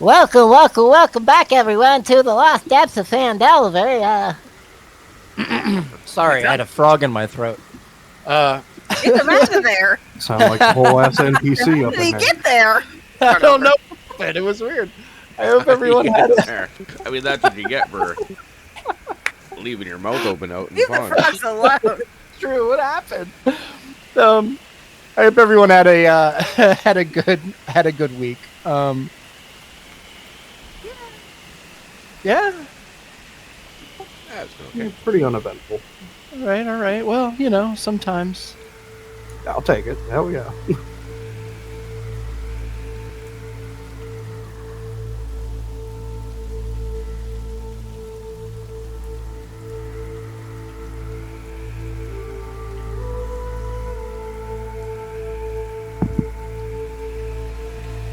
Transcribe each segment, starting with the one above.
Welcome back, everyone, to the Lost Depths of Phandelver. Sorry, I had a frog in my throat. Get him out of there. Sound like a whole ass NPC How up did in he there. get there? I don't know. It was weird. I hope everyone had it. I mean, that's what you get for leaving your mouth open out in the Leave the pond. frogs alone. True. What happened? I hope everyone had a had a good week. Yeah. That's okay. Pretty uneventful. All right. Well, you know, sometimes. I'll take it. Hell yeah.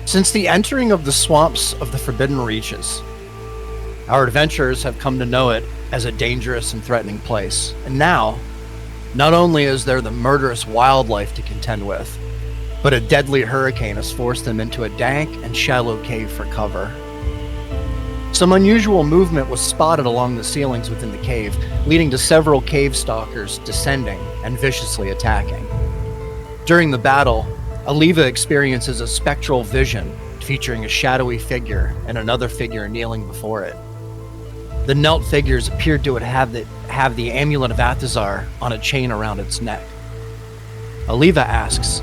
Since the entering of the swamps of the Forbidden Reaches, our adventurers have come to know it as a dangerous and threatening place. And now, not only is there the murderous wildlife to contend with, but a deadly hurricane has forced them into a dank and shallow cave for cover. Some unusual movement was spotted along the ceilings within the cave, leading to several cave stalkers descending and viciously attacking. During the battle, Aliva experiences a spectral vision featuring a shadowy figure and another figure kneeling before it. The knelt figures appeared to have the amulet of Athazar on a chain around its neck. Aliva asks,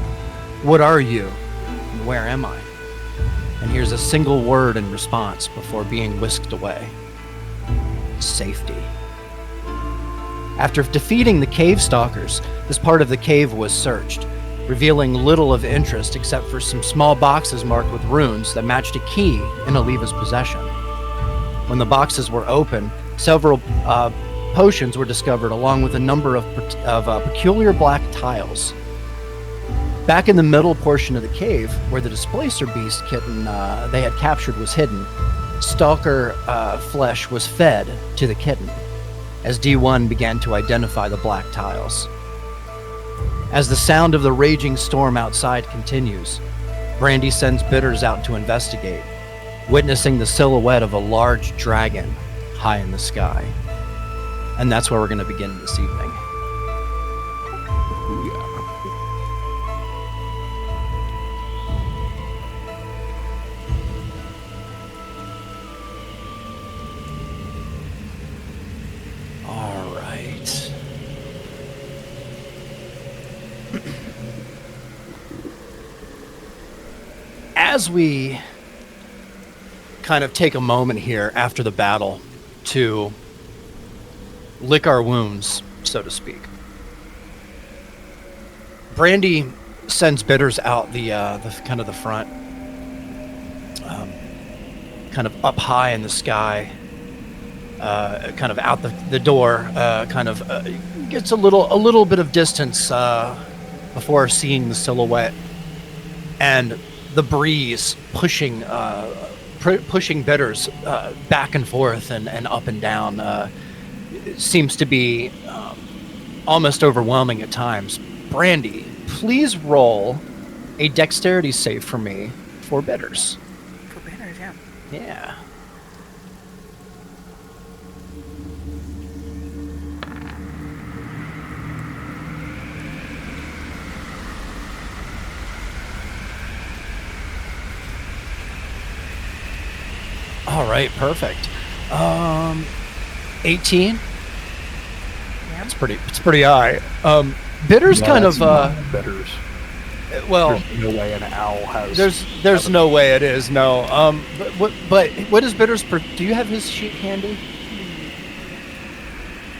"What are you? And where am I?" And hears a single word in response before being whisked away. Safety. After defeating the cave stalkers, this part of the cave was searched, revealing little of interest except for some small boxes marked with runes that matched a key in Aliva's possession. When the boxes were open, several potions were discovered along with a number of peculiar black tiles. Back in the middle portion of the cave, where the Displacer Beast kitten they had captured was hidden, stalker flesh was fed to the kitten, as D1 began to identify the black tiles. As the sound of the raging storm outside continues, Brandy sends Bitters out to investigate, witnessing the silhouette of a large dragon high in the sky. And that's where we're going to begin this evening. All right. As we kind of take a moment here after the battle to lick our wounds, so to speak, Brandy sends Bitters out the kind of the front, kind of up high in the sky, kind of out the door, gets a little bit of distance before seeing the silhouette and the breeze pushing Bitters back and forth and up and down seems to be almost overwhelming at times. Brandy, please roll a dexterity save for me for Bitters. For Bitters, yeah. Yeah. All right, perfect. 18. Yeah. It's pretty high. Bitters kind of Bitters. well, There's no way an owl has. there's no way it is, no. But what is Bitters do you have his sheet handy?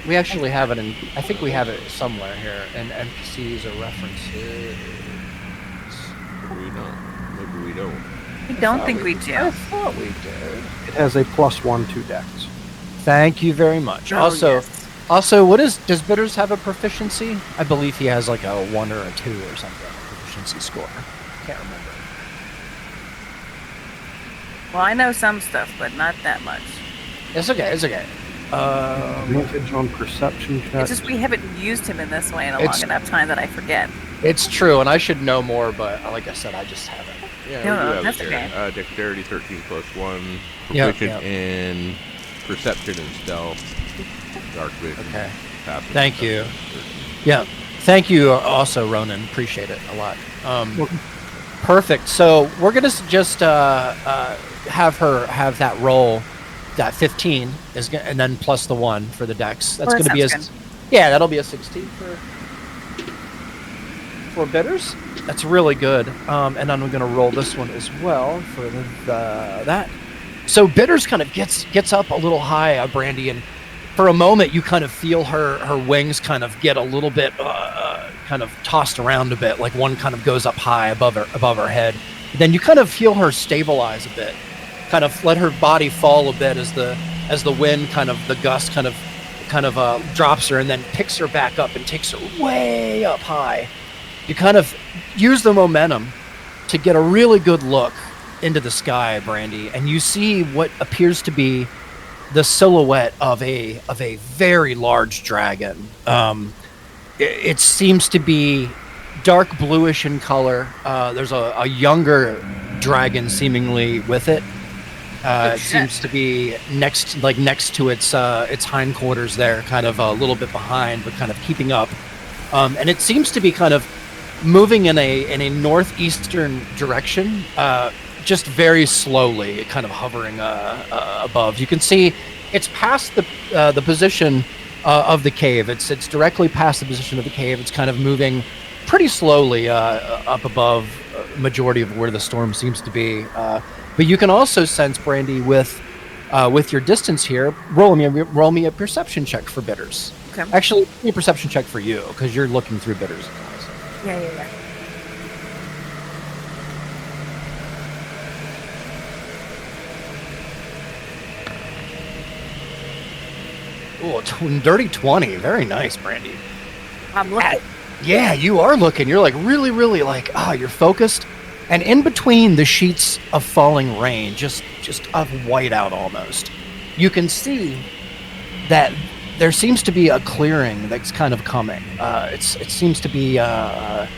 We actually have it I think we have it somewhere here in NPCs or references. Maybe we don't. Maybe we don't. I don't think we I do. thought we did. It has a +1 to dex. Thank you very much. Oh, Also, yes. Also, does Bitters have a proficiency? I believe he has like a 1 or a 2 or something, proficiency score. Can't remember. Well, I know some stuff, but not that much. It's okay. Advantage on perception It's checks. just we haven't used him in this way in a long enough time that I forget. It's true, and I should know more, but like I said, I just haven't Yeah, No, we do have that's it okay. there. Dexterity 13 plus 1. Yep, Proficient yep. in perception and stealth. Dark vision. Okay. Passive Thank you. perception, 13. Yeah. Thank you also, Ronan. Appreciate it a lot. Perfect. So we're going to just have her have that roll. That 15 is, and then plus the 1 for the dex. That's Well, going to be a, sounds yeah, that'll be a 16 for bitters. That's really good. And then I'm going to roll this one as well for that. So bitters kind of gets up a little high, Brandy, and for a moment you kind of feel her wings kind of get a little bit kind of tossed around a bit, like one kind of goes up high above her head. Then you kind of feel her stabilize a bit, kind of let her body fall a bit as the wind kind of, the gust kind of drops her and then picks her back up and takes her way up high. You kind of use the momentum to get a really good look into the sky, Brandy, and you see what appears to be the silhouette of a very large dragon. It seems to be dark bluish in color. There's a younger dragon seemingly with it. It seems to be next to its hindquarters there, kind of a little bit behind, but kind of keeping up. And it seems to be kind of moving in a northeastern direction, just very slowly, kind of hovering above. You can see it's past the position of the cave. It's directly past the position of the cave. It's kind of moving pretty slowly up above majority of where the storm seems to be. But you can also sense, Brandy, with your distance here. Roll me a perception check for bitters. Okay. Actually, a perception check for you because you're looking through bitters' eyes. Yeah. Oh, dirty 20. Very nice, Brandy. I'm looking. Yeah, you are looking. You're like really, really like, you're focused. And in between the sheets of falling rain, just of whiteout almost, you can see that there seems to be a clearing that's kind of coming. It seems to be the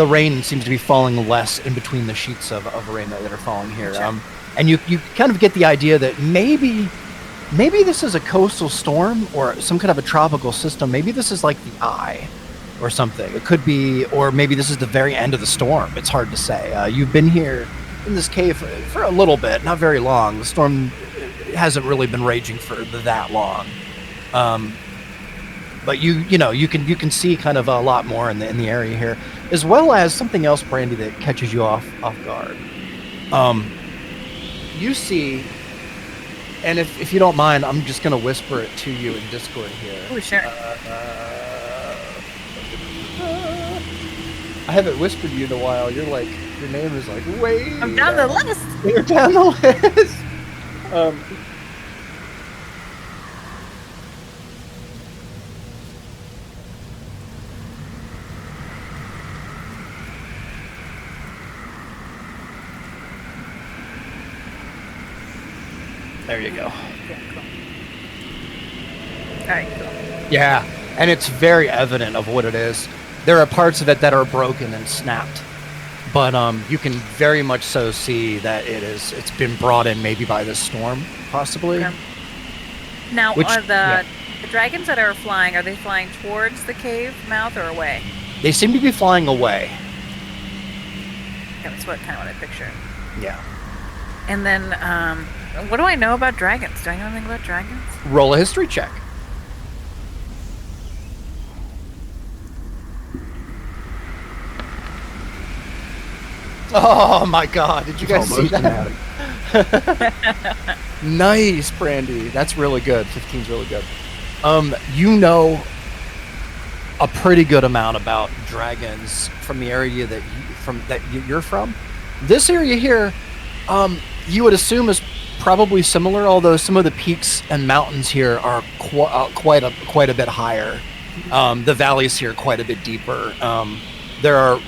rain seems to be falling less in between the sheets of rain that are falling here. And you kind of get the idea that maybe this is a coastal storm or some kind of a tropical system. Maybe this is like the eye or something. It could be, or maybe this is the very end of the storm. It's hard to say. You've been here in this cave for a little bit, not very long. The storm hasn't really been raging for that long. But you can see kind of a lot more in the area here, as well as something else, Brandy, that catches you off guard. You see, and if you don't mind, I'm just going to whisper it to you in Discord here. Oh, sure. I haven't whispered to you in a while. You're like, your name is like way. I'm down the list. You're down the list. There you go. Yeah, cool. All right, cool. Yeah, and it's very evident of what it is. There are parts of it that are broken and snapped, but you can very much so see that it's been brought in maybe by this storm, possibly. Okay. Now, Which- are yeah. the dragons that are flying flying towards the cave mouth or away? They seem to be flying away. That's what I pictured. Yeah. And then, what do I know about dragons? Do I know anything about dragons? Roll a history check. Oh my God! Did you guys see that? Nice, Brandy. That's really good. 15's really good. You know a pretty good amount about dragons from the area that you're from. This area here, you would assume is probably similar, although some of the peaks and mountains here are quite a bit higher. The valleys here quite a bit deeper. There are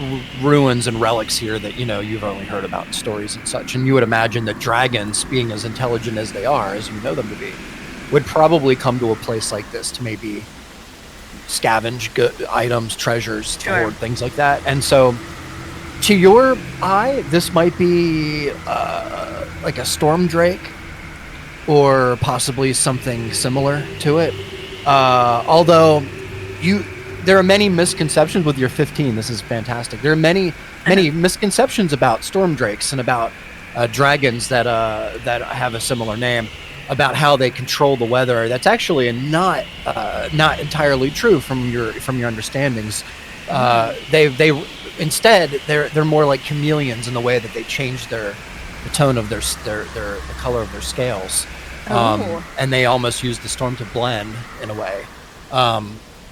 ruins and relics here that you've only heard about in stories and such, and you would imagine that dragons, being as intelligent as they are, as you know them to be, would probably come to a place like this to maybe scavenge good items, treasures, Sure. hoard things like that. And so To your eye, this might be like a storm drake, or possibly something similar to it. Although there are many misconceptions with your 15. This is fantastic. There are many misconceptions about storm drakes and about dragons that have a similar name, about how they control the weather. That's actually not entirely true from your understandings. They instead they're more like chameleons in the way that they change the tone of the color of their scales, and they almost use the storm to blend in a way.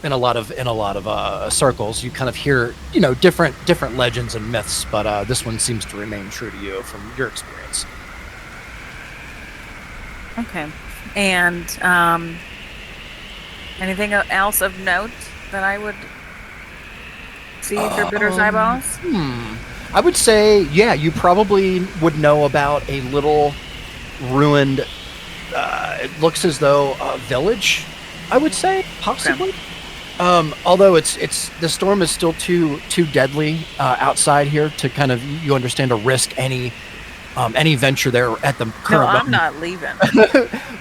In a lot of circles, you kind of hear different legends and myths, but this one seems to remain true to you from your experience. Okay. And anything else of note that I would see through Bitter's eyeballs? I would say, yeah, you probably would know about a little ruined, it looks as though a village, I would say, possibly. Okay. Although it's the storm is still too deadly outside here to kind of, you understand, to risk any venture there at the current moment. No, I'm not leaving.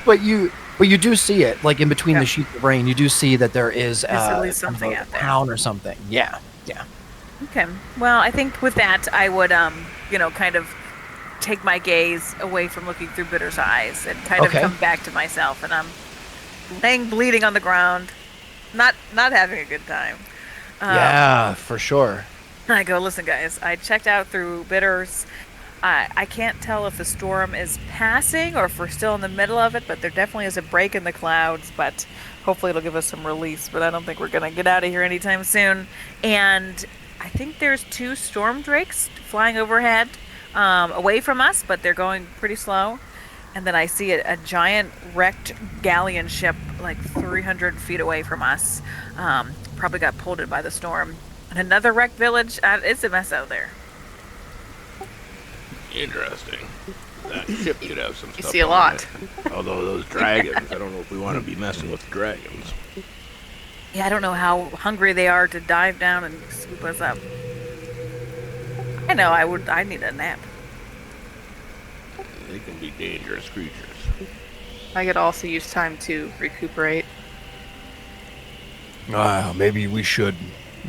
but you do see it, like in between the sheets of rain. You do see that there is at least something out there, town or something. Yeah. Okay. Well, I think with that, I would kind of take my gaze away from looking through Bitter's eyes and kind of come back to myself, and I'm laying bleeding on the ground, not having a good time. Yeah, for sure. I go, listen, guys, I checked out through Bitter's. I can't tell if the storm is passing or if we're still in the middle of it, but there definitely is a break in the clouds, but hopefully it'll give us some release, but I don't think we're going to get out of here anytime soon. And I think there's 2 storm drakes flying overhead away from us, but they're going pretty slow. And then I see a giant wrecked galleon ship like 300 feet away from us. Probably got pulled in by the storm. And another wrecked village. It's a mess out there. Interesting. That ship should have some stuff. You see a lot. Although those dragons, I don't know if we want to be messing with dragons. Yeah, I don't know how hungry they are to dive down and scoop us up. I know, I need a nap. They can be dangerous creatures. I could also use time to recuperate. Maybe we should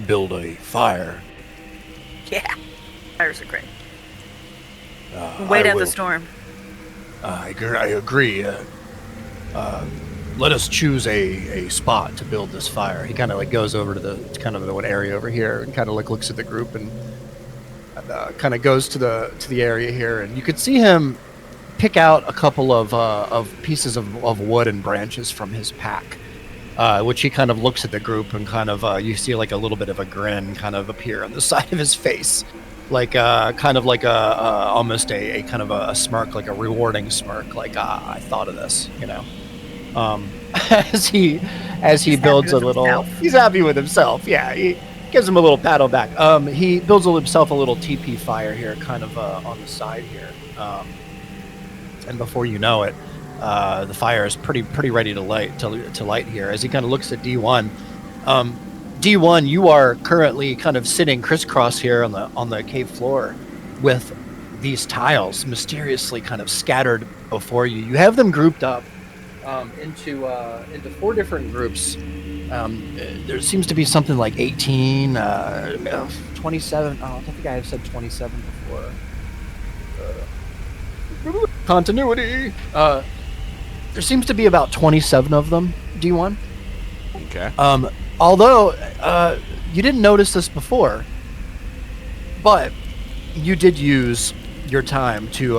build a fire. Yeah, fires are great. Wait out the storm. I agree. Let us choose a spot to build this fire. He kind of like goes over to the one area over here and kind of like looks at the group and kind of goes to the area here, and you could see him pick out a couple of pieces of wood and branches from his pack, which he kind of looks at the group and kind of you see like a little bit of a grin kind of appear on the side of his face. Like kind of like almost a kind of a smirk, like a rewarding smirk, like I thought of this, as he builds a little. He's happy with himself. Yeah, he gives him a little pat on the back. He builds himself a little TP fire here, kind of on the side here, and before you know it, the fire is pretty ready to light here. As he kind of looks at D1. D1, you are currently kind of sitting crisscross here on the cave floor with these tiles mysteriously kind of scattered before you. You have them grouped up into 4 different groups. There seems to be something like 18, 27. Oh, I think I have said 27 before. Continuity. There seems to be about 27 of them, D1. Okay. Although you didn't notice this before, but you did use your time to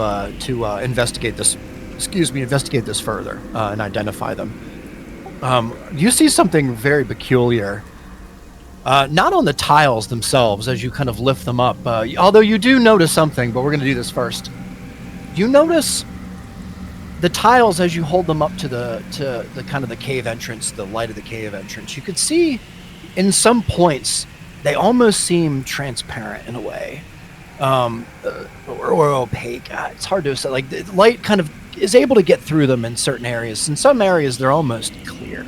investigate this. Investigate this further and identify them. You see something very peculiar, not on the tiles themselves as you kind of lift them up. Although you do notice something, but we're going to do this first. You notice the tiles as you hold them up to the kind of the cave entrance, the light of the cave entrance. You could see in some points they almost seem transparent in a way, or opaque. It's hard to say. Like the light kind of is able to get through them in certain areas. In some areas they're almost clear.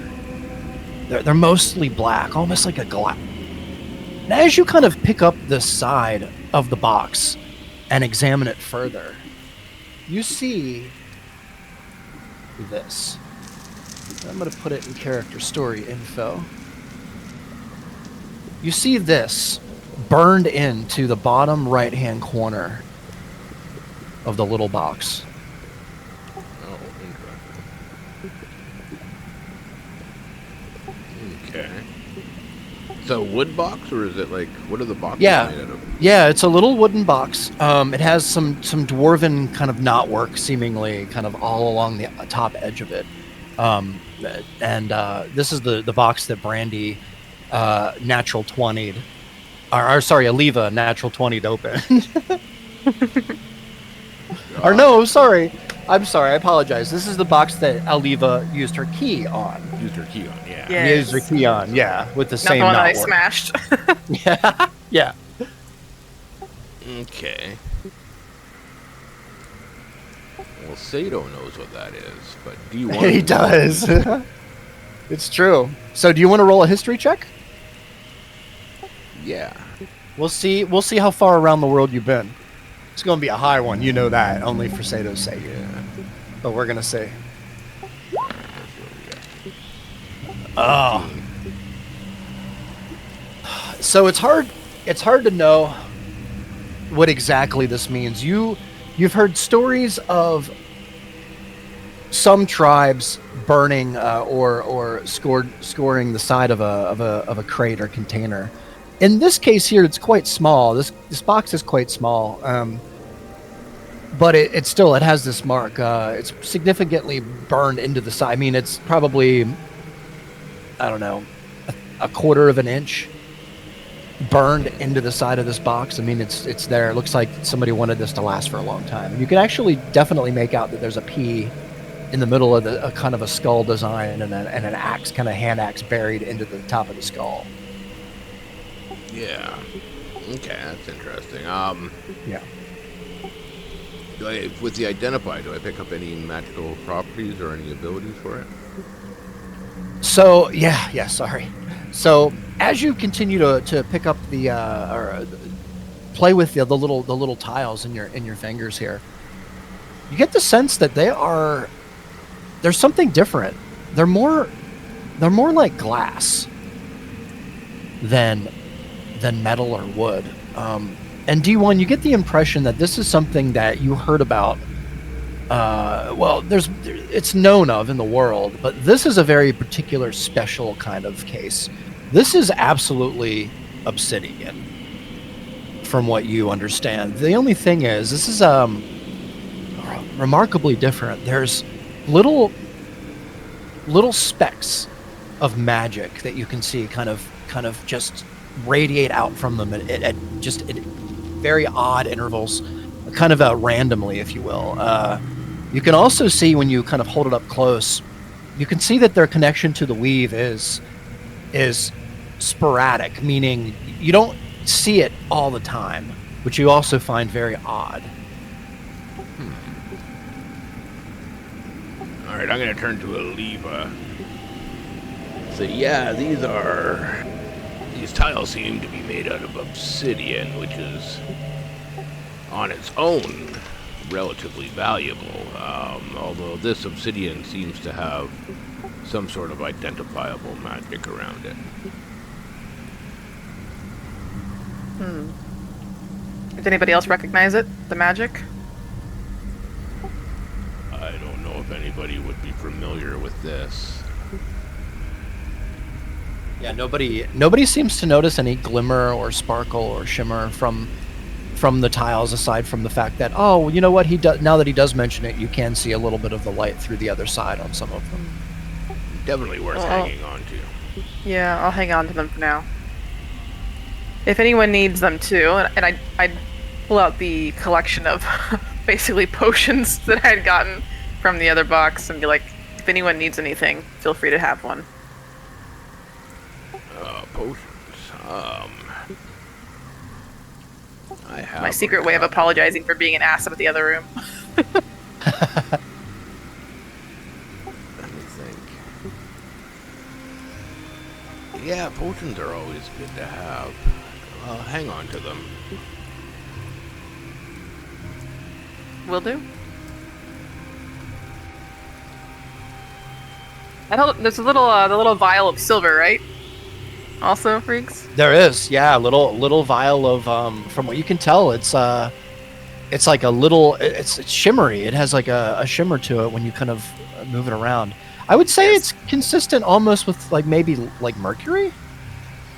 They're mostly black, almost like a glass. And as you kind of pick up the side of the box and examine it further, you see this. I'm going to put it in character story info. You see this burned into the bottom right-hand corner of the little box. Oh, interesting. Okay. It's a wood box, or is it like, what are the boxes made out of? Yeah, it's a little wooden box. It has some dwarven kind of knotwork, seemingly kind of all along the top edge of it. This is the box that Brandy natural 20'd, or sorry, Aliva natural 20'd open. Or no, sorry. I'm sorry, I apologize. This is the box that Aliva used her key on. Used her key on, yeah. Yes. Used her key on, yeah, with the Not same the one that I knotwork. smashed. Yeah, yeah. Okay. Well, Sato knows what that is, but do you want He does. It's true. So, do you want to roll a history check? Yeah. We'll see how far around the world you've been. It's going to be a high one, you know that, only for Sato's sake. Yeah. But we're going to see. Oh. So it's hard to know what exactly this means. You've heard stories of some tribes burning or scoring the side of a crate or container. In this case here, it's quite small. This box is quite small, but it still has this mark. It's significantly burned into the side. I mean, it's probably, I don't know, a quarter of an inch burned into the side of this box. I mean, it's there. It looks like somebody wanted this to last for a long time. And you can actually definitely make out that there's a P in the middle of a kind of a skull design and an axe, kind of hand axe buried into the top of the skull. Yeah. Okay, that's interesting. Yeah. With the identify, do I pick up any magical properties or any abilities for it? So sorry. So as you continue to pick up the or play with the little tiles in your fingers here, you get the sense that there's something different. They're more like glass than metal or wood. And D1, you get the impression that this is something that you heard about. It's known of in the world, but this is a very particular, special kind of case. This is absolutely obsidian, from what you understand. The only thing is, this is remarkably different. There's little specks of magic that you can see kind of just radiate out from them at very odd intervals, kind of randomly, if you will. You can also see, when you kind of hold it up close, you can see that their connection to the weave is sporadic, meaning you don't see it all the time, which you also find very odd. All right, I'm going to turn to Aliva. So yeah, these tiles seem to be made out of obsidian, which is on its own relatively valuable. Although this obsidian seems to have some sort of identifiable magic around it. Does anybody else recognize it? The magic? I don't know if anybody would be familiar with this. Yeah, nobody seems to notice any glimmer or sparkle or shimmer from the tiles, aside from the fact that, oh, you know what, now that he does mention it, you can see a little bit of the light through the other side on some of them. Definitely worth hanging on to. Yeah, I'll hang on to them for now. If anyone needs them too, and I'd pull out the collection of basically potions that I had gotten from the other box and be like, if anyone needs anything, feel free to have one. Potions. I have My secret way of apologizing for being an ass up at the other room. Let me think. Yeah, potions are always good to have. hang on to them. Will do. There's a little the little vial of silver, right? Also, freaks. There is, yeah, a little vial of from what you can tell, it's like a little, it's shimmery. It has like a shimmer to it when you kind of move it around. I would say it's consistent almost with like maybe like mercury.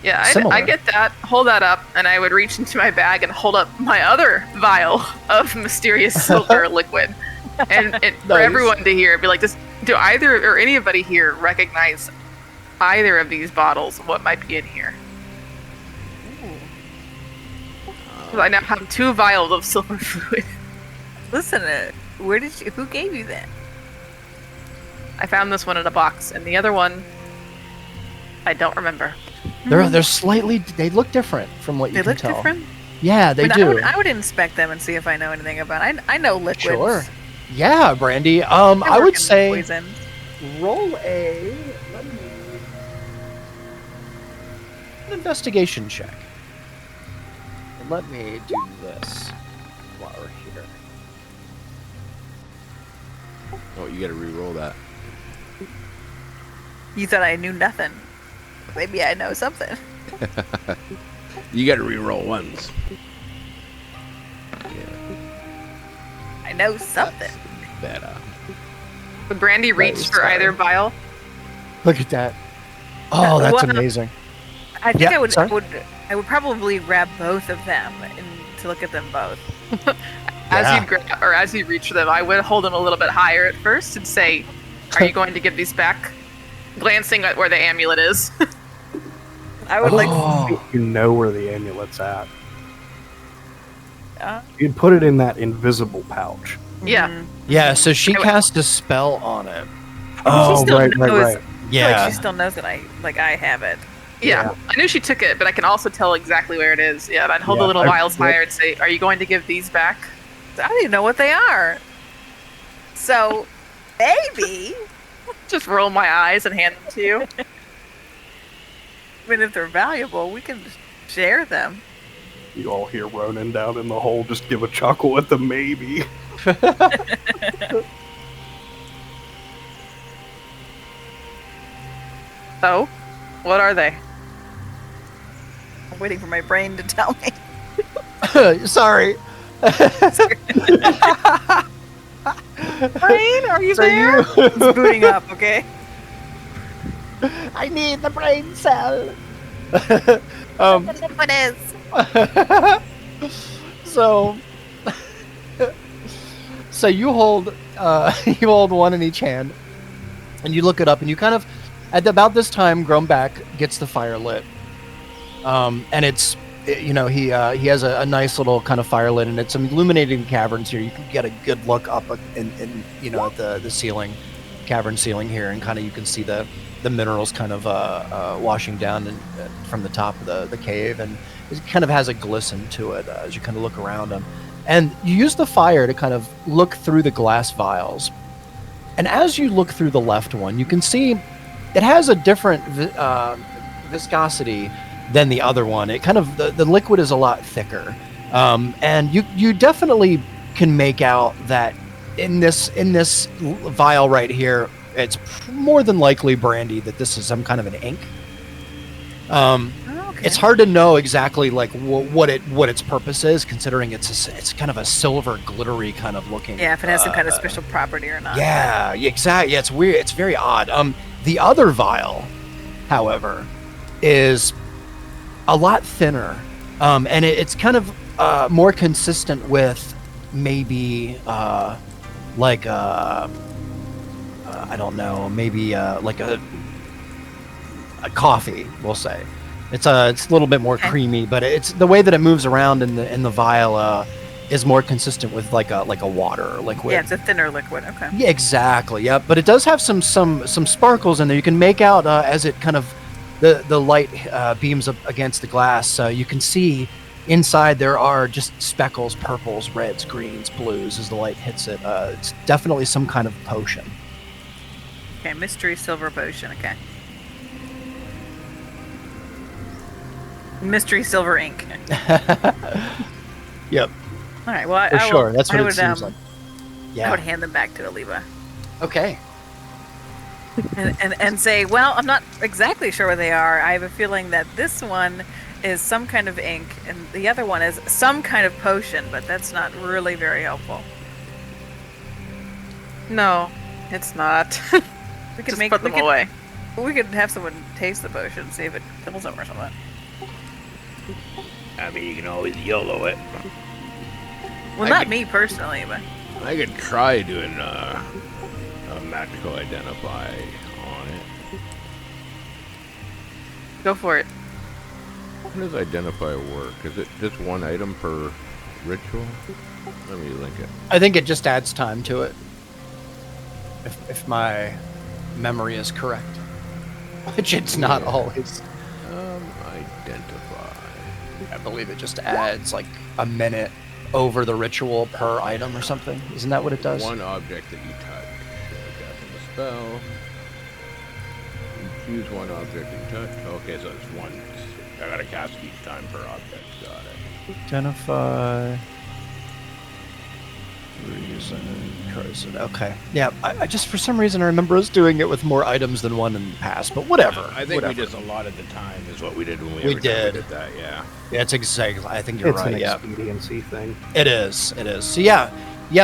Yeah, Similar. I get that. Hold that up, and I would reach into my bag and hold up my other vial of mysterious silver liquid, and for Nice. everyone to hear, be like, do either or anybody here recognize either of these bottles? What might be in here? 'Cause I now have 2 vials of silver fluid. Listen, who gave you that? I found this one in a box, and the other one, I don't remember. They're slightly, they look different from what you They can look tell. different? Yeah, they I mean, do. I would inspect them and see if I know anything about it. I know liquids. Sure. Yeah, Brandy. I I work would in say poison. roll an investigation check. And let me do this while we're here. Oh, you gotta re-roll that. You thought I knew nothing. Maybe I know something. You gotta re-roll once. I know something. Better. Would Brandy reach is for either fine. vial? Look at that. Oh, that's Well, amazing. I think Yeah, sorry? I would probably grab both of them to look at them both. As you reach for them, I would hold them a little bit higher at first and say, "Are you going to give these back?" Glancing at where the amulet is. I would like. Oh, You know where the amulet's at. Uh, You can put it in that invisible pouch. Yeah. yeah, so she I would- cast a spell on it. Oh, still right. knows- Oh, Yeah. Like she still knows that I have it. Yeah, I knew she took it, but I can also tell exactly where it is. Yeah, and I'd hold Yeah, the little I- vials higher and say, "Are you going to give these back?" I don't even know what they are. So maybe, Just roll my eyes and hand them to you. even if they're valuable, we can share them. You all hear Ronan down in the hole just give a chuckle at the maybe. So, what are they? I'm waiting for my brain to tell me. Sorry. Brain, are you So there? It's booting up, okay? I need the brain cell. What is? So you hold you hold one in each hand, and you look it up, and you kind of at about this time, Grumback gets the fire lit, and it's he has a nice little kind of fire lit, and it's some illuminating caverns here. You can get a good look up in at the ceiling, cavern ceiling here, and kind of you can see the minerals kind of washing down from the top of the cave, and it kind of has a glisten to it as you kind of look around them. And you use the fire to kind of look through the glass vials. And as you look through the left one, you can see it has a different viscosity than the other one. It kind of, the liquid is a lot thicker. And you definitely can make out that in this vial right here, it's more than likely brandy, that this is some kind of an ink. Okay. It's hard to know exactly like what its purpose is, considering it's kind of a silver glittery kind of looking. Yeah, if it has some kind of special property or not. Yeah, exactly. Yeah, it's weird. It's very odd. The other vial, however, is a lot thinner, and it's kind of more consistent with maybe like I don't know, maybe like a coffee, we'll say. It's a little bit more creamy, but it's the way that it moves around in the vial is more consistent with like a water liquid. Yeah, it's a thinner liquid. Okay. Yeah, exactly. Yep. But it does have some sparkles in there. You can make out as it kind of the light beams up against the glass. You can see inside there are just speckles, purples, reds, greens, blues as the light hits it. It's definitely some kind of potion. Okay, mystery silver potion. Okay. Mystery silver ink. Yep, All right. Well, for I sure. will, That's what I it would, seems like. I Yeah. would hand them back to Aliva Okay. and say, well, I'm not exactly sure what they are. I have a feeling that this one is some kind of ink, and the other one is some kind of potion, but that's not really very helpful. No, it's not. We could Just put them away. We could have someone taste the potion, see if it kills them or something. I mean, you can always YOLO it. Well, I not could- me personally, but I could try doing a magical identify on it. Go for it. How does identify work? Is it just one item per ritual? Let me link it. I think it just adds time to it. If my memory is correct, which it's not always. Identify. I believe it just adds like a minute over the ritual per item or something. Isn't that what it does? One object that you touch. Casting the spell. You choose one object that you touch. Okay, so it's one. I gotta cast each time per object. Got it. Identify. Okay. Yeah, I just for some reason I remember us doing it with more items than one in the past, but whatever. I think whatever. we just allotted the time is what we did when We every time did. we did that. Yeah. Yeah, it's exactly. I think you're It's right. an Yeah, expediency thing. it is. It is. So yeah,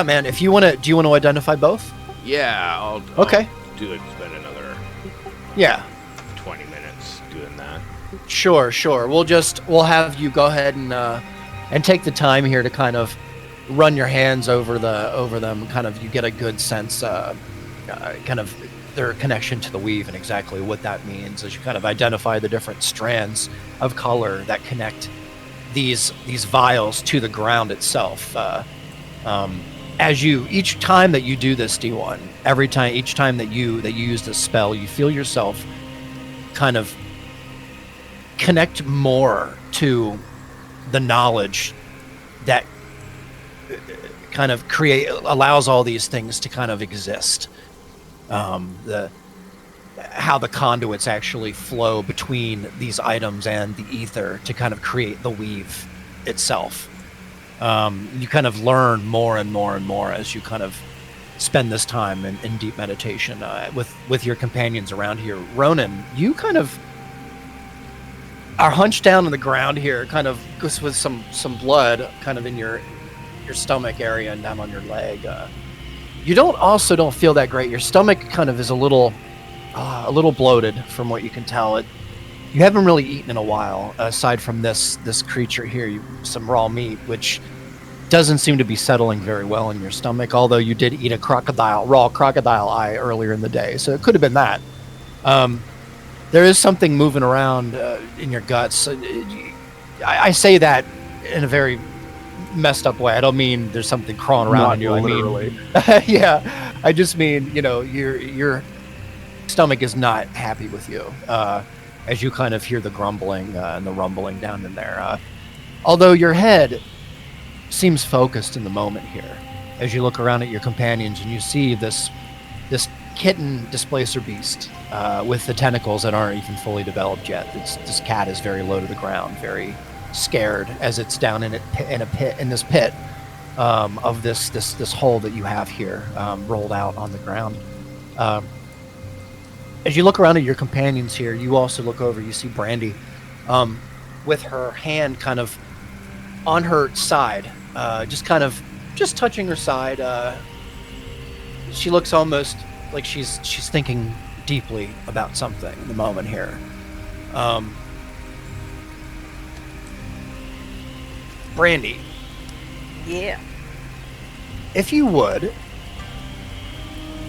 man. If you want to, do you want to identify both? Yeah. I'll Okay. do it. Spend another Yeah. 20 minutes doing that. Sure. We'll have you go ahead and take the time here to kind of run your hands over them. Kind of, you get a good sense, kind of their connection to the weave and exactly what that means as you kind of identify the different strands of color that connect these vials to the ground itself. As you each time that you do this, D1, each time that you use this spell, you feel yourself kind of connect more to the knowledge that kind of allows all these things to kind of exist. How the conduits actually flow between these items and the ether to kind of create the weave itself. You kind of learn more and more and more as you kind of spend this time in deep meditation with your companions around here. Ronan, you kind of are hunched down on the ground here, kind of just with some blood kind of in your stomach area and down on your leg. You don't feel that great. Your stomach kind of is a little bloated from what you can tell. You haven't really eaten in a while, aside from this creature here, some raw meat, which doesn't seem to be settling very well in your stomach, although you did eat a raw crocodile eye earlier in the day, so it could have been that. There is something moving around in your guts. I say that in a very messed up way. I don't mean there's something crawling around Not in you. literally. I mean, yeah, I just mean, your stomach is not happy with you as you kind of hear the grumbling and the rumbling down in there. Although your head seems focused in the moment here as you look around at your companions and you see this kitten displacer beast with the tentacles that aren't even fully developed yet. This cat is very low to the ground, very scared as it's down in this pit of this hole that you have here rolled out on the ground. As you look around at your companions here, you also look over. You see Brandy with her hand kind of on her side, just touching her side. She looks almost like she's thinking deeply about something in the moment here. Brandy, yeah. if you would,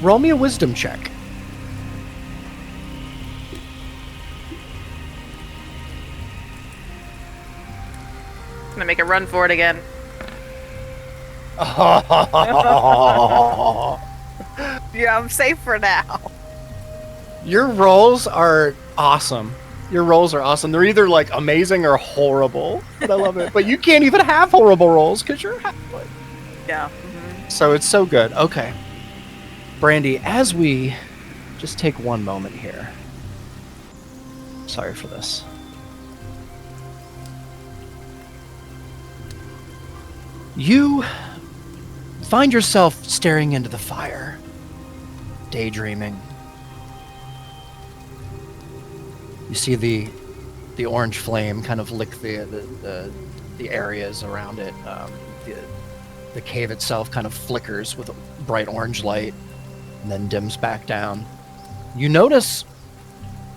roll me a wisdom check. I'm gonna make a run for it again. Yeah, I'm safe for now. Your rolls are awesome. Your rolls are awesome. They're either like amazing or horrible. But I love it. But you can't even have horrible rolls because you're halfway. Yeah. So it's so good. Okay. Brandy, as we just take one moment here. Sorry for this. You find yourself staring into the fire, daydreaming. You see the orange flame kind of lick the areas around it. The cave itself kind of flickers with a bright orange light and then dims back down. You notice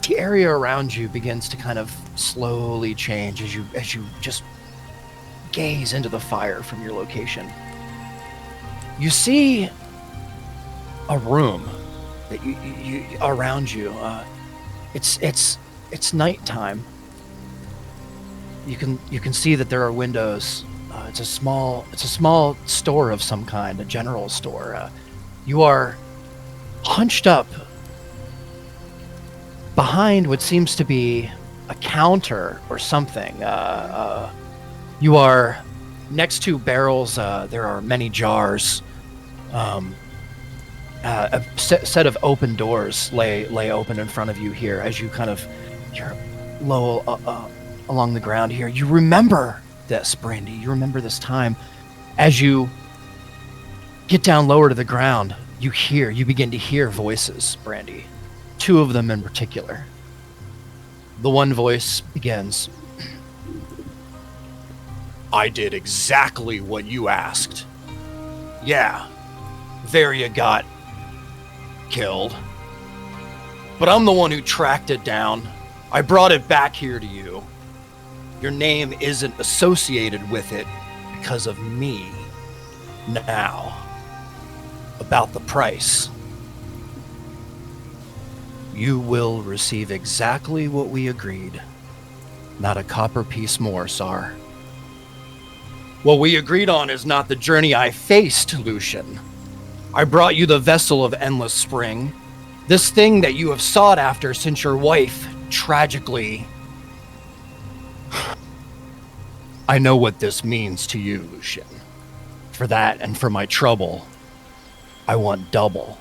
the area around you begins to kind of slowly change as you just gaze into the fire from your location. You see a room that you around you. It's nighttime. You can see that there are windows. It's a small store of some kind, a general store. You are hunched up behind what seems to be a counter or something. You are next to barrels. There are many jars. A set of open doors lay open in front of you here as you're low along the ground here. You remember this, Brandy. You remember this time. As you get down lower to the ground, you begin to hear voices, Brandy. 2 of them in particular. The one voice begins, "I did exactly what you asked. Yeah, there you got killed. But I'm the one who tracked it down. I brought it back here to you. Your name isn't associated with it because of me. Now, about the price. You will receive exactly what we agreed. Not a copper piece more, Sar. What we agreed on is not the journey I faced, Lucian. I brought you the vessel of endless spring. This thing that you have sought after since your wife tragically... I know what this means to you, Lucian. For that and for my trouble, I want double.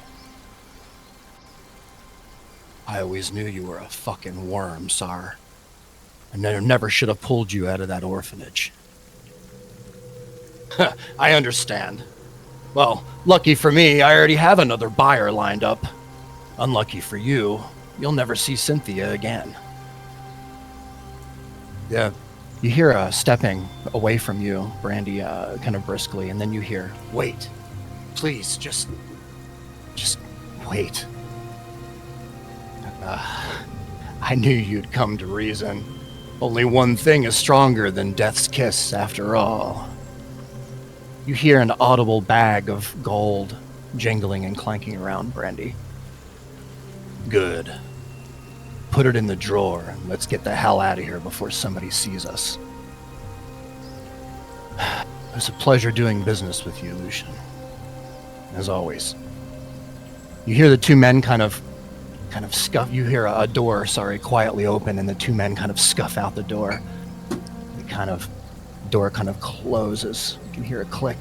I always knew you were a fucking worm, Sar. I never should have pulled you out of that orphanage. I understand. Well, lucky for me, I already have another buyer lined up. Unlucky for you, you'll never see Cynthia again." Yeah, you hear stepping away from you, Brandy, kind of briskly, and then you hear, "Wait, please, just wait. I knew you'd come to reason. Only one thing is stronger than death's kiss, after all." You hear an audible bag of gold jingling and clanking around Brandy. "Good. Put it in the drawer and let's get the hell out of here before somebody sees us. It was a pleasure doing business with you, Lucian. As always." You hear the 2 men kind of scuff. You hear a door, quietly open, and the 2 men kind of scuff out the door. Door kind of closes. You can hear a click.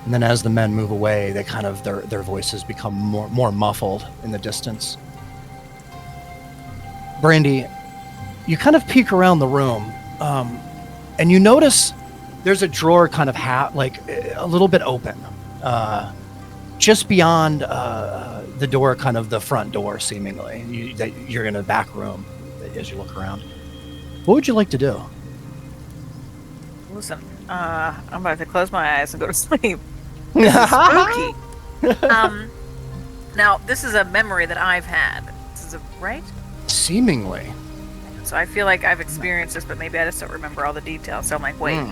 And then as the men move away, they their voices become more muffled in the distance. Brandy, you kind of peek around the room, and you notice there's a drawer kind of a little bit open, just beyond the door, kind of the front door, seemingly. You're in a back room as you look around. What would you like to do? Listen, I'm about to close my eyes and go to sleep. This is spooky. Now, this is a memory that I've had. This is right? Seemingly. So I feel like I've experienced this, but maybe I just don't remember all the details. So I'm like, wait,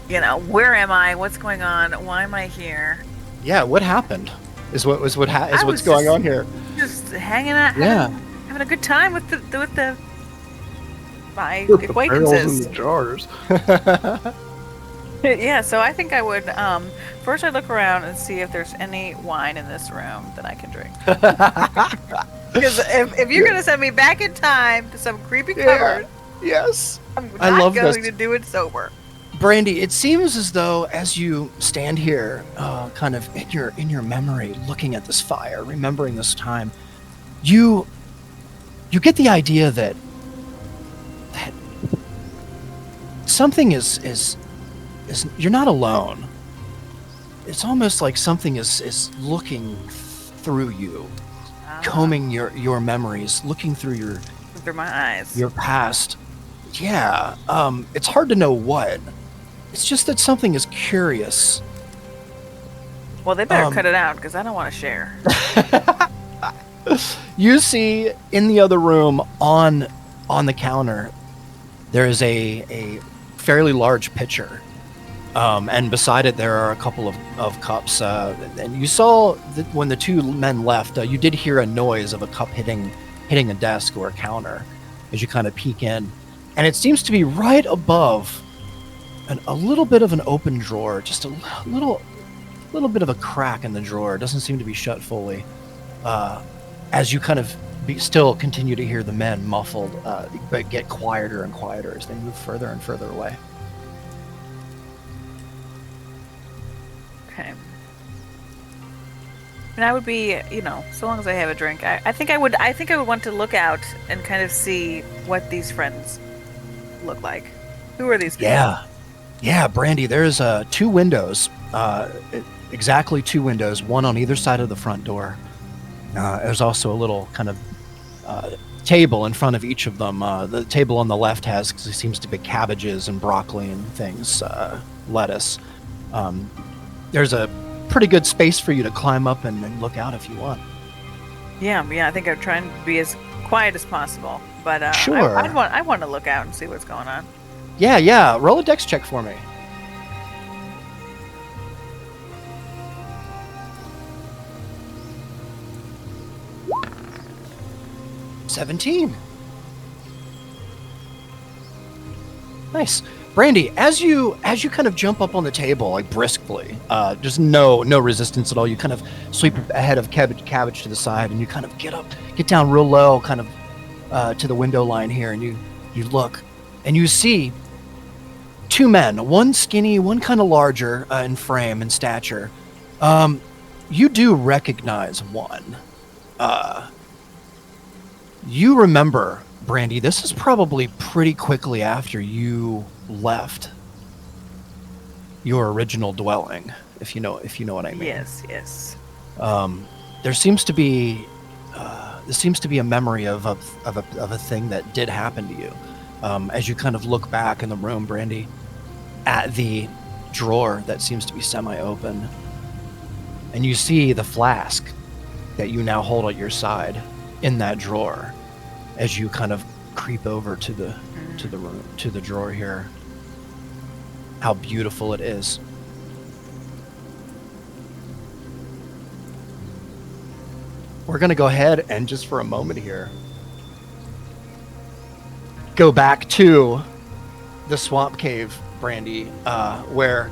where am I? What's going on? Why am I here? Yeah, what happened? Is what's going on here? Just hanging out, having a good time with my Barrels acquaintances. in the jars. Yeah, so I think I would first I'd look around and see if there's any wine in this room that I can drink. Because if you're gonna send me back in time to some creepy cupboard, yes, I'm I not love going this. to do it sober. Brandy, it seems as though as you stand here, kind of in your memory, looking at this fire, remembering this time, you get the idea that something is you're not alone. It's almost like something is looking through you, combing your memories, looking through my eyes. your past. Yeah, it's hard to know what. It's just that something is curious. Well, they better cut it out because I don't want to share. You see in the other room on the counter, there is a fairly large pitcher. And beside it, there are a couple of cups. And you saw that when the two men left, you did hear a noise of a cup hitting a desk or a counter as you kind of peek in. And it seems to be right above a little bit of an open drawer, just a little bit of a crack in the drawer. It doesn't seem to be shut fully. As you kind of still continue to hear the men muffled, but get quieter and quieter as they move further and further away. Okay. And I would be, so long as I have a drink, I think I would want to look out and kind of see what these friends look like. Who are these people? Yeah, Brandy, there's 2 windows, exactly 2 windows, one on either side of the front door. There's also a little kind of table in front of each of them. The table on the left seems to be cabbages and broccoli and things, lettuce. There's a pretty good space for you to climb up and look out if you want. Yeah, I think I'd try and be as quiet as possible. But sure. I want to look out and see what's going on. Yeah. Roll a dex check for me. $17. Nice. Brandy, as you kind of jump up on the table, like briskly, just no resistance at all, you kind of sweep ahead of cabbage to the side, and you kind of get down real low, kind of to the window line here, and you look, and you see 2 men, one skinny, one kind of larger in frame and stature. You do recognize one. You remember, Brandy, this is probably pretty quickly after you left your original dwelling, if you know what I mean. Yes. There seems to be a memory of a thing that did happen to you. As you kind of look back in the room, Brandy, at the drawer that seems to be semi-open, and you see the flask that you now hold at your side in that drawer as you kind of creep over to the room, to the drawer here. How beautiful it is. We're going to go ahead and just for a moment here go back to the swamp cave, Brandy, where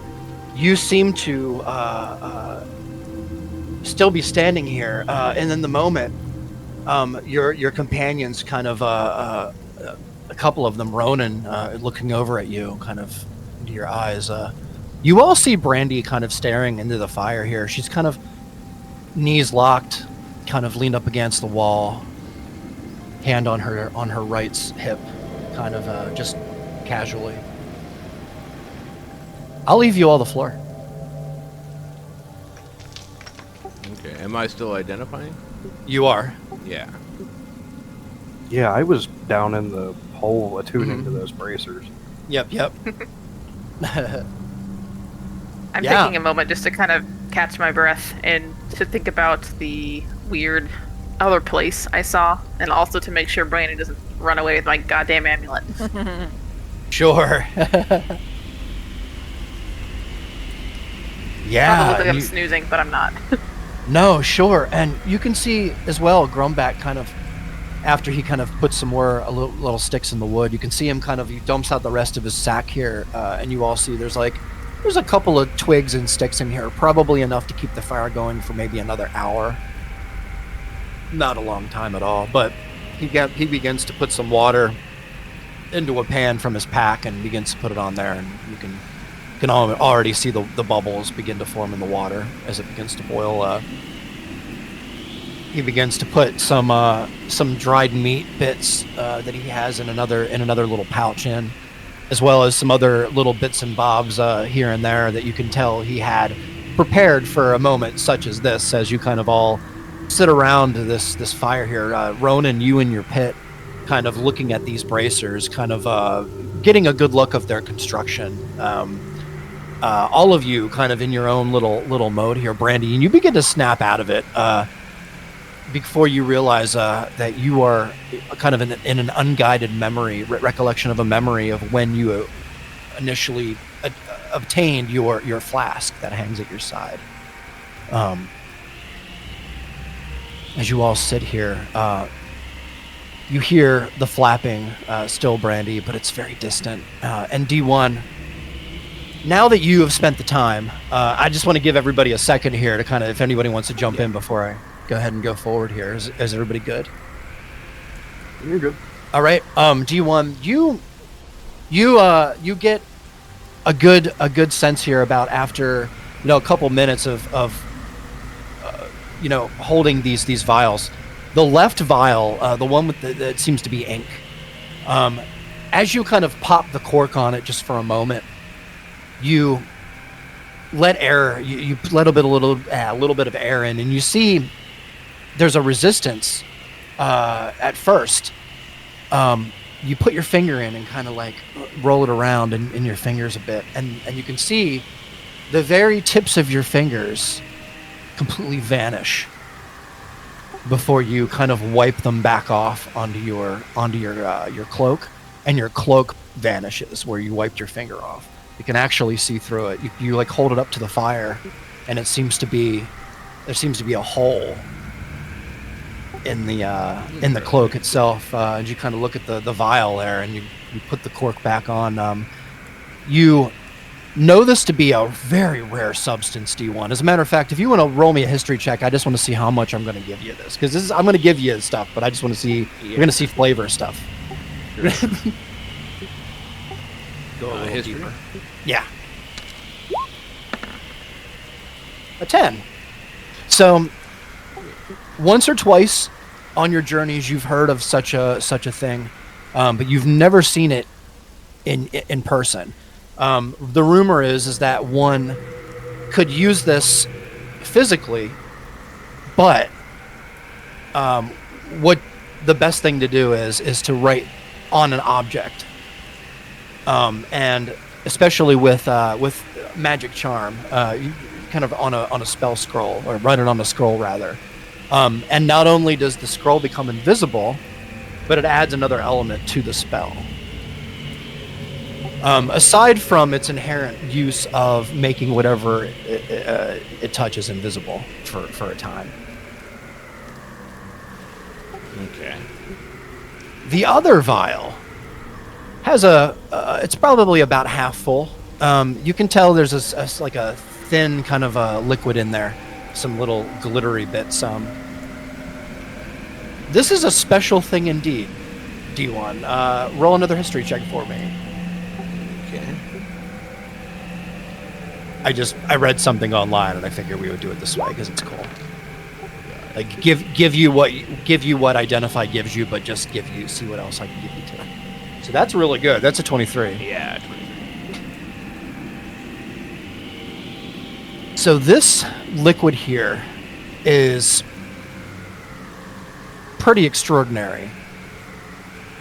you seem to still be standing here, and in the moment, your companions kind of a couple of them, Ronan, looking over at you, kind of into your eyes. You all see Brandy kind of staring into the fire here. She's kind of knees locked, kind of leaned up against the wall, hand on her right hip, kind of just casually. I'll leave you all the floor. Okay, am I still identifying? You are. Yeah. Yeah, I was down in the hole attuning to those bracers. Yep. I'm Yeah. taking a moment just to kind of catch my breath and to think about the weird other place I saw, and also to make sure Brandon doesn't run away with my goddamn amulet. Sure. I look like I'm you- snoozing, but I'm not. No, sure. And you can see as well, Grumback kind of, after he kind of puts some more little sticks in the wood, you can see him kind of, he dumps out the rest of his sack here, and you all see there's a couple of twigs and sticks in here, probably enough to keep the fire going for maybe another hour. Not a long time at all, but he begins to put some water into a pan from his pack and begins to put it on there, and you can already see the bubbles begin to form in the water as it begins to boil. He begins to put some dried meat bits that he has in another little pouch in, as well as some other little bits and bobs here and there that you can tell he had prepared for a moment such as this, as you kind of all sit around this fire here. Ronan, you in your pit, kind of looking at these bracers, kind of getting a good look of their construction. All of you kind of in your own little mode here, Brandy, and you begin to snap out of it before you realize that you are kind of in an unguided memory, recollection of a memory of when you initially obtained your flask that hangs at your side. As you all sit here, you hear the flapping still, Brandy, but it's very distant. And D1, now that you have spent the time, I just want to give everybody a second here to kind of, if anybody wants to jump in before I go ahead and go forward here. Is everybody good? You're good. All right. D1, you get a good sense here about after a couple minutes of holding these vials. The left vial, the one with that seems to be ink. As you kind of pop the cork on it just for a moment, you let air. You let a little bit of air in, and you see there's a resistance at first. You put your finger in and kind of like roll it around in your fingers a bit, and you can see the very tips of your fingers completely vanish before you kind of wipe them back off onto your cloak, and your cloak vanishes where you wiped your finger off. You can actually see through it. You like hold it up to the fire, and there seems to be a hole in the cloak itself. And you kind of look at the vial there, and you put the cork back on. You know this to be a very rare substance, D1. As a matter of fact, if you want to roll me a history check, I just want to see how much I'm going to give you this, because I'm going to give you stuff, but I just want to see. You're going to see flavor stuff. Go a little deeper. Yeah. A 10. So once or twice on your journeys, you've heard of such a thing, but you've never seen it in person. The rumor is that one could use this physically, but what the best thing to do is to write on an object, and especially with magic charm, you kind of on a spell scroll, or write it on a scroll rather. And not only does the scroll become invisible, but it adds another element to the spell. Aside from its inherent use of making whatever it touches invisible for a time. Okay. The other vial has it's probably about half full. You can tell there's like a thin kind of liquid in there, some little glittery bits. This is a special thing indeed, D1. Roll another history check for me. Okay. I read something online, and I figured we would do it this way because it's cool. Like give you what Identify gives you, but just see what else I can give you too. So that's really good. That's a 23. Yeah, 23. So this liquid here is pretty extraordinary.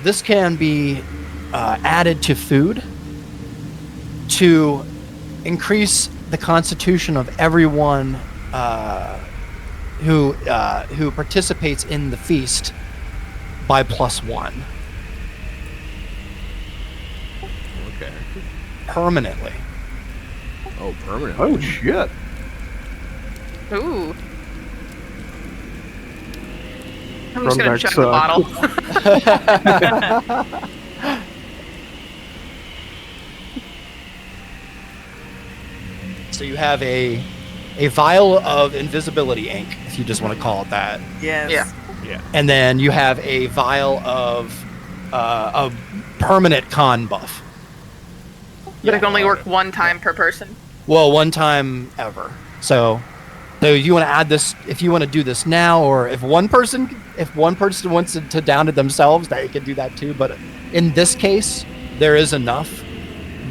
This can be added to food to increase the constitution of everyone who participates in the feast by +1. Okay. Permanently. Oh, permanent. Oh shit! Ooh. I'm From just gonna that chug the bottle. So you have a vial of invisibility ink, if you just want to call it that. Yes. Yeah. Yeah. And then you have a vial of a permanent con buff. But it can only work one time per person. Well, one time ever. So you want to add this, if you want to do this now, or if one person wants to down it themselves, they can do that too. But in this case, there is enough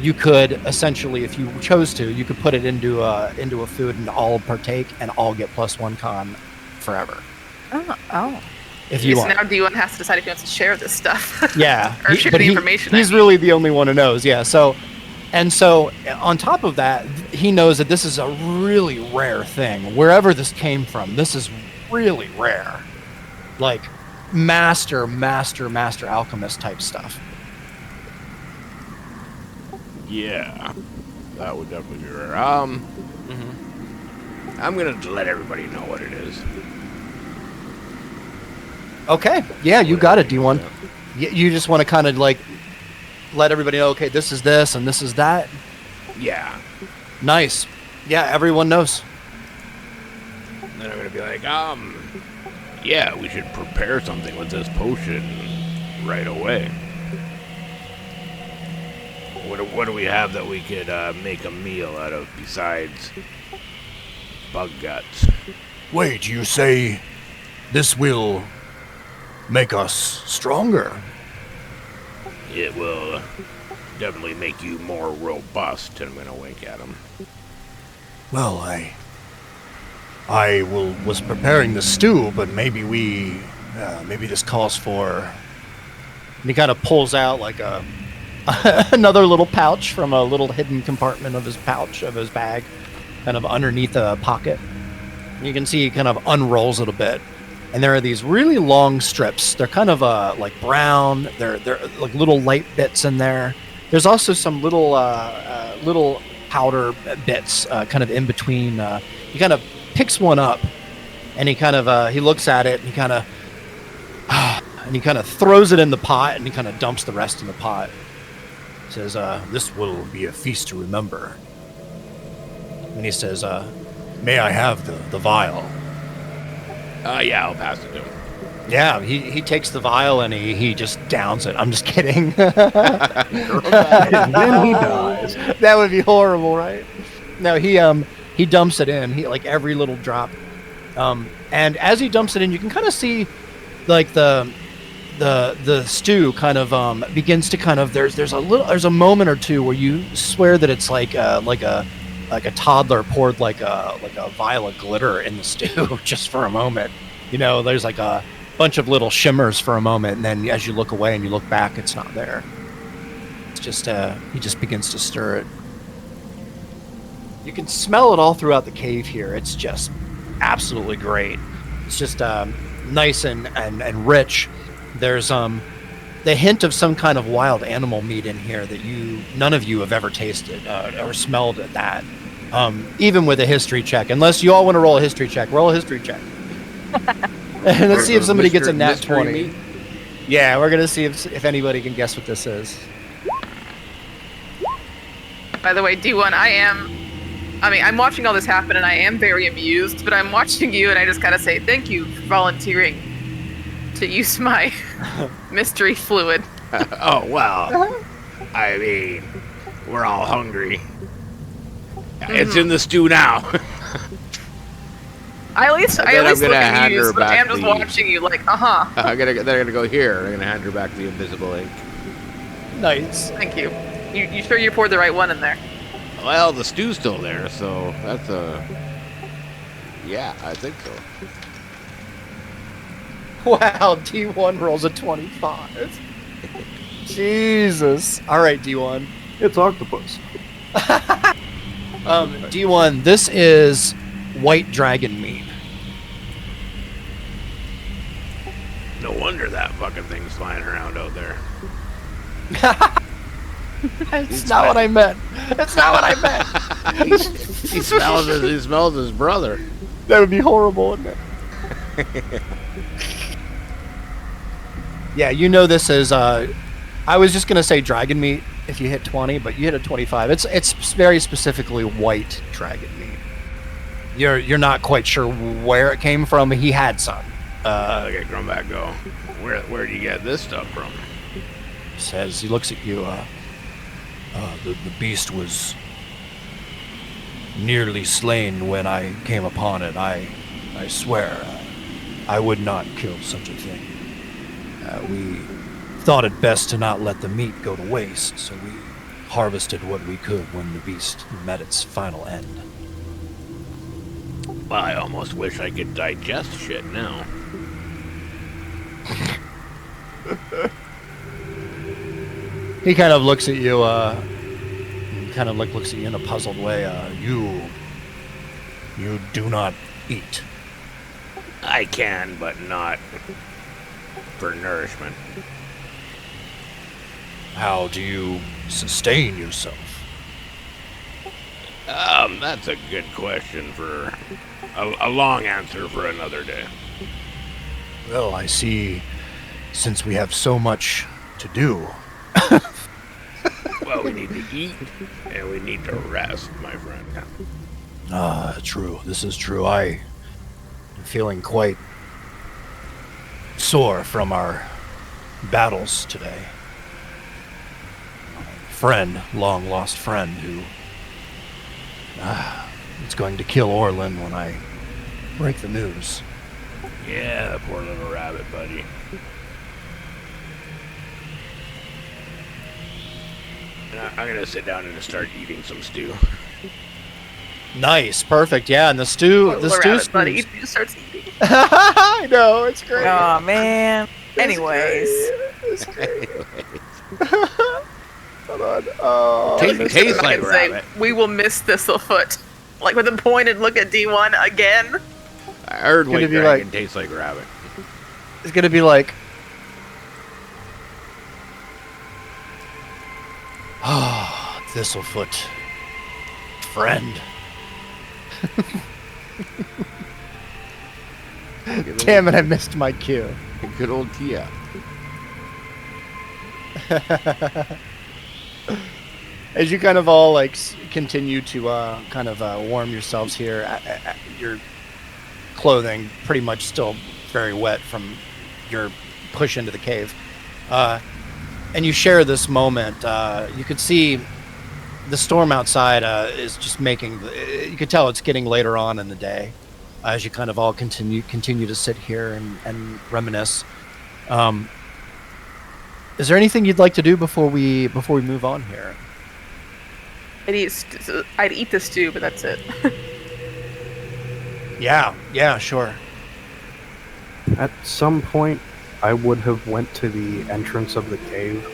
you could essentially, if you chose to, you could put it into a food and all partake and all get +1 con forever. Oh. If you So want. now D1 has to decide if he wants to share this stuff. Yeah. Or share the information. He's really the only one who knows. Yeah. So on top of that, he knows that this is a really rare thing. Wherever this came from, this is really rare. Like master alchemist type stuff. Yeah, that would definitely be rare. I'm gonna let everybody know what it is. Okay. Yeah, you got it, D1. You just want to kind of like let everybody know, okay, this is this and this is that. Yeah. Nice. Yeah, everyone knows. And then I'm gonna be like, yeah, we should prepare something with this potion right away. What do we have that we could make a meal out of besides bug guts? Wait, you say this will make us stronger? It will definitely make you more robust. And I'm gonna wink at him. Well, I was preparing the stew, but maybe maybe this calls for. And he kind of pulls out like a another little pouch from a little hidden compartment of his bag, kind of underneath a pocket. And you can see he kind of unrolls it a bit, and there are these really long strips. They're kind of like brown. They're like little light bits in there. There's also some little powder bits kind of in between. He kind of picks one up, and he kind of he looks at it, and he kind of throws it in the pot, and he kind of dumps the rest in the pot. Says, "This will be a feast to remember." And he says, "May I have the vial?" Yeah, I'll pass it to him. Yeah, he takes the vial and he just downs it. I'm just kidding. And then he dies. That would be horrible, right? No, he dumps it in. He like every little drop. And as he dumps it in, you can kind of see like the stew kind of begins to kind of there's a moment or two where you swear that it's like a toddler poured like a vial of glitter in the stew just for a moment. You know, there's like a bunch of little shimmers for a moment, and then as you look away and you look back, it's not there. It's just he just begins to stir it. You can smell it all throughout the cave here. It's just absolutely great. It's just nice and rich. There's the hint of some kind of wild animal meat in here that none of you have ever tasted or smelled at that. Even with a history check, unless you all want to roll a history check, roll a history check. And let's see if somebody gets a nat 20. Meat? Yeah, we're gonna see if anybody can guess what this is. By the way, D1, I'm watching all this happen and I am very amused, but I'm watching you and I just gotta say thank you for volunteering to use my mystery fluid. Oh, well, I mean, we're all hungry. It's in the stew now. I at least I'm look gonna at hand you, her but I'm back just the- watching you like, uh-huh. They're gonna go here. I'm gonna hand her back the invisible ink. Nice. Thank you. You sure you poured the right one in there? Well, the stew's still there, so that's yeah, I think so. Wow, D1 rolls a 25. Jesus. All right, D1. It's octopus. D1, this is white dragon meat. No wonder that fucking thing's flying around out there. That's not what I meant. That's not what I meant. He smells his brother. That would be horrible, wouldn't it? Yeah, you know this is. I was just gonna say dragon meat if you hit 20, but you hit a 25. It's very specifically white dragon meat. You're not quite sure where it came from. He had some. Okay, Grumback, go. Where do you get this stuff from? Says he looks at you. The beast was nearly slain when I came upon it. I swear, I would not kill such a thing. We thought it best to not let the meat go to waste, so we harvested what we could when the beast met its final end. Well, I almost wish I could digest shit now. He kind of looks at you, looks at you in a puzzled way. You do not eat. I can, but not for nourishment. How do you sustain yourself? That's a good question for a long answer for another day. Well, I see, since we have so much to do. Well, we need to eat, and we need to rest, my friend. True. This is true. I am feeling quite sore from our battles today. My friend, long-lost friend, who is going to kill Orlin when I break the news. Yeah, poor little rabbit, buddy. I'm gonna sit down and start eating some stew. Nice, perfect. Yeah, and the stew, Poor little rabbit buddy he just starts eating. I know, it's great. Oh man. Anyways. It's great. Hold on. Oh, Tastes like Say, rabbit. we will miss Thistlefoot. Like with a pointed look at D1 again. I heard gonna White be Dragon like- tastes like rabbit. it's gonna be like, oh, Thistlefoot, friend. Damn it! I missed my cue. Good old Tia. As you kind of all like continue to warm yourselves here, your clothing pretty much still very wet from your push into the cave, and you share this moment. You could see the storm outside is just making. You could tell it's getting later on in the day as you kind of all continue to sit here and reminisce. Is there anything you'd like to do before we move on here? I'd eat the stew, but that's it. Yeah, sure. At some point, I would have went to the entrance of the cave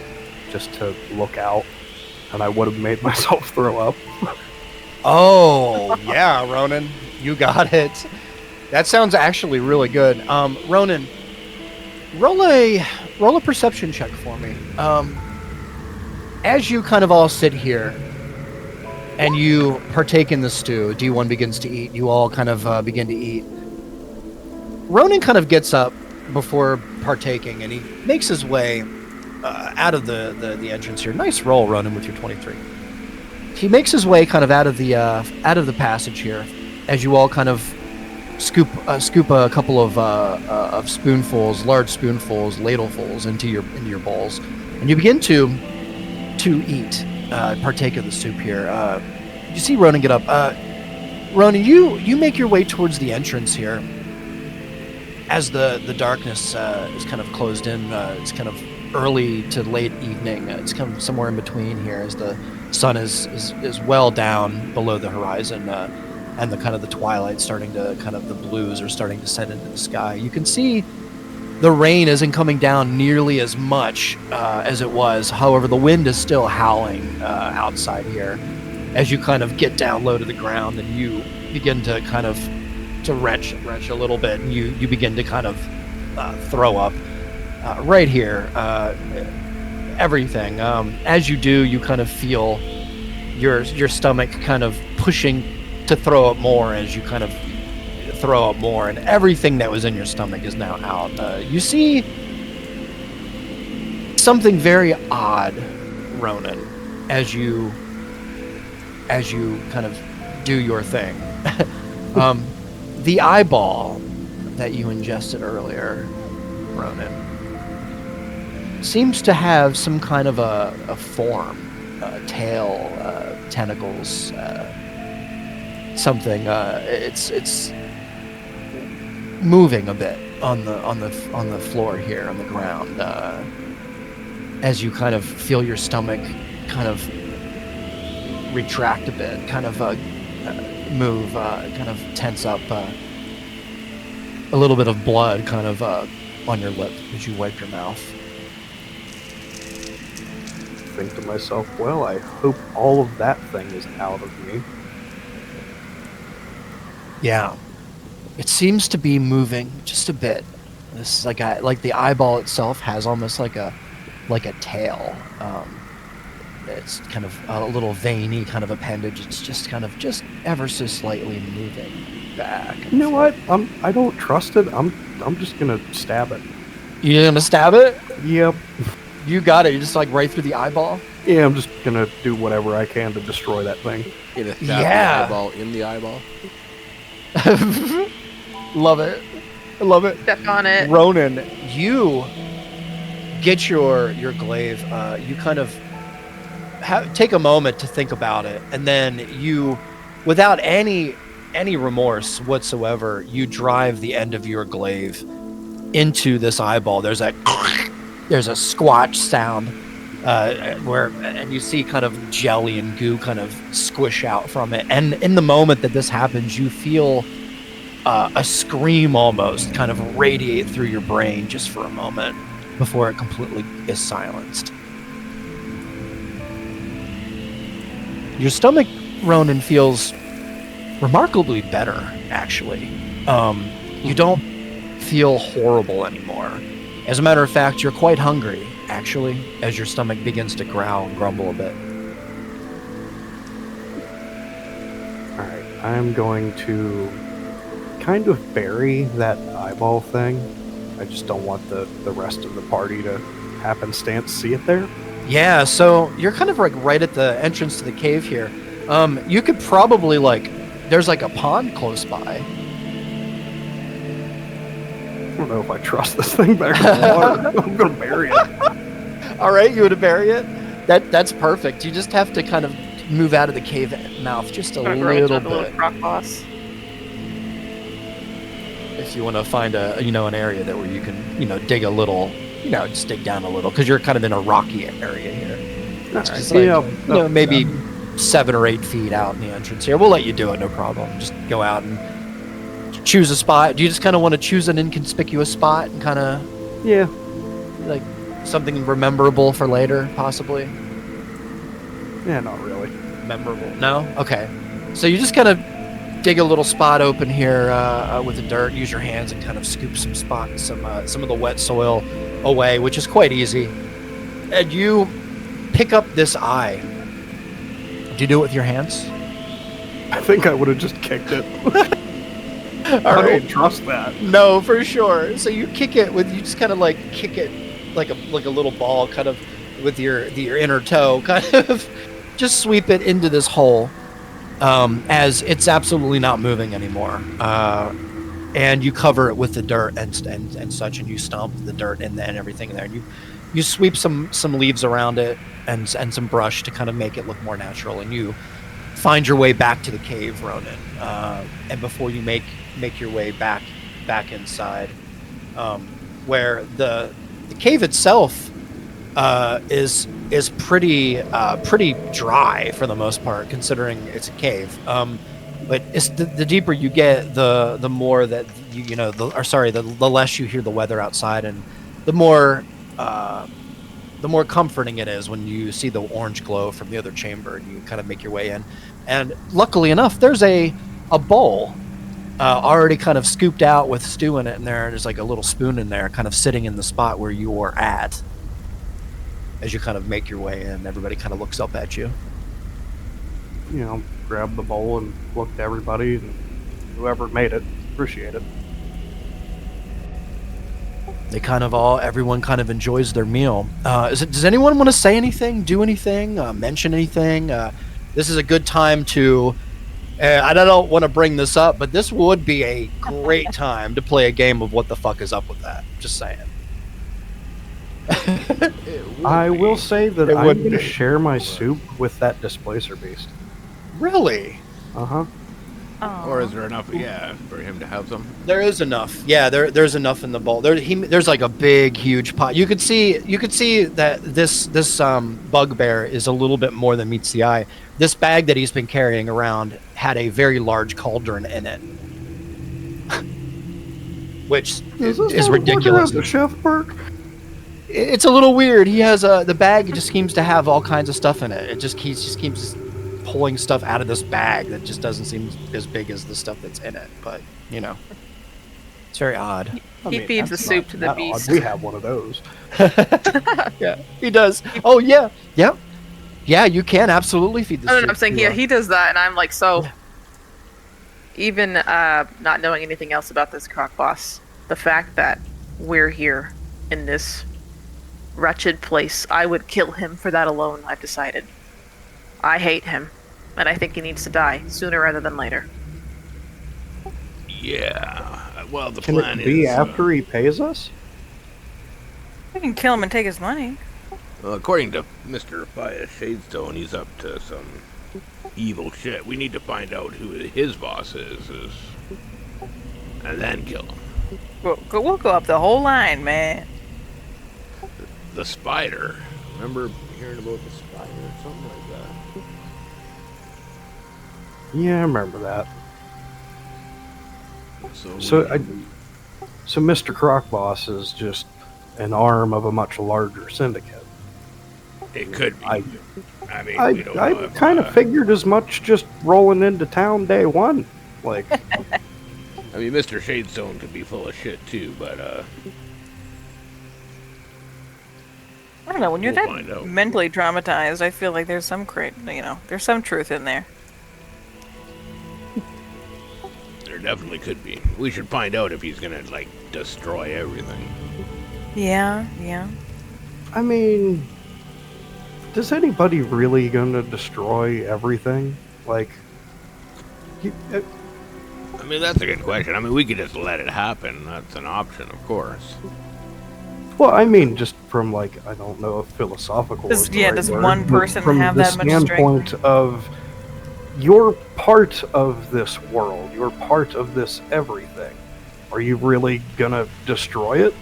just to look out, and I would have made myself throw up. Oh, yeah, Ronan, you got it. That sounds actually really good. Ronan, roll a perception check for me. As you kind of all sit here and you partake in the stew, D1 begins to eat. You all kind of begin to eat. Ronan kind of gets up before partaking, and he makes his way out of the entrance here. Nice roll, Ronan, with your 23. He makes his way kind of out of the passage here, as you all kind of scoop a couple of spoonfuls, large spoonfuls, ladlefuls into your bowls, and you begin to eat, partake of the soup here. You see Ronan get up. Ronan, you make your way towards the entrance here, as the darkness is kind of closed in. It's kind of early to late evening. It's kind of somewhere in between here, as the sun is well down below the horizon. And the kind of the twilight starting to the blues are starting to set into the sky. You can see the rain isn't coming down nearly as much as it was. However, the wind is still howling outside here as you kind of get down low to the ground, and you begin to kind of to retch a little bit, and you begin to kind of throw up right here. Everything. As you do, you kind of feel your stomach kind of pushing to throw up more as you kind of throw up more, and everything that was in your stomach is now out. You see something very odd, Ronan, as you kind of do your thing. The eyeball that you ingested earlier, Ronan, seems to have some kind of a form, tail, tentacles, something. It's moving a bit on the floor here on the ground, as you kind of feel your stomach kind of retract a bit, kind of move, kind of tense up. A little bit of blood kind of on your lip as you wipe your mouth. Think to myself, well, I hope all of that thing is out of me. Yeah, it seems to be moving just a bit. This is like the eyeball itself has almost like a tail. It's kind of a little veiny kind of appendage. It's just ever so slightly moving back. You know what? I don't trust it. I'm just gonna stab it. You gonna stab it? Yep. You got it. You're just like right through the eyeball. Yeah, I'm just gonna do whatever I can to destroy that thing. In a stab Yeah. the eyeball in the eyeball. Love it. I love it. Step on it. Ronan, you get your glaive. You kind of take a moment to think about it, and then you, without any remorse whatsoever, you drive the end of your glaive into this eyeball. There's a squatch sound and you see kind of jelly and goo kind of squish out from it. And in the moment that this happens, you feel a scream almost kind of radiate through your brain just for a moment before it completely is silenced. Your stomach, Ronan, feels remarkably better, actually. You don't feel horrible anymore. As a matter of fact, you're quite hungry, actually, as your stomach begins to growl and grumble a bit. Alright, I'm going to kind of bury that eyeball thing. I just don't want the rest of the party to happenstance see it there. Yeah, so you're kind of like right at the entrance to the cave here. You could probably there's like a pond close by. I don't know if I trust this thing back in the water. I'm gonna bury it. All right, you would bury it. That's perfect. You just have to kind of move out of the cave mouth just a little bit. Rock boss. If you want to find an area that where you can dig a little, just dig down a little, because you're kind of in a rocky area here. It's just maybe 7 or 8 feet out in the entrance here. We'll let you do it, no problem. Just go out and choose a spot. Do you just kind of want to choose an inconspicuous spot and kind of like something memorable for later, possibly? Yeah, not really. Memorable? No? Okay. So you just kind of dig a little spot open here with the dirt. Use your hands and kind of scoop some of the wet soil away, which is quite easy. And you pick up this eye. Do you do it with your hands? I think I would have just kicked it. All I right. don't trust that. No, for sure. So you kick it you just kind of kick it like a little ball, kind of with your inner toe, kind of just sweep it into this hole. As it's absolutely not moving anymore, and you cover it with the dirt and such, and you stomp the dirt and everything there, and you sweep some leaves around it and some brush to kind of make it look more natural, and you find your way back to the cave, Ronan. And before you make your way back inside, where the cave itself is pretty dry for the most part, considering it's a cave. But it's the deeper you get, the more that the less you hear the weather outside, and the more comforting it is when you see the orange glow from the other chamber and you kind of make your way in. And luckily enough, there's a bowl already kind of scooped out with stew in it, and there's like a little spoon in there, kind of sitting in the spot where you were at. As you kind of make your way in, everybody kind of looks up at you. Grab the bowl and look to everybody, and whoever made it, appreciate it. Everyone kind of enjoys their meal. Does anyone want to say anything, do anything, mention anything? This is a good time to, I don't want to bring this up, but this would be a great time to play a game of what the fuck is up with that. Just saying. I will say that It I'm would going to be. share my soup with that displacer beast. Really? Uh-huh. Or is there enough, for him to have some? There is enough. Yeah, there's enough in the bowl. There's like a big, huge pot. You could see that this bugbear is a little bit more than meets the eye. This bag that he's been carrying around had a very large cauldron in it, which is ridiculous. The chef Burke? It's a little weird. He has the bag just seems to have all kinds of stuff in it. It just keeps pulling stuff out of this bag that just doesn't seem as big as the stuff that's in it. But it's very odd. He feeds the soup to the beast. We have one of those. Yeah, he does. Oh yeah, yep, yeah. You can absolutely feed the. No, I'm saying he does that, and I'm like, so. Yeah. Even not knowing anything else about this croc boss, the fact that we're here in this wretched place, I would kill him for that alone. I've decided. I hate him, and I think he needs to die sooner rather than later. Yeah. Well, the Can plan it be is after he pays us? We can kill him and take his money. well, according to Mr. Fire Shadestone, he's up to some evil shit. We need to find out who his boss is and then kill him. We'll go up the whole line, man. The spider. Remember hearing about the spider or something like that? Yeah, I remember that. So Mr. Crocboss is just an arm of a much larger syndicate. it could be. I mean, we don't know I if, kind of figured as much just rolling into town day one. Like, I mean, Mr. Shadestone could be full of shit too, but I don't know. When you're We'll find that out. mentally traumatized, I feel like there's some there's some truth in there. there definitely could be. We should find out if he's gonna like destroy everything. Yeah. I mean, is anybody really gonna destroy everything? Like, I mean, that's a good question. I mean, we could just let it happen. That's an option, of course. well, I mean, just from like, I don't know if philosophical. Does- is the yeah, right does word, one but person from have the that much strength? standpoint of you're part of this world, you're part of this everything. Are you really gonna destroy it?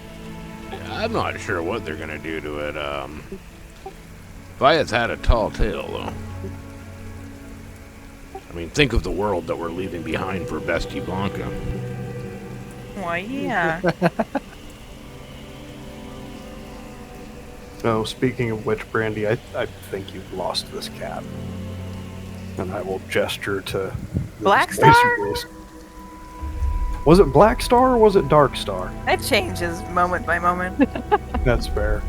I'm not sure what they're gonna do to it. Vaya's had a tall tale, though. I mean, think of the world that we're leaving behind for Bestie Blanca. Why, yeah. Oh, speaking of which, Brandy, I think you've lost this cat. And I will gesture to the Black space Star? beast. Was it Black Star or was it Dark Star? That changes moment by moment. That's fair.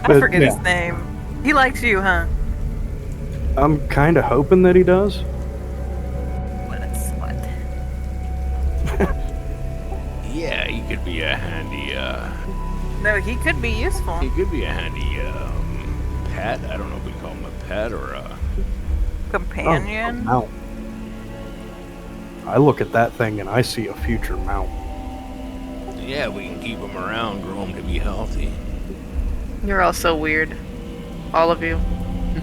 I But, forget his yeah. name. He likes you, huh? I'm kind of hoping that he does. What a slut. Yeah, he could be a handy. No, he could be useful. He could be a handy pet. I don't know if we call him a pet or a. Companion. Oh, a mount. I look at that thing and I see a future mount. Yeah, we can keep him around, grow him to be healthy. You're all so weird. All of you.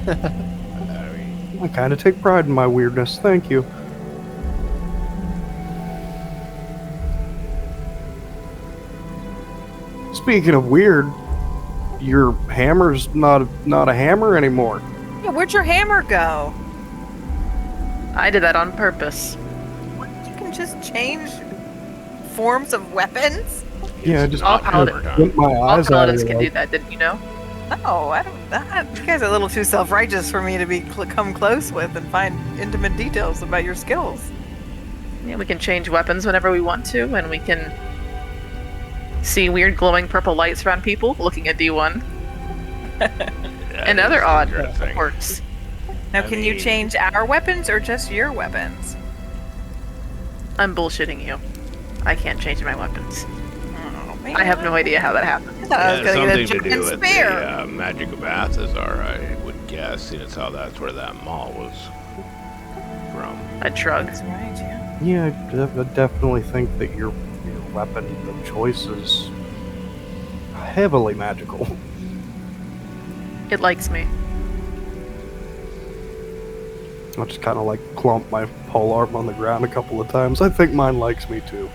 I mean, I kind of take pride in my weirdness. Thank you. Speaking of weird, your hammer's not a hammer anymore. Yeah, where'd your hammer go? I did that on purpose. You can just change forms of weapons? Yeah, it's just not I'll hammer time. get my All eyes out of paladins it. can do Like, that, didn't you know? No, I don't. You guys are a little too self-righteous for me to be come close with and find intimate details about your skills. Yeah, we can change weapons whenever we want to, and we can see weird glowing purple lights around people looking at D1. That And is other odd interesting. quirks. Now, I can you mean- change our weapons or just your weapons? I'm bullshitting you. I can't change my weapons. Oh, man. I have no idea how that happened. I thought I was Yeah, gonna something get a to do giant with spear. the magic of Athazar, I would guess, seeing as how that's where that mall was from. I shrugged. That's right, yeah. yeah, I definitely think that your weapon of choice is heavily magical. It likes me. I'll just kind of like clump my pole arm on the ground a couple of times. I think mine likes me too.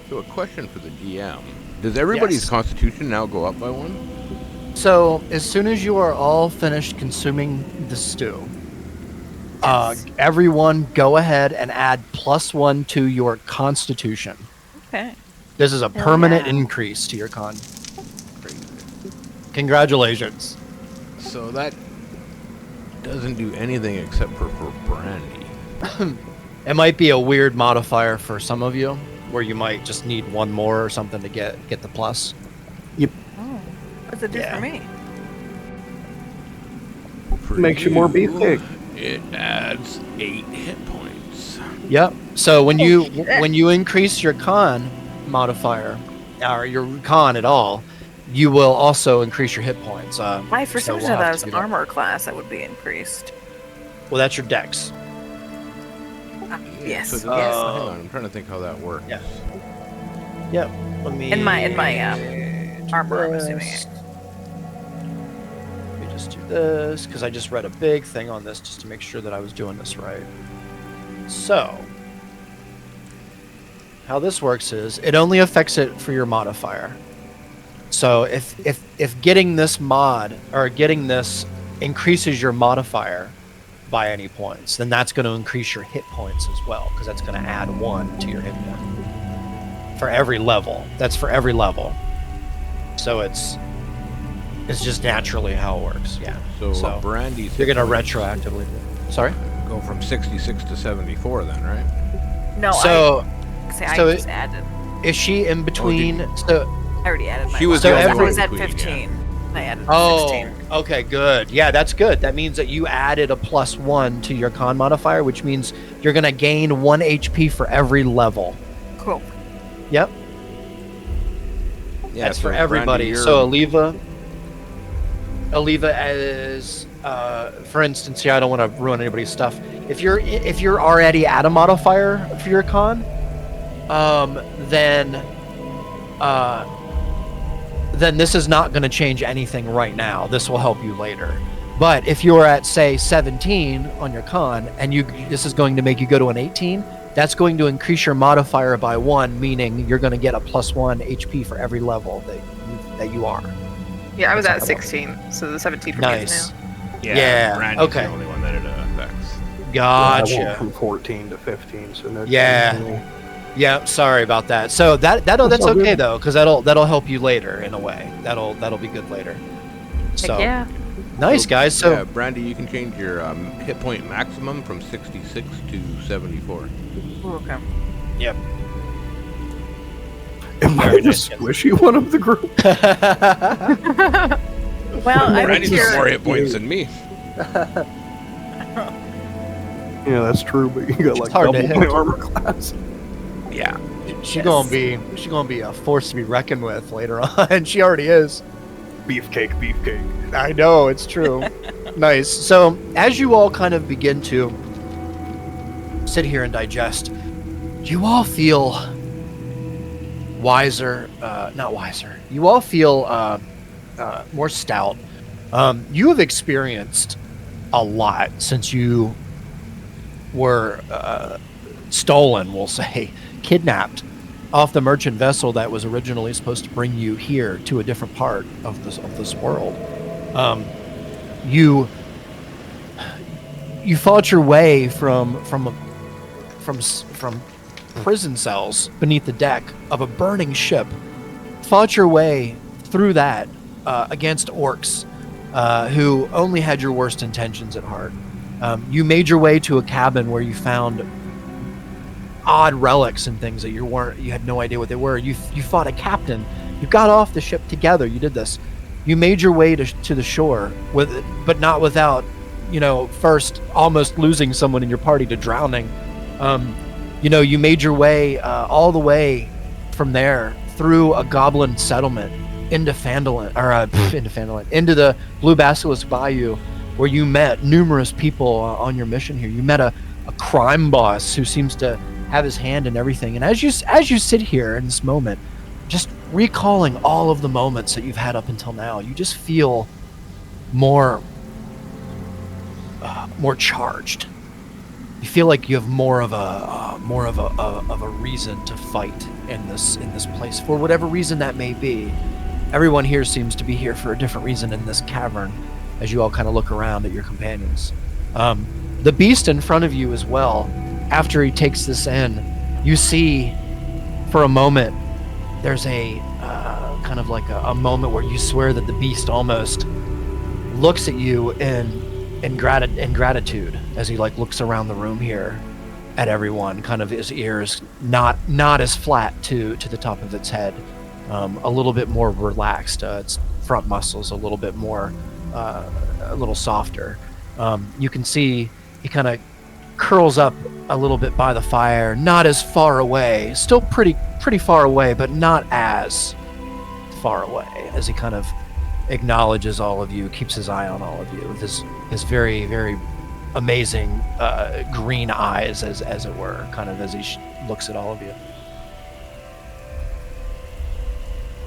So a question for the GM. Does everybody's Yes. constitution now go up by 1? So, as soon as you are all finished consuming the stew, everyone go ahead and add +1 to your constitution. Okay. This is a Hell permanent yeah. increase to your con. Crazy. Congratulations. So that doesn't do anything except for brandy. It might be a weird modifier for some of you, where you might just need one more or something to get the plus. Oh. What's it do Yeah. for me? For Makes you more beefcake. It adds 8 hit points. Yep. So when you shit. when you increase your con modifier, or your con at all, you will also increase your hit points. I for some so reason we'll thought have it to was do that. armor class that would be increased. Well, that's your dex. Yes. So does yes. hang on, I'm trying to think how that works. Yeah. Yep. Let me. In my armor, I'm assuming. Let me just do this because I just read a big thing on this just to make sure that I was doing this right. So, how this works is it only affects it for your modifier. So if getting this mod or getting this increases your modifier by any points, then that's going to increase your hit points as well, because that's going to add 1 to your hit point for every level. That's for every level. So it's just naturally how it works. Yeah. So brandy's you're hit going to points retroactively. Sorry. go from 66 to 74 then, right? No, So I so just added. is she in between? So I already added my She was the I only was one at between, 15. I added oh, 16. okay, good. Yeah, that's good. That means that you added a +1 to your con modifier, which means you're going to gain 1 HP for every level. Cool. Yep. Yeah, That's so for Brandy, everybody. you're- So Aliva is, for instance, here I don't want to ruin anybody's stuff. If you're already at a modifier for your con, then this is not going to change anything right now. This will help you later. But if you're at, say, 17 on your con, and this is going to make you go to an 18, that's going to increase your modifier by 1, meaning you're going to get a +1 HP for every level that you are. Yeah, I was That's at how that 16, so the 17 for me Nice. is now. Yeah, Brandy's okay. the only one that it affects. I went Gotcha. from 14 to 15, so no. Yeah. change for me. Yeah, sorry about that. So that's all okay good. though, because that'll help you later in a way. That'll be good later. So Heck yeah. nice guys. So yeah, Brandy, you can change your hit point maximum from 66 to 74. Ooh, okay. yep. Am I the squishy one of the group? Well, I think Brandy's got you're. more hit points than me. Yeah, that's true, but you got like hard to double hit. my armor class. Yeah. She's gonna be a force to be reckoned with later on. She already is. Beefcake, beefcake. I know, it's true. Nice. So, as you all kind of begin to sit here and digest, you all feel wiser, not wiser. You all feel more stout. You have experienced a lot since you were stolen, we'll say, kidnapped off the merchant vessel that was originally supposed to bring you here to a different part of this world. You fought your way from prison cells beneath the deck of a burning ship. Fought your way through that against orcs who only had your worst intentions at heart. You made your way to a cabin where you found odd relics and things that you had no idea what they were. You fought a captain. You got off the ship together. You did this. You made your way to the shore but not without, first almost losing someone in your party to drowning. You made your way all the way from there through a goblin settlement into Phandelver, into the Blue Basilisk Bayou, where you met numerous people on your mission here. You met a crime boss who seems to have his hand in everything. And as you sit here in this moment, just recalling all of the moments that you've had up until now, you just feel more more charged. You feel like you have more of a reason to fight in this place for whatever reason that may be. Everyone here seems to be here for a different reason in this cavern. As you all kind of look around at your companions, the beast in front of you as well. After he takes this in, you see, for a moment, there's a kind of like a moment where you swear that the beast almost looks at you in gratitude as he like looks around the room here at everyone, kind of his ears not as flat to the top of its head, a little bit more relaxed, its front muscles a little bit more a little softer. You can see he kind of curls up a little bit by the fire, not as far away, still pretty far away, but not as far away, as he kind of acknowledges all of you, keeps his eye on all of you with his very, very amazing green eyes, as it were, kind of as he looks at all of you.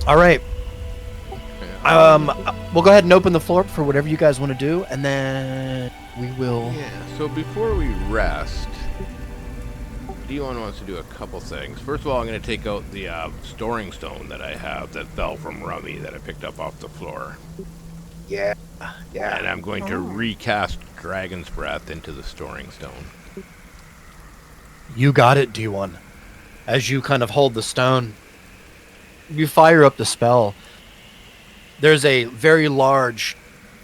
All right. We'll go ahead and open the floor up for whatever you guys want to do, and then we will... Yeah, so before we rest, D1 wants to do a couple things. First of all, I'm going to take out the storing stone that I have that fell from Rummy that I picked up off the floor. Yeah. And I'm going to recast Dragon's Breath into the storing stone. You got it, D1. As you kind of hold the stone, you fire up the spell. There's a very large,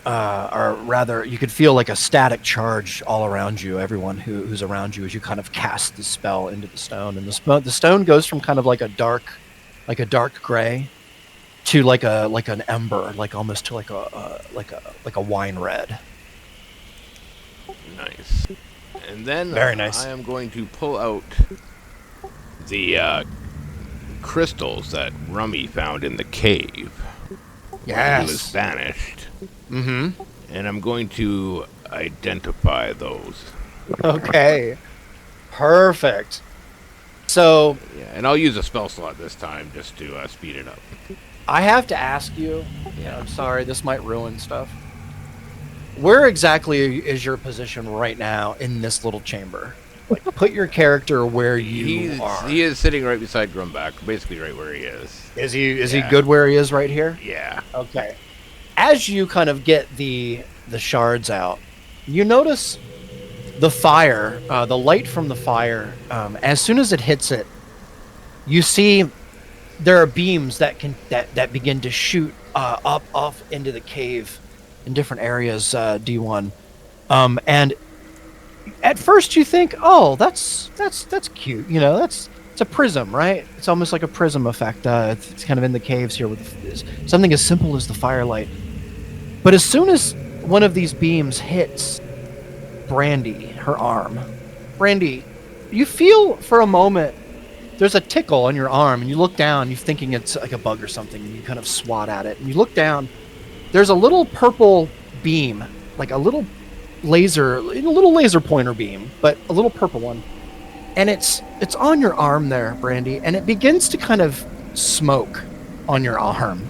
or rather, you could feel like a static charge all around you, everyone who's around you, as you kind of cast the spell into the stone. And the stone goes from kind of like a dark gray to like an ember, like almost to like a wine red. Nice. And then very nice. I am going to pull out the crystals that Rummy found in the cave. Yes. He was vanished. Mm-hmm. And I'm going to identify those. Okay. Perfect. So... Yeah, and I'll use a spell slot this time just to speed it up. I have to ask you, I'm sorry, this might ruin stuff. Where exactly is your position right now in this little chamber? Like, put your character where you are. He is sitting right beside Grumback, basically right where he is. Is he good where he is right here? Yeah. Okay. As you kind of get the shards out, you notice the fire, the light from the fire. As soon as it hits it, you see there are beams that begin to shoot up off into the cave in different areas. D1, and at first you think, oh, that's cute. It's a prism, right? It's almost like a prism effect. It's kind of in the caves here with something as simple as the firelight. But as soon as one of these beams hits Brandy, her arm, Brandy, you feel for a moment there's a tickle on your arm, and you look down, you're thinking it's like a bug or something, and you kind of swat at it, and you look down, there's a little purple beam, like a little laser pointer beam, but a little purple one, and it's on your arm there, Brandy, and it begins to kind of smoke on your arm.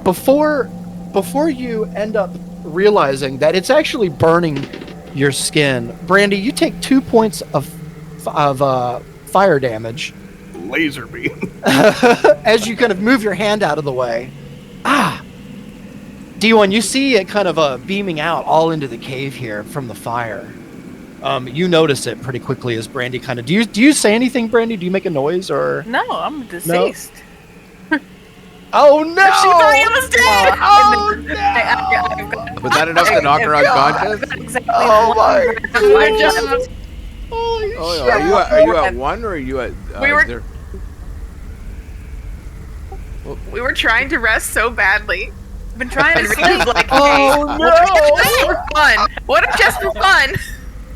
Before you end up realizing that it's actually burning your skin, Brandy, you take 2 points of fire damage. Laser beam. As you kind of move your hand out of the way. D1, you see it kind of beaming out all into the cave here from the fire. You notice it pretty quickly as Brandy kind of... Do you say anything, Brandy? Do you make a noise, or... No, I'm deceased. No? Oh, no! She thought he was dead! Oh, no! Was that enough to knock her unconscious? Exactly. Oh, my I just... Holy Oh, shit. no. Are you at 1 or are you at... We were- zero? We were trying to rest so badly. I've been trying to And sleep. Rita's like, Oh, hey, no! just for fun. What if just for fun?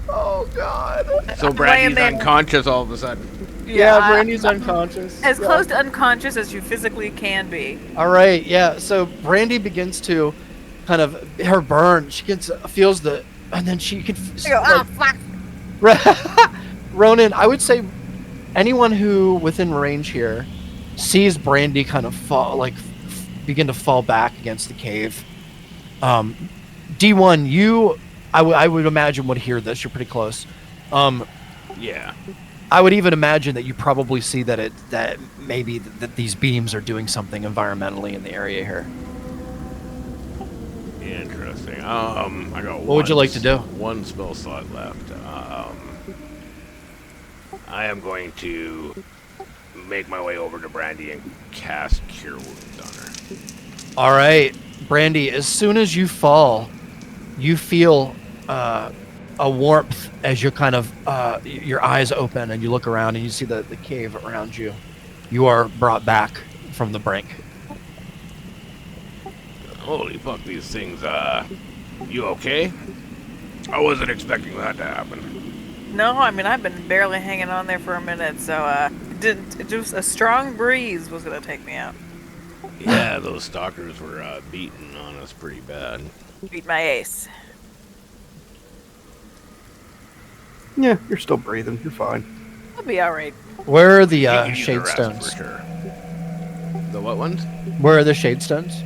Oh, God. So Brandy's laying there. unconscious all of a sudden. Yeah, Brandy's unconscious. As Yeah. close to unconscious as you physically can be. All right, yeah. So Brandy begins to kind of her burn. She feels the, and then she could. I go, fuck. Ronan, I would say anyone who within range here sees Brandy kind of begin to fall back against the cave. D1, you I would imagine would hear this. You're pretty close. Yeah. I would even imagine that you probably see that maybe that these beams are doing something environmentally in the area here. Interesting. I got What would you like to do? One spell slot left. I am going to make my way over to Brandy and cast Cure Wounds on her. All right, Brandy. As soon as you fall, you feel a warmth as you're kind of your eyes open and you look around and you see the cave around you. You are brought back from the brink. Holy fuck, these things, you okay? I wasn't expecting that to happen. No, I mean, I've been barely hanging on there for a minute, so, just a strong breeze was gonna take me out. Yeah, those stalkers were, beating on us pretty bad. Beat my ace. Yeah, you're still breathing. You're fine. I'll be alright. Where are the You can use the shade rest stones? for sure. The what ones? Where are the shade stones?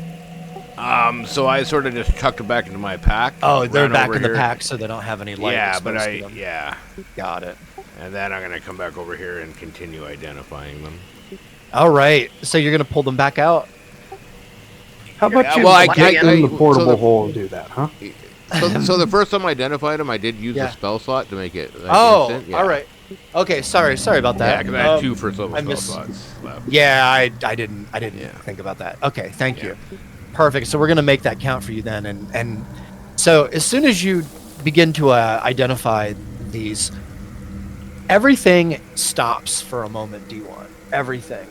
So I sort of just chucked them back into my pack. Oh, they're ran back over in the here. pack, so they don't have any light. Yeah, but exposed to them. yeah. Got it. And then I'm gonna come back over here and continue identifying them. All right, so you're gonna pull them back out. How about Yeah, you well, get in the so portable the- hole and do that, huh? So the first time I identified them, I did use Yeah. the spell slot to make it. Like, Oh, instant. Yeah. all right. Okay, sorry about that. Yeah, because I had two first level I spell miss- slots left. Yeah, I didn't Yeah. think about that. Okay, thank Yeah. you. Perfect. So we're gonna make that count for you then, and so as soon as you begin to identify these, everything stops for a moment. D1, everything,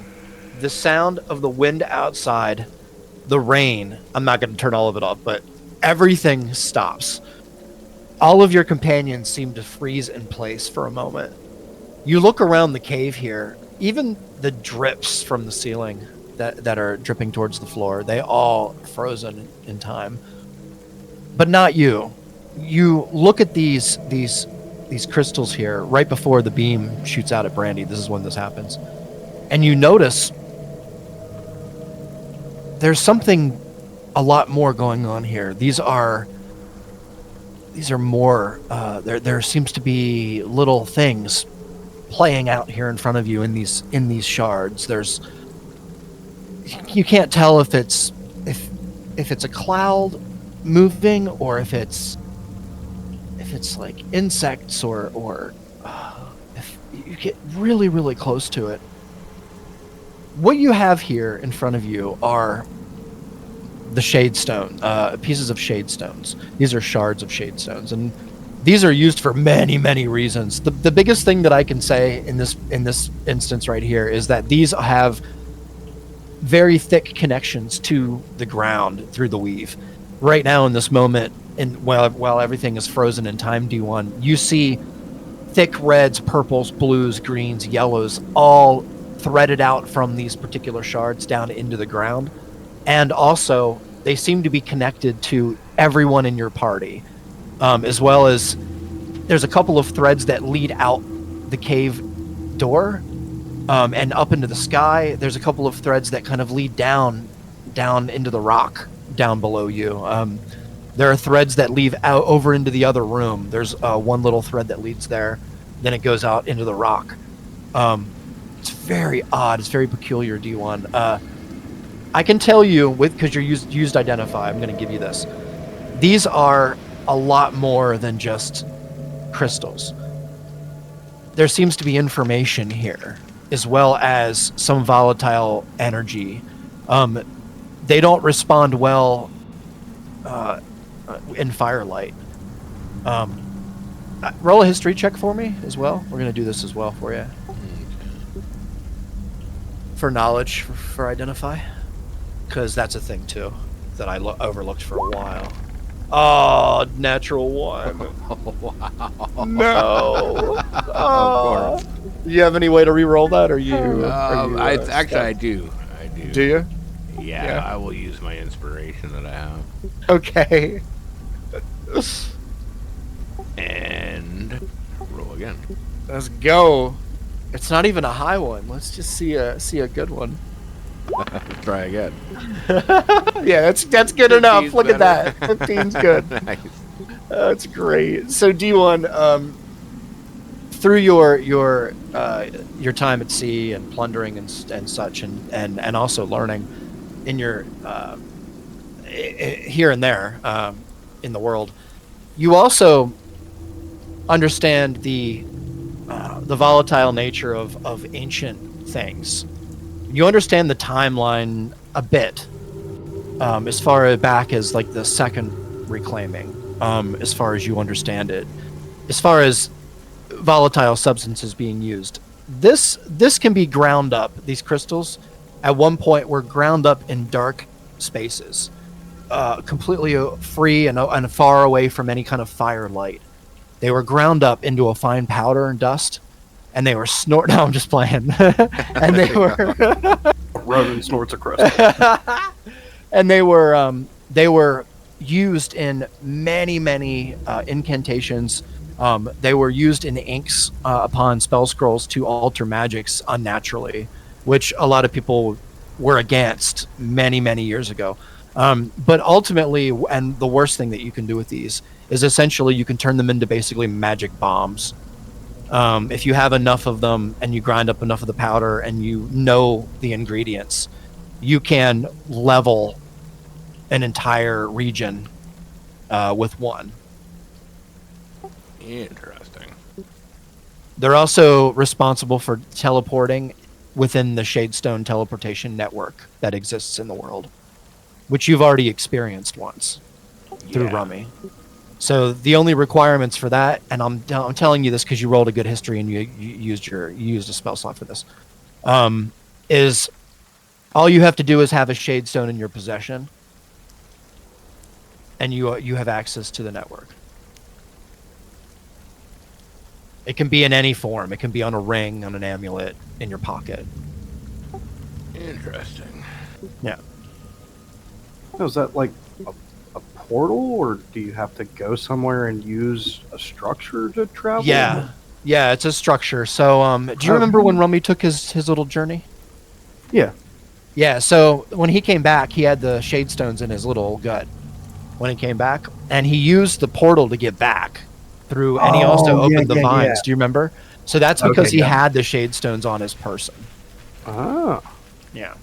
the sound of the wind outside, the rain. I'm not gonna turn all of it off, but everything stops. All of your companions seem to freeze in place for a moment. You look around the cave here, even the drips from the ceiling that are dripping towards the floor, they all frozen in time. But not you. You look at these crystals here right before the beam shoots out at Brandy. This is when this happens. And you notice there's something a lot more going on here. These are more there seems to be little things playing out here in front of you in these shards. You can't tell if it's a cloud moving or if it's like insects or if you get really, really close to it. What you have here in front of you are the shade stone, pieces of shade stones. These are shards of shade stones, and these are used for many, many reasons. The biggest thing that I can say in this instance right here is that these have very thick connections to the ground through the weave. Right now, in this moment, and while everything is frozen in time, D1, you see thick reds, purples, blues, greens, yellows, all threaded out from these particular shards down into the ground. And also, they seem to be connected to everyone in your party, as well as there's a couple of threads that lead out the cave door and up into the sky. There's a couple of threads that kind of lead down into the rock down below you. There are threads that lead out over into the other room. There's one little thread that leads there, then it goes out into the rock. It's very odd. It's very peculiar, D1. I can tell you, because you're used identify, I'm going to give you this. These are a lot more than just crystals. There seems to be information here, as well as some volatile energy. They don't respond well in firelight. Roll a history check for me as well. We're going to do this as well for you. For knowledge, for identify. Because that's a thing, too, that I overlooked for a while. Oh, natural one. No. Oh. Of course. Do you have any way to re-roll that, or you? Actually, I do. Do you? Yeah, I will use my inspiration that I have. Okay. And roll again. Let's go. It's not even a high one. Let's just see a good one. Try again. Yeah, that's good enough. 15's Look at better. that. 15's good. Nice. That's great. So D1, through your time at sea and plundering and such, and also learning in your here and there in the world, you also understand the volatile nature of ancient things. You understand the timeline a bit, as far back as like the second reclaiming, as far as you understand it, as far as volatile substances being used. This can be ground up. These crystals, at one point, were ground up in dark spaces, completely free and far away from any kind of firelight. They were ground up into a fine powder and dust, and they were snort. No, I'm just playing. And they were Ronan snorts a crystal. and they were used in many incantations. They were used in inks upon spell scrolls to alter magics unnaturally, which a lot of people were against many years ago. But ultimately, and the worst thing that you can do with these is essentially you can turn them into basically magic bombs. If you have enough of them and you grind up enough of the powder and you know the ingredients, you can level an entire region with one. Interesting. They're also responsible for teleporting within the Shadestone teleportation network that exists in the world, which you've already experienced once through Yeah. Rummy. So the only requirements for that, and I'm telling you this because you rolled a good history and you used a spell slot for this, is all you have to do is have a Shadestone in your possession, and you have access to the network. It can be in any form. It can be on a ring, on an amulet, in your pocket. Interesting. Yeah. So is that like a portal, or do you have to go somewhere and use a structure to travel? Yeah, it's a structure. So, do you remember when Rummy took his little journey? Yeah. Yeah, so when he came back, he had the Shadestones in his little gut when he came back, and he used the portal to get back through, and he also opened the vines. Do you remember? So that's because Okay, he yeah. had the Shadestones on his person. Ah. Yeah.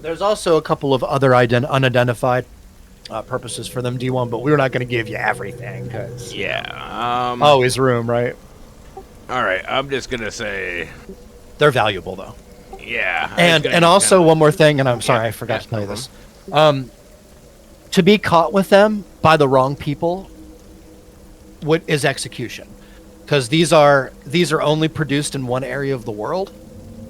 There's also a couple of other unidentified purposes for them, D1, but we're not going to give you everything, because Yeah. always room, right? All right. I'm just gonna say, They're valuable, though. yeah. And also one more thing, and I'm sorry, I forgot to tell you this. To be caught with them by the wrong people is execution, because these are only produced in one area of the world.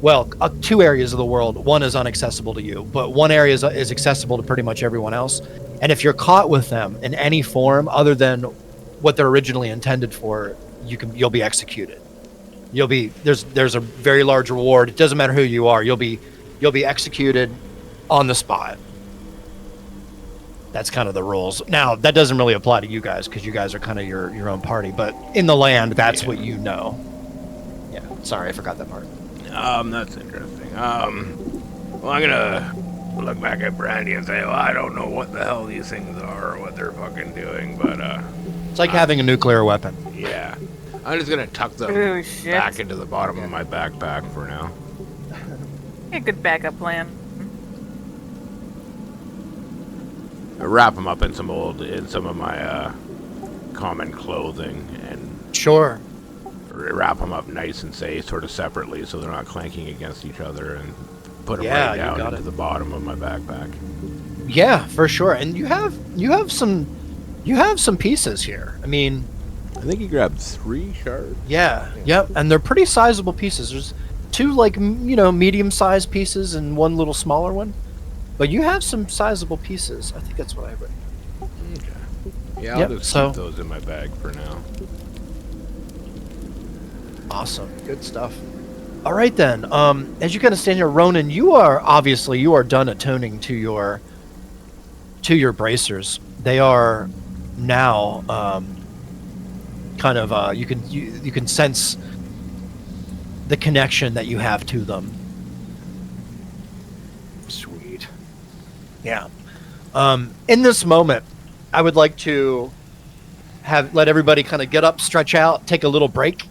Well, two areas of the world. One is inaccessible to you, but one area is accessible to pretty much everyone else. And if you're caught with them in any form other than what they're originally intended for, you'll be executed. There's a very large reward. It doesn't matter who you are. You'll be executed on the spot. That's kind of the rules. Now, that doesn't really apply to you guys because you guys are kind of your own party. But in the land, that's what you know. Yeah. Sorry, I forgot that part. That's interesting. Well, I'm gonna look back at Brandy and say, well, I don't know what the hell these things are or what they're fucking doing, but, It's like having a nuclear weapon. yeah. I'm just gonna tuck them Oh, shit. back into the bottom of my backpack for now. A good backup plan. I wrap them up in some of my, common clothing and Sure. wrap them up nice and safe, sort of separately, so they're not clanking against each other, and put them Yeah, right you down got into it. the bottom of my backpack. Yeah, for sure. And you have some pieces here. I mean, I think he grabbed 3 shards. yeah, yep, and they're pretty sizable pieces. There's 2 medium-sized pieces and 1 little smaller one. But you have some sizable pieces. I think that's what I read. Okay. Yeah, I'll Yep, just so- keep those in my bag for now. Awesome. Good stuff. All right then. As you kind of stand here, Ronan, you are done atoning to your bracers. They are now kind of you can sense the connection that you have to them. Sweet. Yeah. In this moment, I would like to let everybody kind of get up, stretch out, take a little break,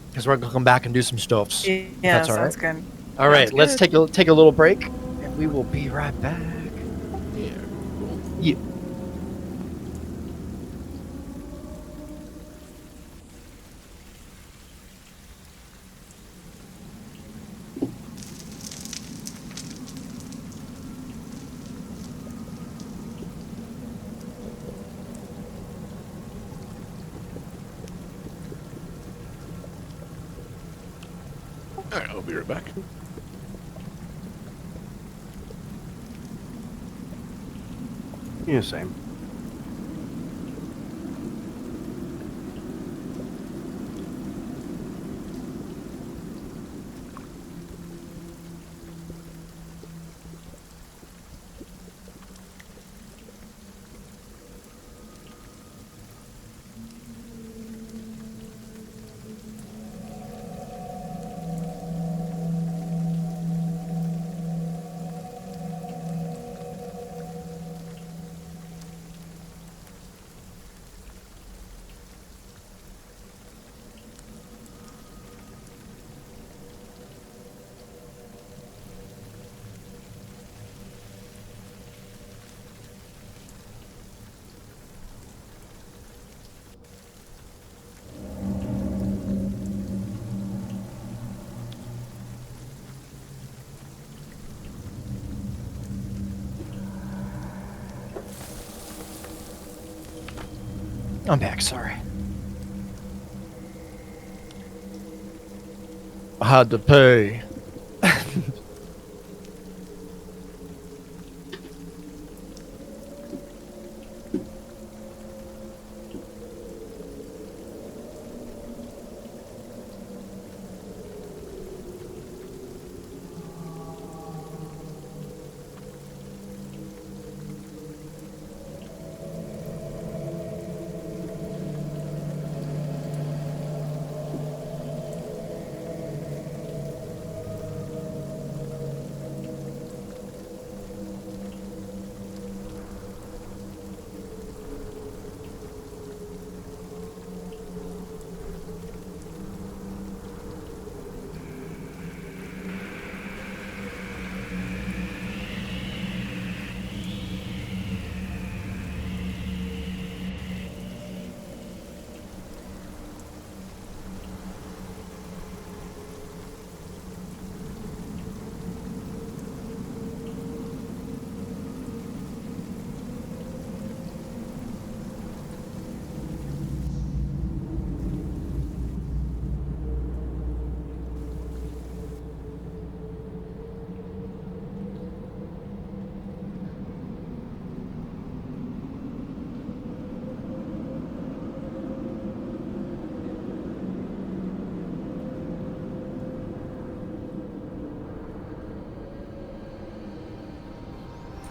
because we're gonna come back and do some stuffs. Yeah, That's all sounds right. good. All right, Sounds let's good. take a little break, and we will be right back. Yeah. Cool. Yeah. All right, I'll be right back. Yeah, same. I'm back. Sorry. I had to pay.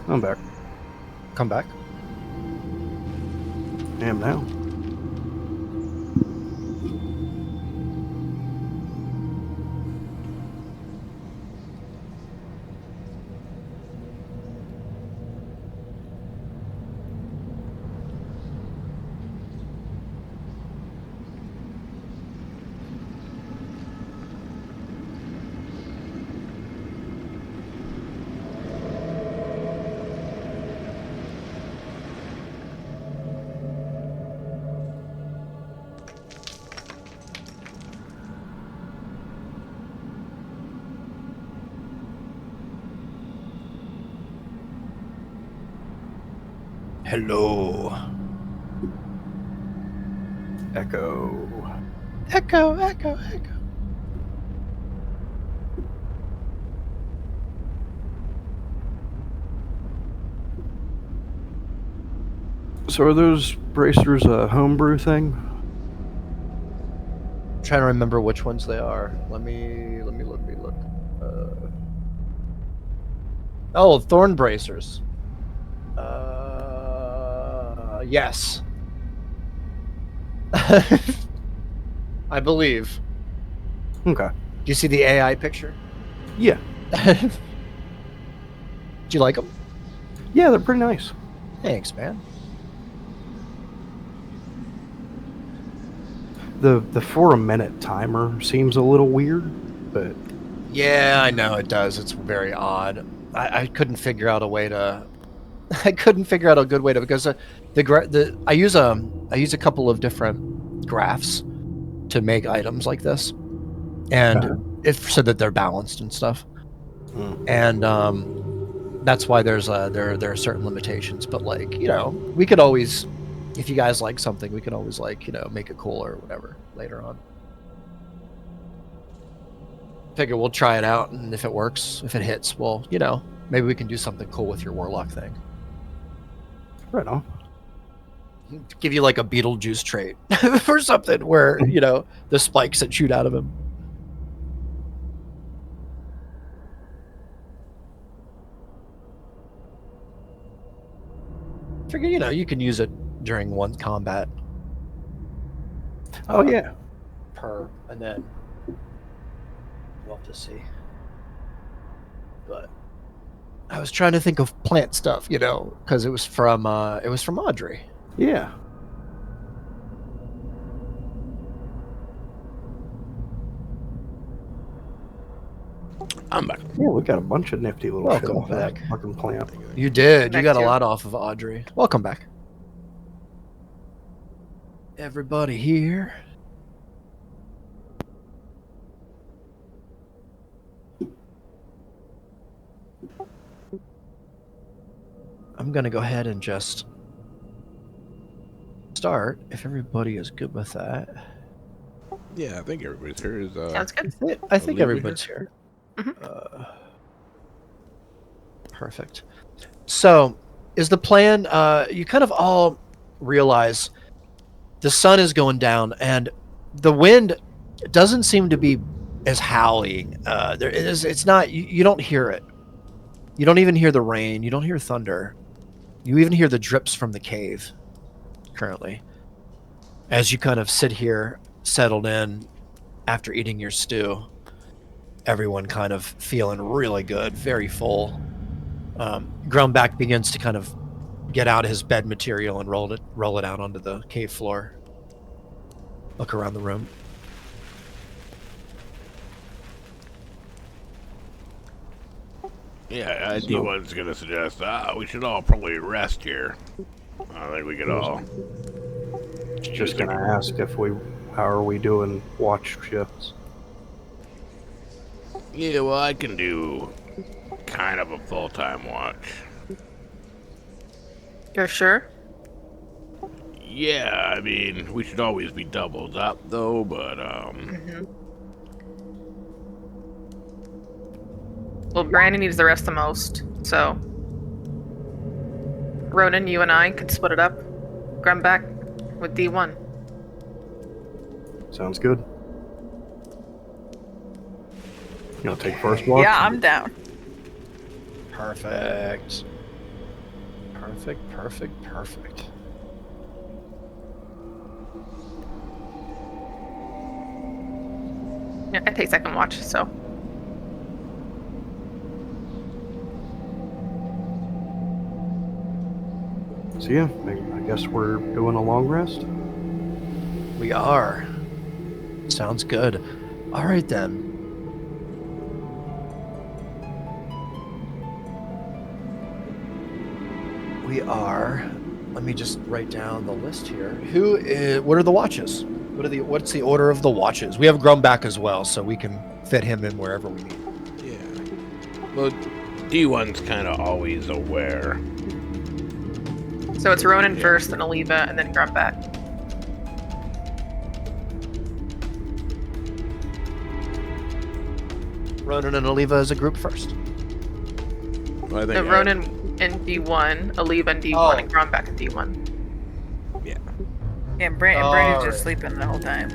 I'm back. Come back. Am now. Hello. Echo. Echo, echo, echo. So are those bracers a homebrew thing? Trying to remember which ones they are. Let me look. Oh, thorn bracers. Yes. I believe. Okay. Do you see the AI picture? Yeah. Do you like them? Yeah, they're pretty nice. Thanks, man. The 4-minute timer seems a little weird, but Yeah, I know it does. It's very odd. I couldn't figure out a way to. I couldn't figure out a good way to, because I use a couple of different graphs to make items like this, and it so that they're balanced and stuff. And that's why there are certain limitations. But like, we could always, if you guys like something, we could always like, make it cool or whatever later on. Figure we'll try it out, and if it works, if it hits, well, maybe we can do something cool with your warlock thing. right on. Give you like a Beetlejuice trait or something where, the spikes that shoot out of him. Figure, you can use it during one combat. Oh yeah. And then we'll have to see. But I was trying to think of plant stuff, because it was from Audrey. Yeah. I'm back. Yeah, we got a bunch of nifty little shit Welcome off that back. fucking plant. You did. You Back got a to- lot off of Audrey. Welcome back. Everybody here. I'm going to go ahead and just start, if everybody is good with that. Yeah, I think everybody's here. Is Sounds good. I think Olivia everybody's here? here. Perfect. So, is the plan, you kind of all realize the sun is going down, and the wind doesn't seem to be as howling. It's not, you don't hear it. You don't even hear the rain. You don't hear thunder. You even hear the drips from the cave currently. As you kind of sit here, settled in after eating your stew, everyone kind of feeling really good, very full. Grumback begins to kind of get out his bed material and roll it out onto the cave floor. Look around the room. Yeah, D1's gonna suggest we should all probably rest here. I think we could all. Just gonna ask how are we doing watch shifts? Yeah, well, I can do kind of a full-time watch. You're sure? Yeah, I mean, we should always be doubled up, though, but, Well, Brandon needs the rest the most, so Ronan, you and I could split it up. Grumback with D1. Sounds good. You gonna take first watch? Yeah, I'm down. Perfect. Perfect. Yeah, I take second watch, so. So yeah, I guess we're doing a long rest. We are. Sounds good. All right then. We are. Let me just write down the list here. What are the watches? What's the order of the watches? We have Grumback as well, so we can fit him in wherever we need. yeah. Well, D1's kind of always aware. So it's Ronan first, then Oliva, and then Grumback. Ronan and Oliva as a group first. Well, I think No, Ronan in D1, Oliva in D1, and Grumback in D1. Yeah, Brandy's just Alright. sleeping the whole time.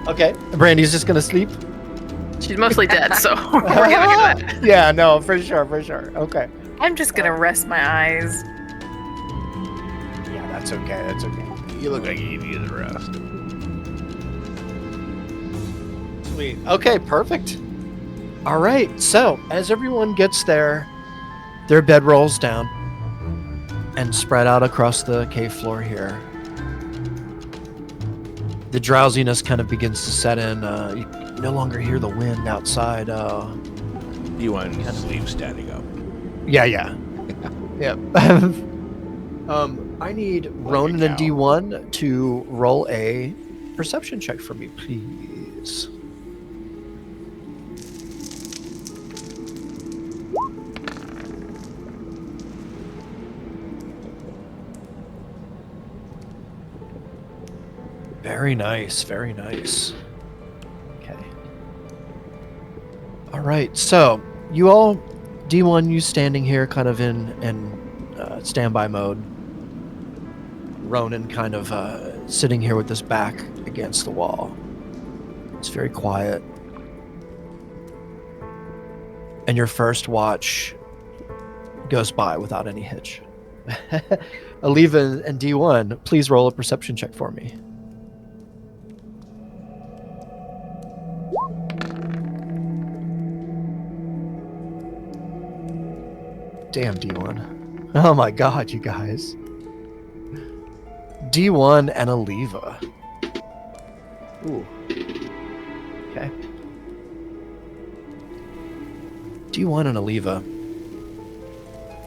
Okay. Brandy's just gonna sleep. She's mostly dead, so we're giving her that. Yeah, no, for sure. Okay. I'm just gonna rest my eyes. Yeah, that's okay. You look like you need a rest. Sweet. Okay, perfect. All right. So, as everyone gets their Their bed rolls down and spread out across the cave floor here. The drowsiness kind of begins to set in. You no longer hear the wind outside. D1 sleeps standing up. Yeah. Yeah. I need Ronan and D1 to roll a perception check for me, please. Very nice, very nice. Okay. All right, so you all, D1, you standing here kind of in standby mode. Ronan kind of sitting here with his back against the wall. It's very quiet. And your first watch goes by without any hitch. Aliva and D1, please roll a perception check for me. Damn, D1. Oh my god, you guys. D1 and Aliva. Ooh. Okay. D1 and Aliva.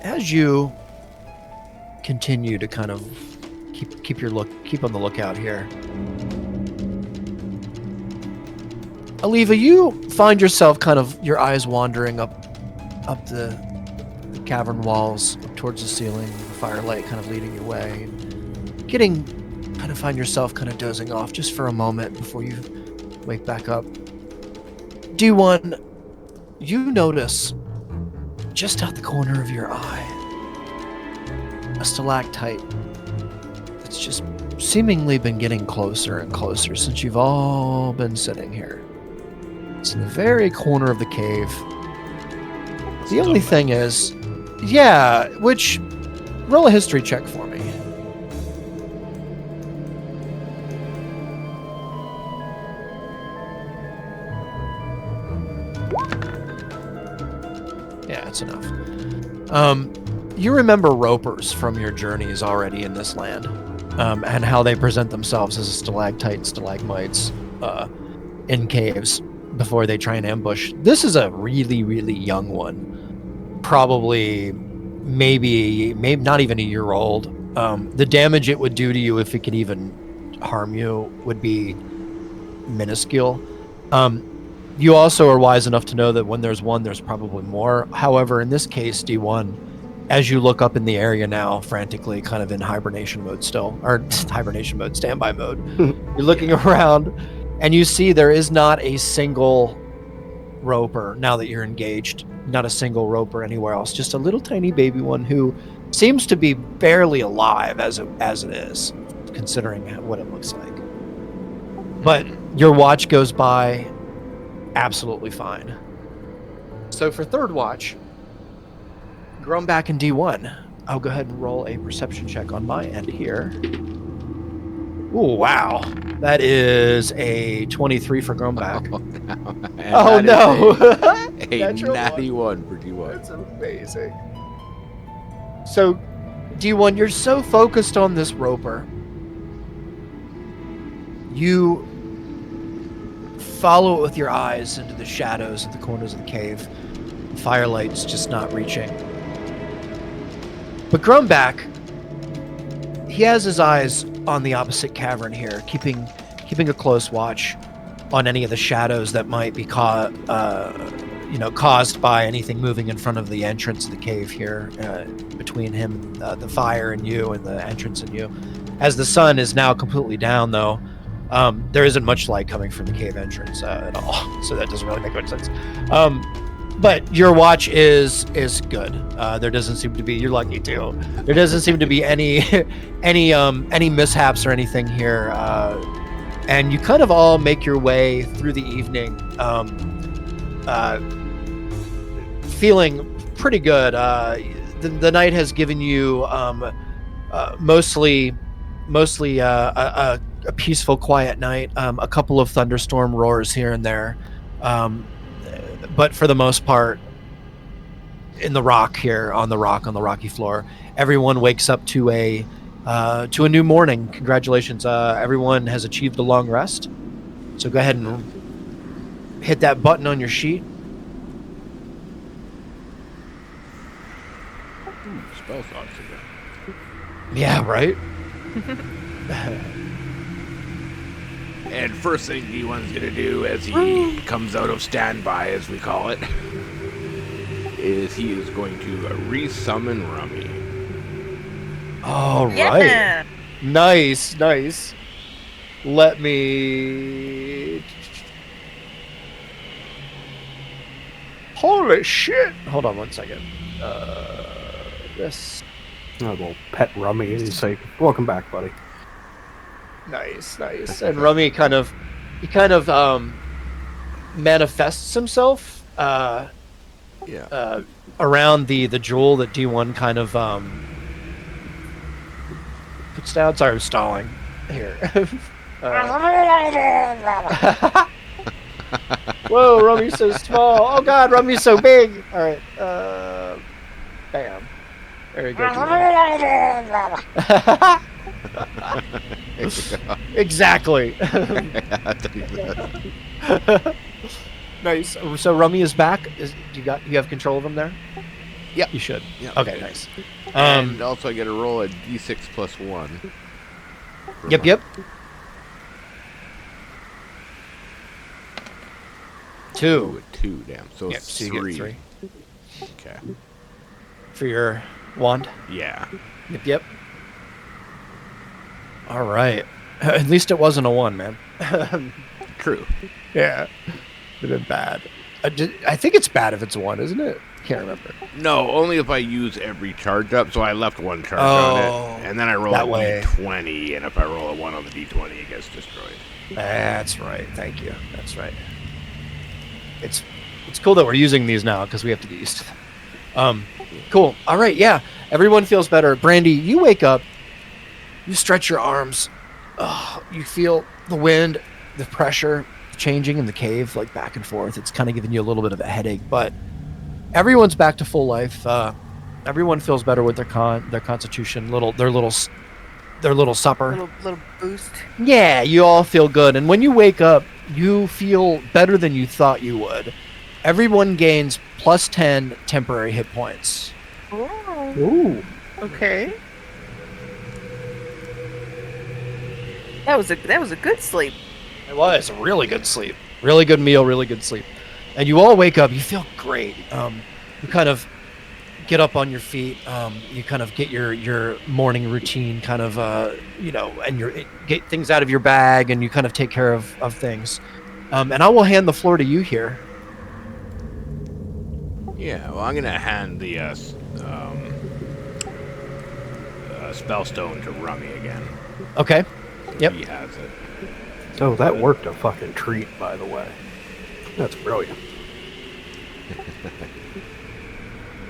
As you continue to kind of keep on the lookout here. Aliva, you find yourself kind of your eyes wandering up the cavern walls, up towards the ceiling, the firelight kind of leading your way. Find yourself kind of dozing off just for a moment before you wake back up. D1, you notice just out the corner of your eye a stalactite that's just seemingly been getting closer and closer since you've all been sitting here. It's in the very corner of the cave. The only thing is, which, roll a history check for me. Yeah, it's enough. You remember ropers from your journeys already in this land, and how they present themselves as stalactites and stalagmites in caves before they try and ambush. This is a really, really young one. Probably, maybe not even a year old. The damage it would do to you if it could even harm you would be minuscule. You also are wise enough to know that when there's one, there's probably more. However, in this case, D1, as you look up in the area now, frantically, kind of in hibernation mode still, or hibernation mode, standby mode, you're looking around, and you see there is not a single roper, now that you're engaged, not a single roper anywhere else, just a little tiny baby one who seems to be barely alive as it is, considering what it looks like. But your watch goes by absolutely fine. So for third watch, Grumback and D1, I'll go ahead and roll a perception check on my end here. Ooh, wow. That is a 23 for Grumback. Oh no. A natty one for D1. That's amazing. So, D1, you're so focused on this roper. You follow it with your eyes into the shadows at the corners of the cave. The firelight's just not reaching. But Grumback, he has his eyes on the opposite cavern here, keeping a close watch on any of the shadows that might be caused by anything moving in front of the entrance of the cave here, between him, the fire and you, and the entrance and you. As the sun is now completely down, though, there isn't much light coming from the cave entrance at all, so that doesn't really make much sense. But your watch is good. There doesn't seem to be. You're lucky too. There doesn't seem to be any mishaps or anything here. And you kind of all make your way through the evening, feeling pretty good. The night has given you mostly a peaceful, quiet night. A couple of thunderstorm roars here and there. But for the most part, in the rock here, on the rocky floor. Everyone wakes up to a new morning. Congratulations, everyone has achieved a long rest. So go ahead and hit that button on your sheet. Spell slots again. Yeah, right. And first thing D1's gonna do as he comes out of standby, as we call it, is he is going to resummon Rummy. All right. Yeah. Nice. Let me. Holy shit! Hold on one second. This. Oh, we'll pet Rummy and say, "Welcome back, buddy." Nice. And Rummy kind of manifests himself around the jewel that D1 kind of puts down. Sorry, I'm stalling here. Whoa, Rummy's so small. Oh god, Rummy's so big. All right. Bam. There you go. Exactly. Nice. So Rummy is back. You have control of him there? Yep. You should. Yep. Okay, nice. And also I get to roll a d6 plus 1. Yep. 2. Ooh, a 2, damn. So Yep, it's so you 3. get 3. Okay. For your wand? Yeah. Yep. All right. At least it wasn't a 1, man. True. Yeah. Would have been bad. I think it's bad if it's a 1, isn't it? Can't remember. No, only if I use every charge up. So I left 1 charge on it, and then I roll that a way. d20, and if I roll a 1 on the d20, it gets destroyed. That's right. Thank you. That's right. It's cool that we're using these now because we have to get used to them. Cool. All right. Yeah. Everyone feels better. Brandy, you wake up. You stretch your arms. You feel the wind, the pressure changing in the cave, like back and forth. It's kind of giving you a little bit of a headache, but everyone's back to full life. Everyone feels better with their constitution. Their little supper. Little boost. Yeah, you all feel good. And when you wake up, you feel better than you thought you would. Everyone gains plus 10 temporary hit points. Ooh. Okay. That was a good sleep. It was a really good sleep. Really good meal, really good sleep. And you all wake up, you feel great. You kind of get up on your feet. You kind of get your morning routine kind of, and get things out of your bag, and you kind of take care of things. And I will hand the floor to you here. Yeah, well, I'm going to hand the spellstone to Rummy again. Okay. Yep. He has it. Oh, that worked a fucking treat, by the way. That's brilliant.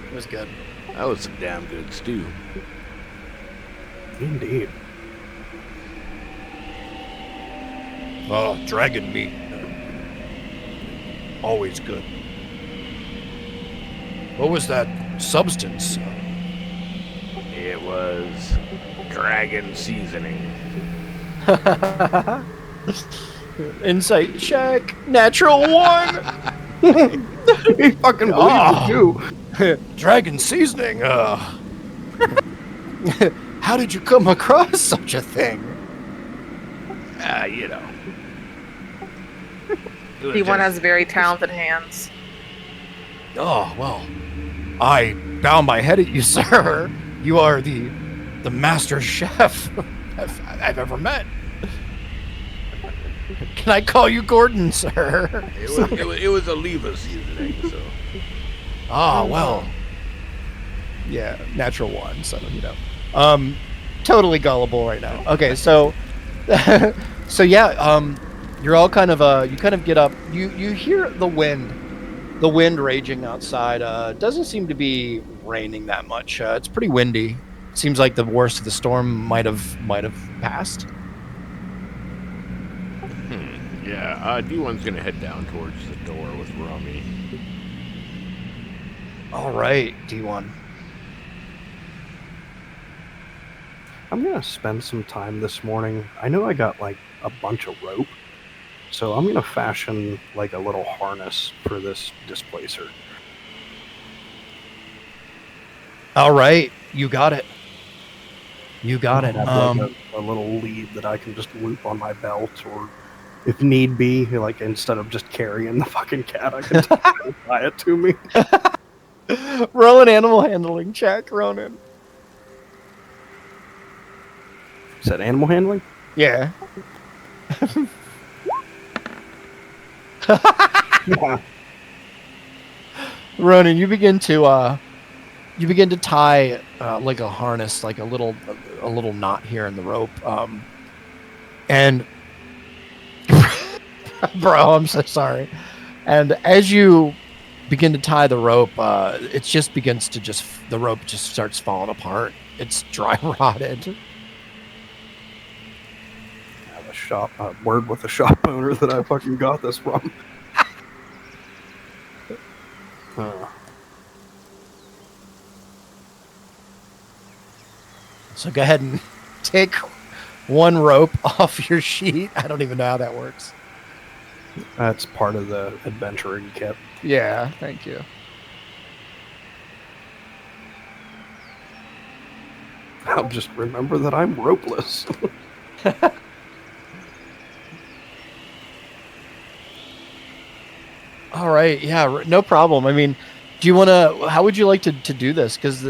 It was good. That was some damn good stew. Indeed. Oh, dragon meat. Always good. What was that substance? It was dragon seasoning. Insight check. Natural 1. He fucking believes it too. Dragon seasoning. How did you come across such a thing? You know. D1 has very talented hands. Oh, well, I bow my head at you, sir. You are the master chef I've ever met. Can I call you Gordon, sir? It was a lever seasoning, so. Ah, well. Yeah, natural 1, so, totally gullible right now. Okay, so, you're all kind of, you kind of get up, you hear the wind raging outside. Doesn't seem to be raining that much. It's pretty windy. Seems like the worst of the storm might have passed. Yeah, D1's gonna head down towards the door with Rummy. All right, D1. I'm gonna spend some time this morning. I know I got like a bunch of rope, so I'm gonna fashion like a little harness for this displacer. All right, you got it. You got it. Have like a little lead that I can just loop on my belt, or if need be, like instead of just carrying the fucking cat, I can tie it to me. Roll an animal handling check, Ronan. Is that animal handling? Yeah. Yeah. Ronan, you begin to tie like a harness, like a little knot here in the rope. And bro, I'm so sorry. And as you begin to tie the rope, it just begins to the rope just starts falling apart. It's dry rotted. I have a word with the shop owner that I fucking got this from. So go ahead and take one rope off your sheet. I don't even know how that works. That's part of the adventuring kit. Yeah, thank you. I'll just remember that I'm ropeless. All right, yeah, no problem. I mean, do you want to? How would you like to do this? Because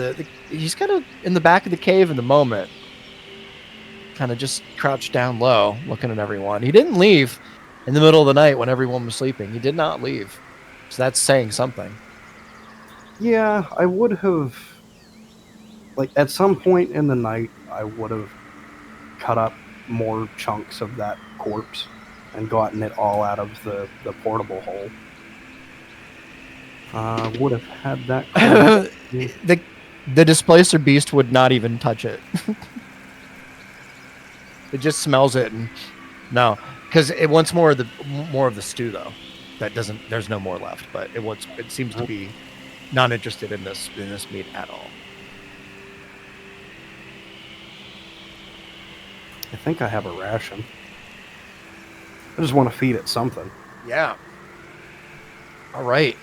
he's kind of in the back of the cave in the moment, kind of just crouched down low, looking at everyone. He didn't leave in the middle of the night when everyone was sleeping. He did not leave, so that's saying something. Yeah, I would have. Like, at some point in the night, I would have cut up more chunks of that corpse and gotten it all out of the portable hole. Would have had that. The displacer beast would not even touch it. It just smells it, and no, because it wants more of the stew though. That doesn't. There's no more left, but it seems to be not interested in this meat at all. I think I have a ration. I just want to feed it something. Yeah. All right.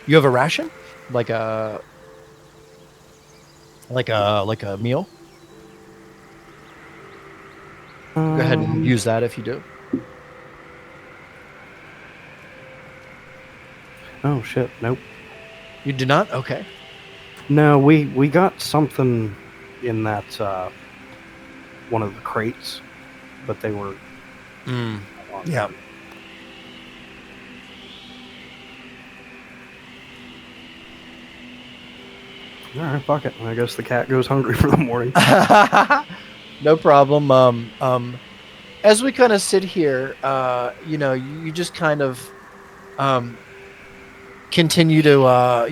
You have a ration? Like a meal? Go ahead and use that if you do. Oh shit, nope. You do not? Okay. No, we got something in that one of the crates, but they were Yeah. All right, fuck it. I guess the cat goes hungry for the morning. No problem. As we kind of sit here, you just kind of continue to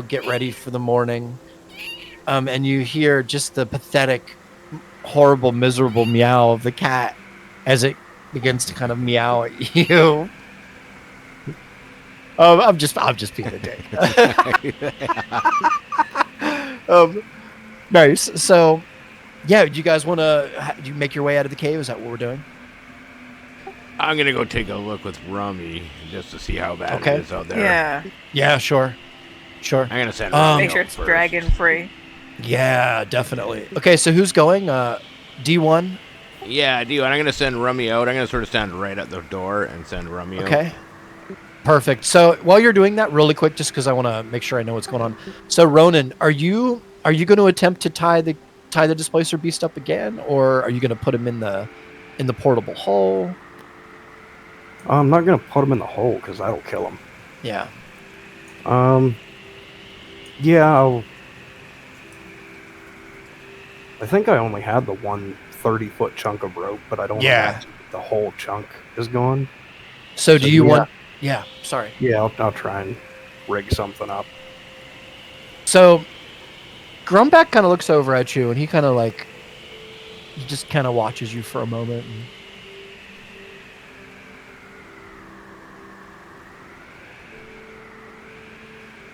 get ready for the morning. And you hear just the pathetic, horrible, miserable meow of the cat as it begins to kind of meow at you. I'm just being a dick. Nice. So, yeah, do you guys want to? Do you make your way out of the cave? Is that what we're doing? I'm gonna go take a look with Rummy just to see how bad it is out there. Yeah. Yeah, sure. I'm gonna send Rummy Make sure out it's first. dragon free. Yeah, definitely. Okay, so who's going? D1. Yeah, I do. And I'm gonna send Rummy out. I'm gonna sort of stand right at the door and send Rummy out. Okay. Perfect. So while you're doing that, really quick, just because I want to make sure I know what's going on. So Ronan, are you going to attempt to tie the displacer beast up again, or are you going to put him in the portable hole? I'm not gonna put him in the hole because that'll kill him. Yeah. Yeah. I think I only had the one 30-foot chunk of rope, but I don't. Yeah. The whole chunk is gone. So do you want? Yeah. Sorry. Yeah, I'll try and rig something up. So Grumback kind of looks over at you, and he kind of he just kind of watches you for a moment. And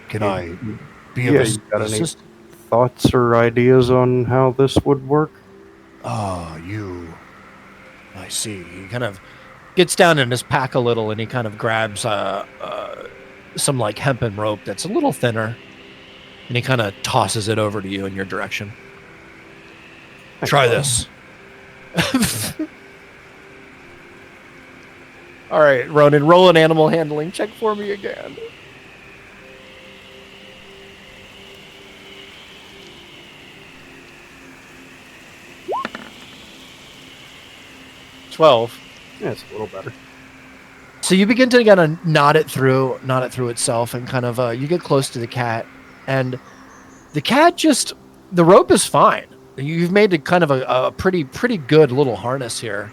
Can I be Yeah, of you got any assistance? thoughts or ideas on how this would work? Ah, I see. He kind of gets down in his pack a little, and he kind of grabs some like hempen rope that's a little thinner, and he kind of tosses it over to you in your direction. Thanks, Try bud. this. All right, Ronan, roll an animal handling check for me again. $12. Yeah, it's a little better. So you begin to kind of knot it through itself, and kind of you get close to the cat, and the cat the rope is fine. You've made a kind of a pretty good little harness here,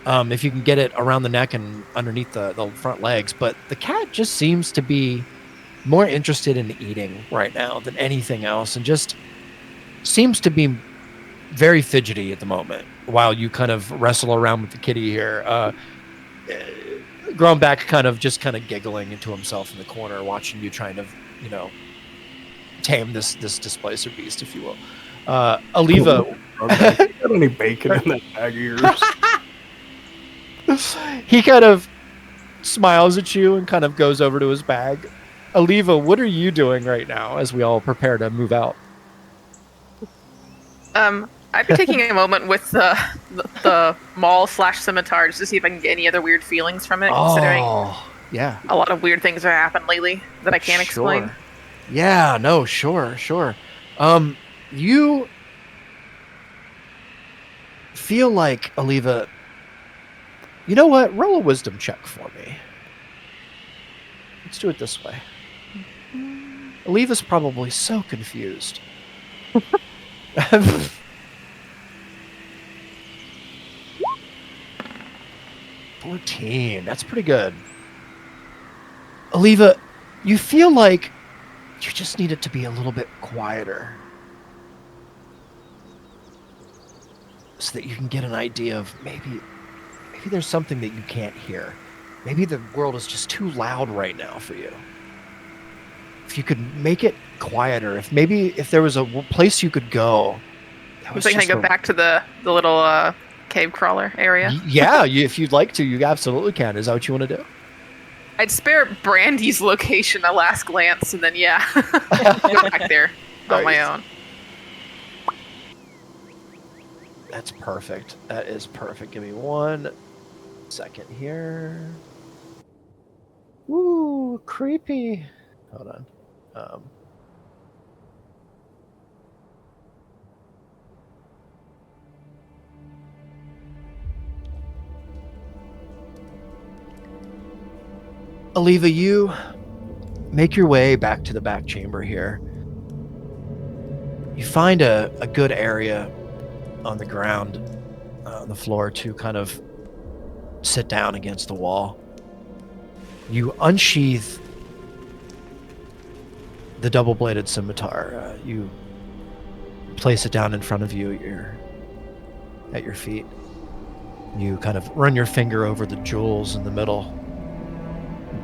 if you can get it around the neck and underneath the front legs. But the cat just seems to be more interested in eating right now than anything else, and just seems to be very fidgety at the moment while you kind of wrestle around with the kitty here. Grown kind of giggling into himself in the corner, watching you trying to, tame this displacer beast, if you will. Aliva, Got any bacon in that bag of yours? he kind of smiles at you and kind of goes over to his bag. Aliva, what are you doing right now as we all prepare to move out? I'd be taking a moment with the maul/scimitar just to see if I can get any other weird feelings from it, considering yeah, a lot of weird things have happened lately that I can't explain. Yeah, no, sure. You feel like, Aliva, you know what? Roll a wisdom check for me. Let's do it this way. Aliva's probably so confused. 14. That's pretty good. Aliva, you feel like you just need it to be a little bit quieter, so that you can get an idea of maybe there's something that you can't hear. Maybe the world is just too loud right now for you. If you could make it quieter, if there was a place you could go. I'm thinking I go back to the little cave crawler area. Yeah, if you'd like to, you absolutely can. Is that what you want to do? I'd spare Brandy's location a last glance, and then go back there on my own. That's perfect. That is perfect. Give me 1 second here. Ooh, creepy. Hold on. Aliva, you make your way back to the back chamber here. You find a good area on the ground, on the floor, to kind of sit down against the wall. You unsheath the double-bladed scimitar. You place it down in front of you at your feet. You kind of run your finger over the jewels in the middle.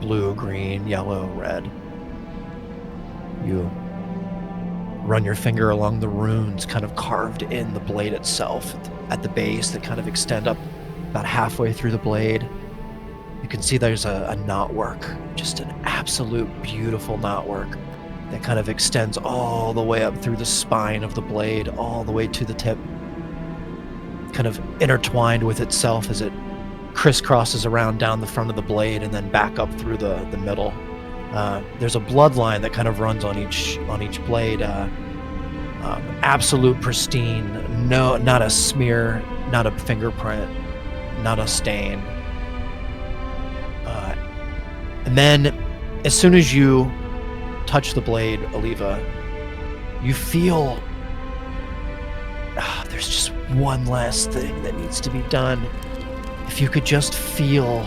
Blue, green, yellow, red. You run your finger along the runes kind of carved in the blade itself at the base that kind of extend up about halfway through the blade. You can see there's a knotwork, just an absolute beautiful knotwork that kind of extends all the way up through the spine of the blade, all the way to the tip, kind of intertwined with itself as it crisscrosses around down the front of the blade and then back up through the middle. There's a bloodline that kind of runs on each blade. Absolute pristine, no, not a smear, not a fingerprint, not a stain. And then, as soon as you touch the blade, Aliva, you feel there's just one last thing that needs to be done. If you could just feel,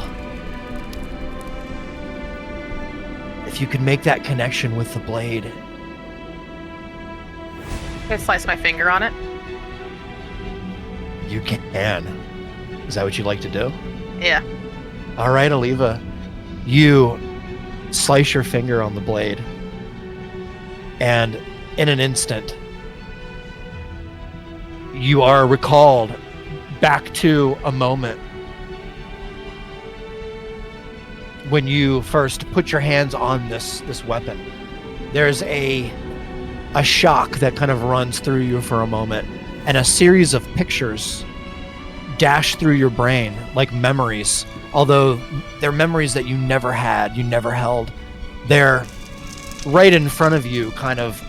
if you could make that connection with the blade. Can I slice my finger on it? You can. Is that what you'd like to do? Yeah. All right, Aliva. You slice your finger on the blade, And in an instant, you are recalled back to a moment when you first put your hands on this weapon. There's a shock that kind of runs through you for a moment, and a series of pictures dash through your brain like memories, although they're memories that you never had, you never held. They're right in front of you, kind of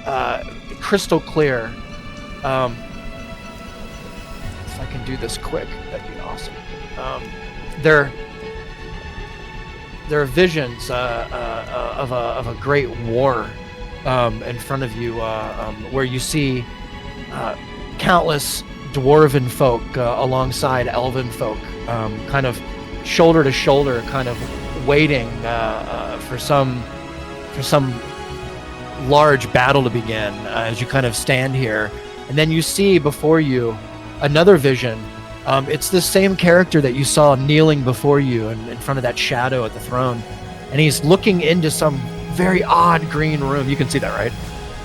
crystal clear. If I can do this quick, that'd be awesome. There are visions of a great war in front of you, where you see countless dwarven folk alongside elven folk, kind of shoulder to shoulder, kind of waiting for some large battle to begin, as you kind of stand here. And then you see before you another vision. It's the same character that you saw kneeling before you in front of that shadow at the throne, and he's looking into some very odd green room. You can see that, right?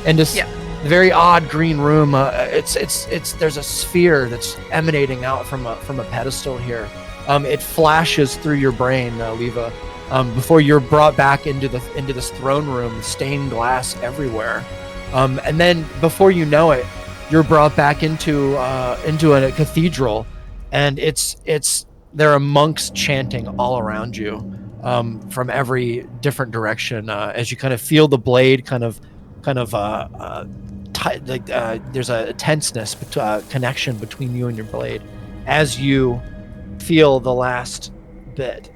And this very odd green room. There's a sphere that's emanating out from a pedestal here. It flashes through your brain, Leva, before you're brought back into this throne room, stained glass everywhere, and then before you know it, you're brought back into a cathedral, and there are monks chanting all around you, from every different direction, as you kind of feel the blade there's a tenseness, connection between you and your blade as you feel the last bit.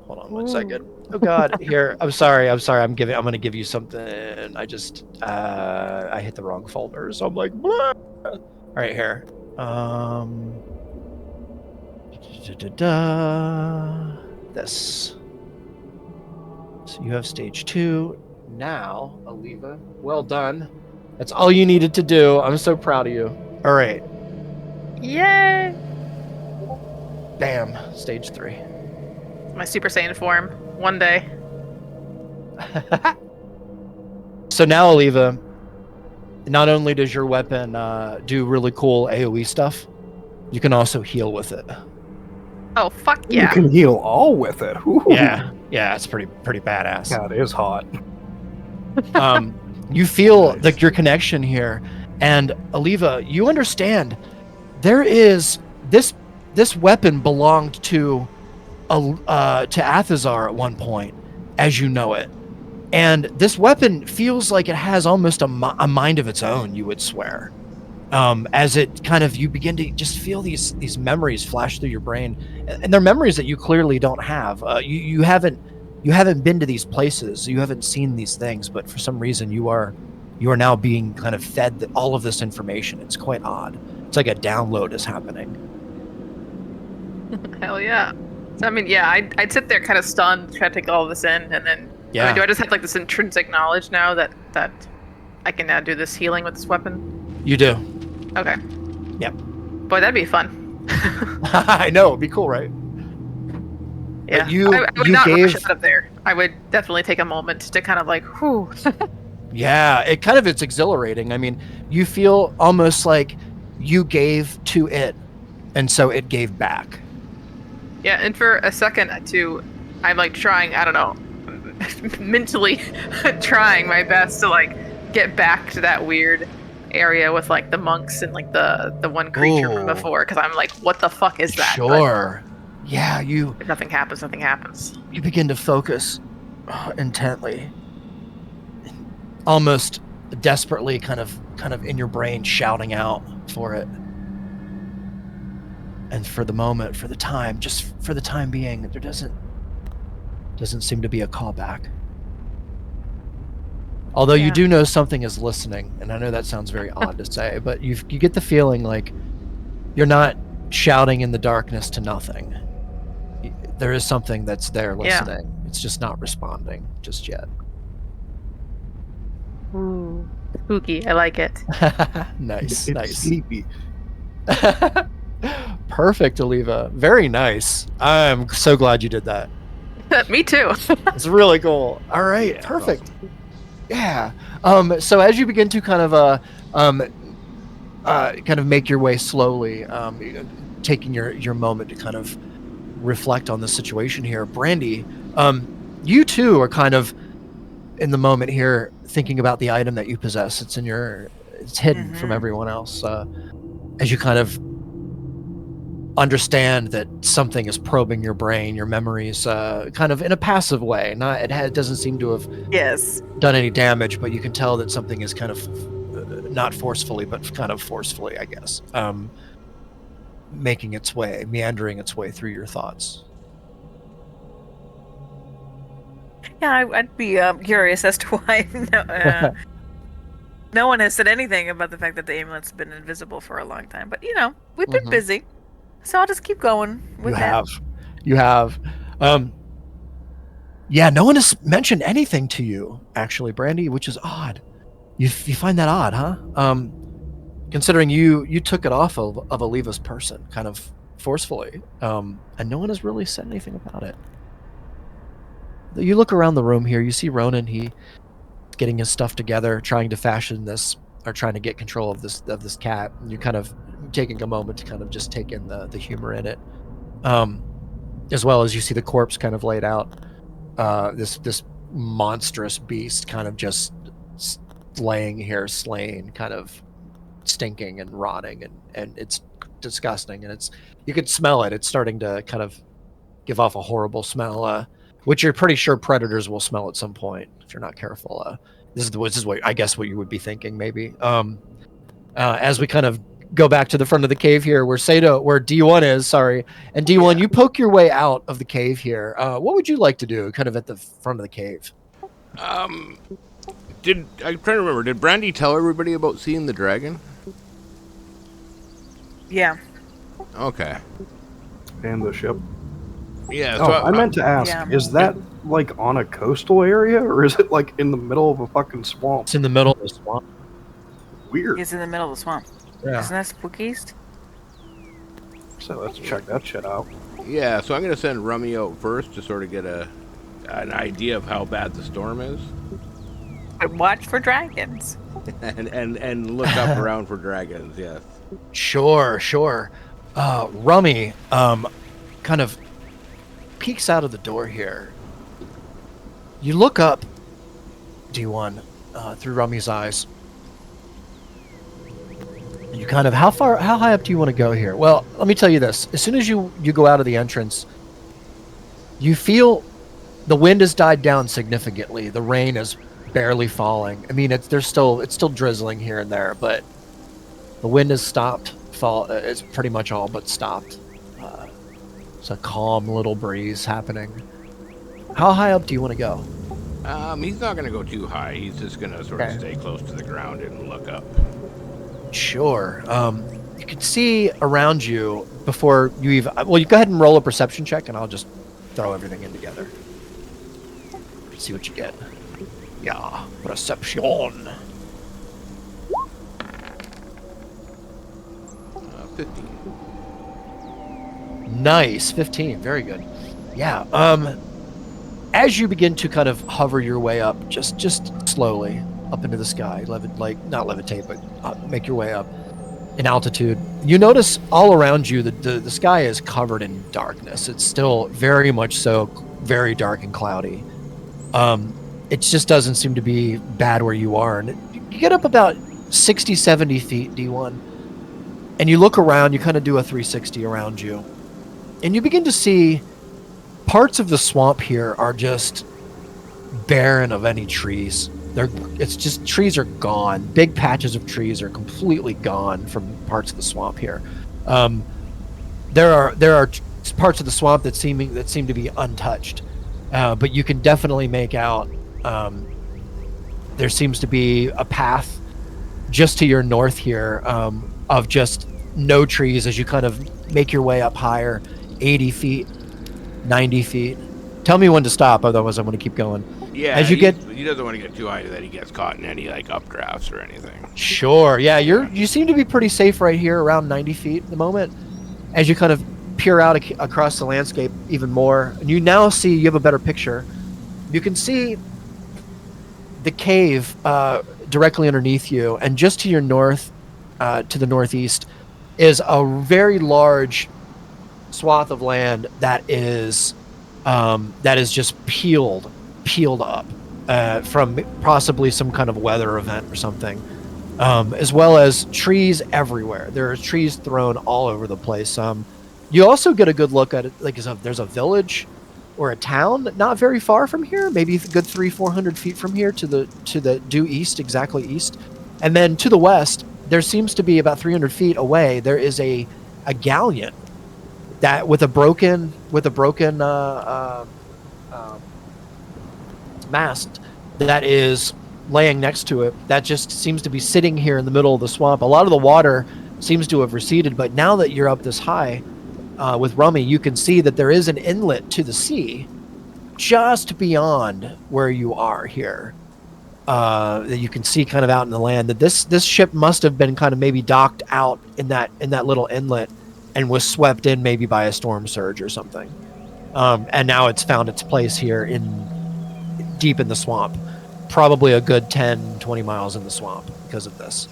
Hold on one second. Oh God, here. I'm sorry. I'm going to give you something. I just I hit the wrong folder, so I'm like, blah. All right, here. This. So you have stage 2 now, Aliva. Well done. That's all you needed to do. I'm so proud of you. All right. Yay! Bam. Stage 3. My Super Saiyan form. One day. So now, Aliva, not only does your weapon do really cool AoE stuff, you can also heal with it. Oh, fuck yeah. You can heal all with it. Ooh. Yeah, it's pretty badass. God, it is hot. You feel like your connection here, and Aliva, you understand there is this weapon belonged to Athazar at one point, as you know it, and this weapon feels like it has almost a mind of its own, you would swear, as it kind of, you begin to just feel these memories flash through your brain, and they're memories that you clearly don't have. You haven't been to these places, you haven't seen these things, but for some reason you are now being kind of fed all of this information. It's quite odd. It's like a download is happening. Hell yeah. So, I mean, yeah, I'd sit there kind of stunned, try to take all of this in, and then Yeah. I mean, do I just have like this intrinsic knowledge now that I can now do this healing with this weapon? You do. Okay. Yep. Boy, that'd be fun. I know, it'd be cool, right? Yeah. But you would not gave rush out of there. I would definitely take a moment to kind of like, whew. Yeah, it's exhilarating. I mean, you feel almost like you gave to it, and so it gave back. Yeah, and for a second too, I'm like trying, I don't know, mentally trying my best to like get back to that weird area with like the monks and like the one creature from Ooh. before, because I'm like, what the fuck is that? Sure. Yeah, But if nothing happens, nothing happens. you begin to focus intently, almost desperately, kind of in your brain, shouting out for it. And for the moment, for the time being, there doesn't seem to be a callback. Although you do know something is listening, and I know that sounds very odd to say, but you get the feeling like you're not shouting in the darkness to nothing. There is something that's there listening. Yeah. It's just not responding just yet. Ooh, spooky. I like it. Nice. It's sleepy. Perfect, Aliva. Very nice. I'm so glad you did that. Me too. It's really cool. All right, Yeah, perfect. Yeah. So as you begin to kind of make your way slowly, taking your moment to kind of reflect on the situation here, Brandy, you too are kind of in the moment here, thinking about the item that you possess. It's hidden from everyone else. As you kind of understand that something is probing your brain, your memories, kind of in a passive way. It doesn't seem to have Yes. done any damage, but you can tell that something is kind of not forcefully, but kind of forcefully, I guess, making its way, meandering its way through your thoughts. Yeah, I'd be curious as to why no one has said anything about the fact that the amulet's been invisible for a long time. But we've been busy, so I'll just keep going with that. You have. Yeah, no one has mentioned anything to you, actually, Brandy, which is odd. You find that odd, huh? Considering you took it off of Aliva's person, kind of forcefully, and no one has really said anything about it. You look around the room here, you see Ronan, he's getting his stuff together, trying to fashion this, or trying to get control of this cat, and you're kind of taking a moment to kind of just take in the humor in it. As well as you see the corpse kind of laid out, this monstrous beast kind of just laying here, slain, kind of stinking and rotting, and it's disgusting, and you could smell it. It's starting to kind of give off a horrible smell, which you're pretty sure predators will smell at some point if you're not careful. This is what I guess what you would be thinking, maybe. As we kind of go back to the front of the cave here, where D1 is, sorry, and D1, you poke your way out of the cave here. What would you like to do, kind of at the front of the cave? I'm trying to remember, did Brandy tell everybody about seeing the dragon? Yeah. Okay. And the ship. Yeah. Oh, So I meant to ask, Yeah. is that like on a coastal area, or is it like in the middle of a fucking swamp? It's in the middle of the swamp. Weird. He's in the middle of the swamp. Yeah. Isn't that spookiest? So let's check that shit out. Yeah, so I'm gonna send Rummy out first to sort of get an idea of how bad the storm is, But watch for dragons. and look up around for dragons. Yes. Sure. Rummy kind of peeks out of the door here. You look up, D1, through Rummy's eyes. And you kind of, how high up do you want to go here? Well, let me tell you this. As soon as you go out of the entrance, you feel the wind has died down significantly. The rain is barely falling. I mean, it's still drizzling here and there, but the wind has stopped. It's pretty much all but stopped. It's a calm little breeze happening. How high up do you want to go? He's not gonna go too high. He's just gonna sort of stay close to the ground and look up. Sure. You can see around you before you even. Well, you go ahead and roll a perception check, and I'll just throw everything in together. See what you get. Yeah, perception. 15. Nice, 15. Very good. Yeah. As you begin to kind of hover your way up, just slowly up into the sky, not levitate, but make your way up in altitude, you notice all around you the sky is covered in darkness. It's still very much so very dark and cloudy. It just doesn't seem to be bad where you are, and you get up about 60, 70 feet, D1, and you look around. You kind of do a 360 around you, and you begin to see parts of the swamp here are just barren of any trees. It's just trees are gone. Big patches of trees are completely gone from parts of the swamp here. There are parts of the swamp that seem to be untouched, but you can definitely make out there seems to be a path just to your north here of just no trees as you kind of make your way up higher, 80 feet, 90 feet. Tell me when to stop, otherwise I'm going to keep going. Yeah, as he you doesn't want to get too high that he gets caught in any like updrafts or anything. Sure, yeah, you seem to be pretty safe right here around 90 feet at the moment. As you kind of peer out across the landscape even more, and you now see, you have a better picture. You can see the cave directly underneath you, and just to your north, to the northeast, is a very large swath of land that is just peeled up from possibly some kind of weather event or something, as well as trees everywhere. There are trees thrown all over the place. You also get a good look at it, like there's a village or a town not very far from here, maybe a good 300-400 feet from here to the due east, exactly east. And then to the west, there seems to be about 300 feet away, there is a galleon that with a broken mast that is laying next to it, that just seems to be sitting here in the middle of the swamp. A lot of the water seems to have receded, but now that you're up this high with Rummy, you can see that there is an inlet to the sea just beyond where you are here, that you can see kind of out in the land. That this ship must have been kind of maybe docked out in that little inlet and was swept in maybe by a storm surge or something, and now it's found its place here deep in the swamp, probably a good 10-20 miles in the swamp because of this,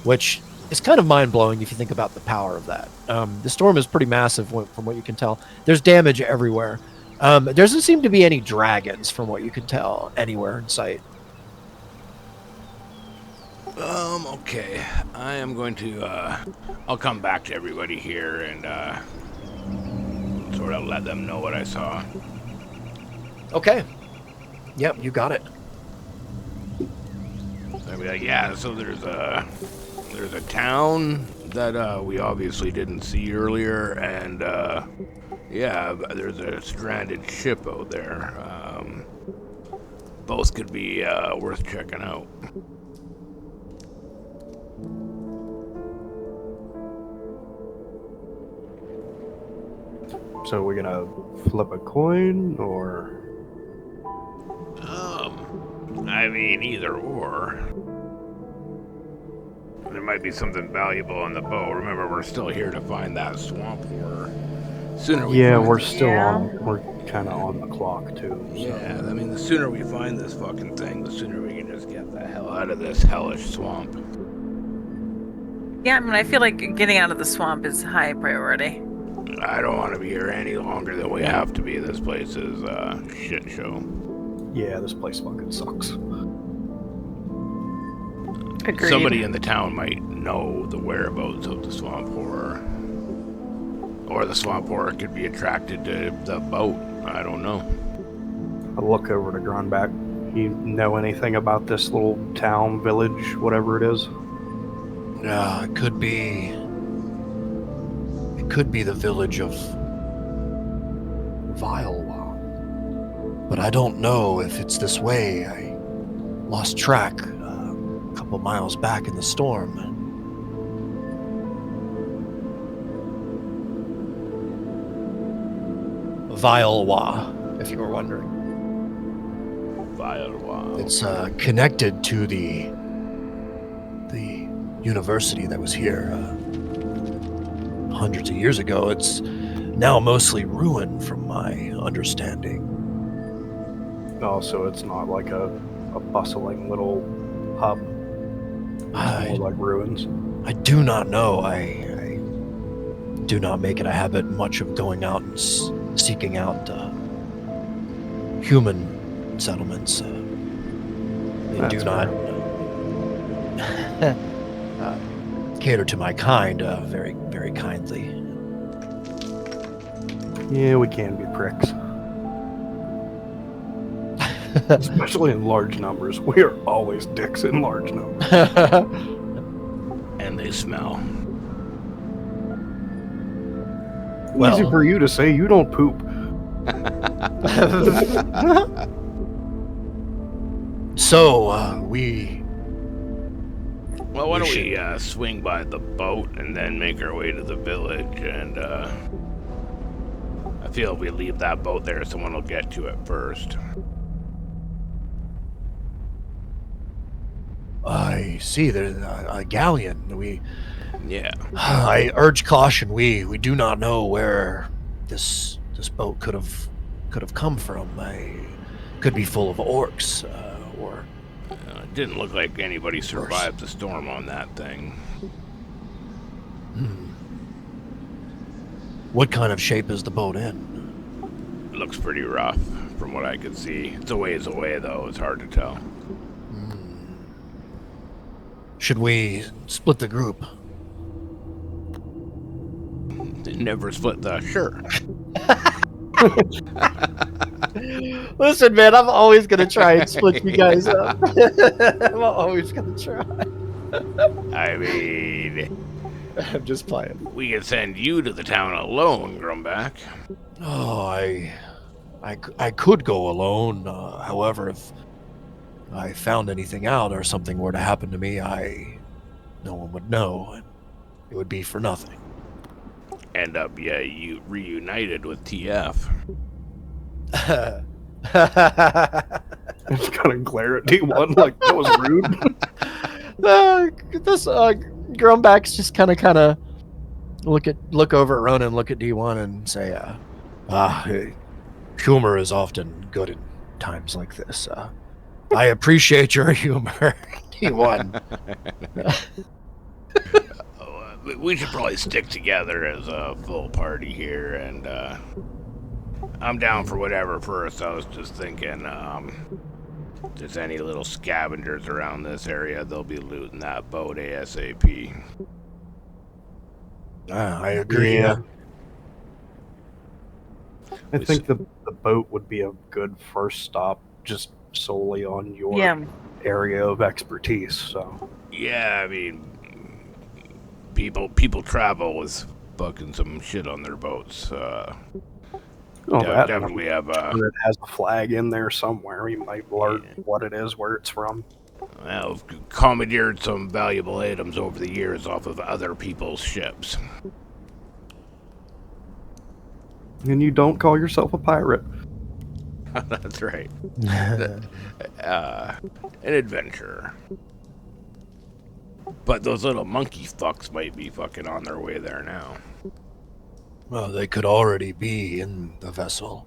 which is kind of mind-blowing if you think about the power of that. The storm is pretty massive from what you can tell. There's damage everywhere. There doesn't seem to be any dragons from what you can tell anywhere in sight. Okay. I am going to, I'll come back to everybody here and, sort of let them know what I saw. Okay. Yep, you got it. I'd be like, yeah, so there's a town that, we obviously didn't see earlier, and, yeah, there's a stranded ship out there. Both could be, worth checking out. So we're gonna flip a coin, or? I mean, either or. There might be something valuable on the boat. Remember, we're still here to find that swamp horror. Sooner we Yeah, find we're this- still on. We're kind of on the clock too. So. Yeah, I mean, the sooner we find this fucking thing, the sooner we can just get the hell out of this hellish swamp. Yeah, I mean, I feel like getting out of the swamp is high priority. I don't want to be here any longer than we have to be. This place is a shit show. Yeah, this place fucking sucks. Agreed. Somebody in the town might know the whereabouts of the swamp horror. Or the swamp horror could be attracted to the boat. I don't know. I'll look over to Grunback. You know anything about this little town, village, whatever it is? Yeah, it could be the village of Vilewa. But I don't know if it's this way. I lost track a couple miles back in the storm. Vilewa, if you were wondering. Vilewa. It's connected to the university that was here hundreds of years ago. It's now mostly ruined, from my understanding. Oh, so it's not like a bustling little hub. It's more like ruins. I do not know. I do not make it a habit much of going out and seeking out human settlements. They That's do not cater to my kind very, very kindly. Yeah, we can be pricks. Especially in large numbers. We are always dicks in large numbers. And they smell. Easy for you to say, you don't poop. So, we... Well, why don't we swing by the boat and then make our way to the village, and I feel if we leave that boat there, someone will get to it first. I see. There's a galleon. Yeah. I urge caution. We do not know where this boat could have come from. Could be full of orcs, or It didn't look like anybody survived the storm on that thing. what kind of shape is the boat in? It looks pretty rough from what I could see. It's a ways away, though. It's hard to tell. Should we split the group? Never split the... Sure. Listen, man, I'm always gonna try and split you guys up. I'm always gonna try. I mean, I'm just playing. we could send you to the town alone, Grumback. Oh, I could go alone. However, if I found anything out or something were to happen to me, no one would know, and it would be for nothing. End up, you reunited with TF. I'm just gonna glare at D1 like that was rude. This Grumback's just kind of look over at Ronan, look at D1, and say, humor is often good in times like this. I appreciate your humor, D1. We should probably stick together as a full party here, and I'm down for whatever first. I was just thinking, if there's any little scavengers around this area, they'll be looting that boat ASAP. I agree. Yeah. I think the boat would be a good first stop, just solely on your area of expertise. So Yeah, I mean, people travel with fucking some shit on their boats. Definitely have it has a flag in there somewhere. You might learn what it is, where it's from. I've commandeered some valuable items over the years off of other people's ships. And you don't call yourself a pirate. That's right. An adventurer. But those little monkey fucks might be fucking on their way there now. Well, they could already be in the vessel.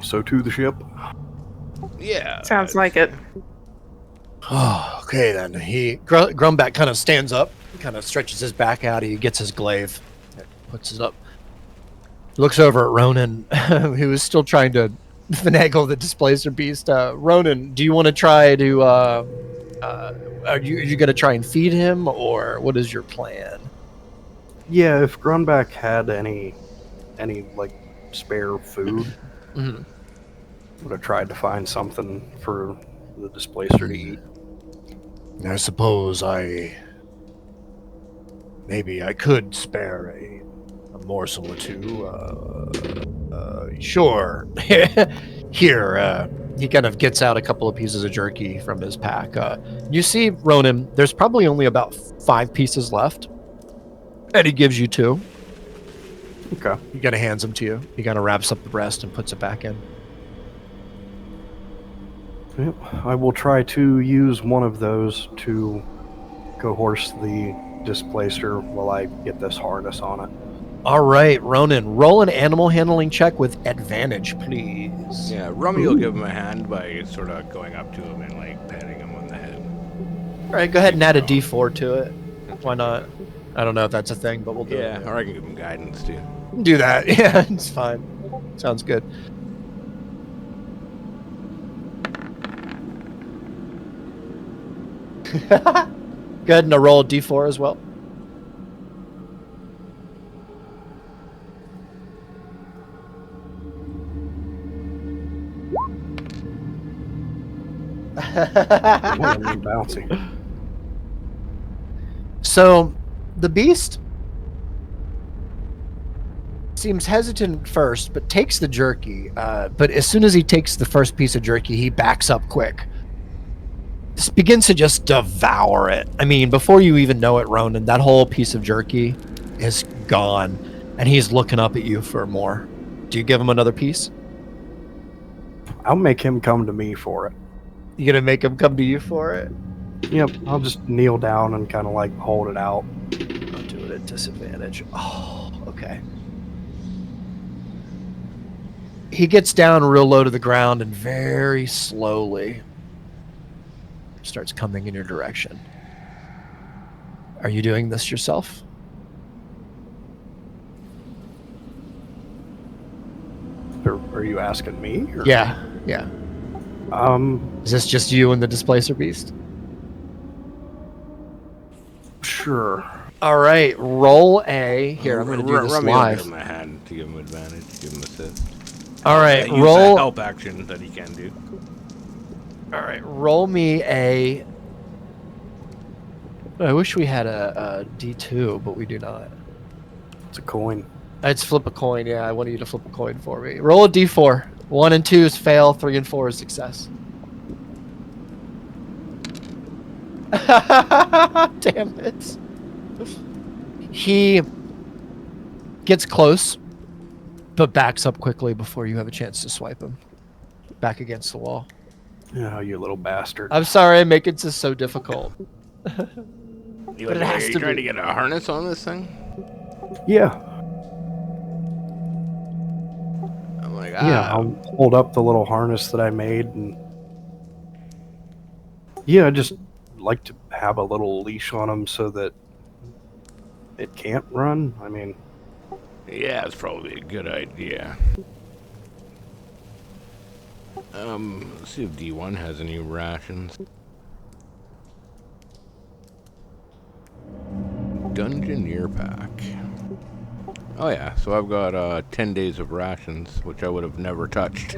So to the ship. Yeah. Sounds like it. Oh, okay then. Grumback kind of stands up, kind of stretches his back out. He gets his glaive, puts it up, looks over at Ronan, who is still trying to finagle the displacer beast. Ronan, do you want to try to? Are you going to try and feed him, or what is your plan? Yeah, if Grunback had any like spare food, would have tried to find something for the displacer to eat. I suppose maybe I could spare a morsel or two. Sure. Here, he kind of gets out a couple of pieces of jerky from his pack. You see, Ronan, there's probably only about 5 pieces left, and he gives you 2. Okay. He kind of hands them to you. He kind of wraps up the breast and puts it back in. Yep. I will try to use one of those to coerce the displacer while I get this harness on it. All right, Ronan, roll an animal handling check with advantage, please. Yeah, Rummy will give him a hand by sort of going up to him and like patting him on the head. All right, go ahead and add a D4 to it. Why not? I don't know if that's a thing, but we'll do it. Yeah, or I can give him guidance too. Do that. Yeah, it's fine. Sounds good. Go ahead and roll a D4 as well. Bouncy. So, the beast seems hesitant at first, but takes the jerky. But as soon as he takes the first piece of jerky, he backs up quick. This begins to just devour it. I mean, before you even know it, Ronan, that whole piece of jerky is gone, and he's looking up at you for more. Do you give him another piece? I'll make him come to me for it. You gonna make him come to you for it? Yep, I'll just kneel down and kind of like hold it out. I'll do it at disadvantage. Oh, okay. He gets down real low to the ground and very slowly starts coming in your direction. Are you doing this yourself? Are you asking me? Or? Yeah. Is this just you and the Displacer Beast? Sure. All right, roll a. Here, I'm going to do this Rummy will live. give him a hand to give him advantage, give him assist. All right, Use roll. that help action that he can do. All right, roll me a. I wish we had a D2, but we do not. It's a coin. Let's flip a coin. Yeah, I wanted you to flip a coin for me. Roll a D4. 1 and 2 is fail. 3 and 4 is success. Damn it. He gets close, but backs up quickly before you have a chance to swipe him. Back against the wall. Oh, you little bastard. I'm sorry I'm making this so difficult. But it has are you to trying be. to get a harness on this thing? Yeah. I'm like, Yeah, I'll hold up the little harness that I made, and yeah, I just like to have a little leash on him so that it can't run. I mean, yeah, it's probably a good idea. Let's see if D1 has any rations. Dungeoneer pack. Oh yeah, so I've got 10 days of rations, which I would have never touched.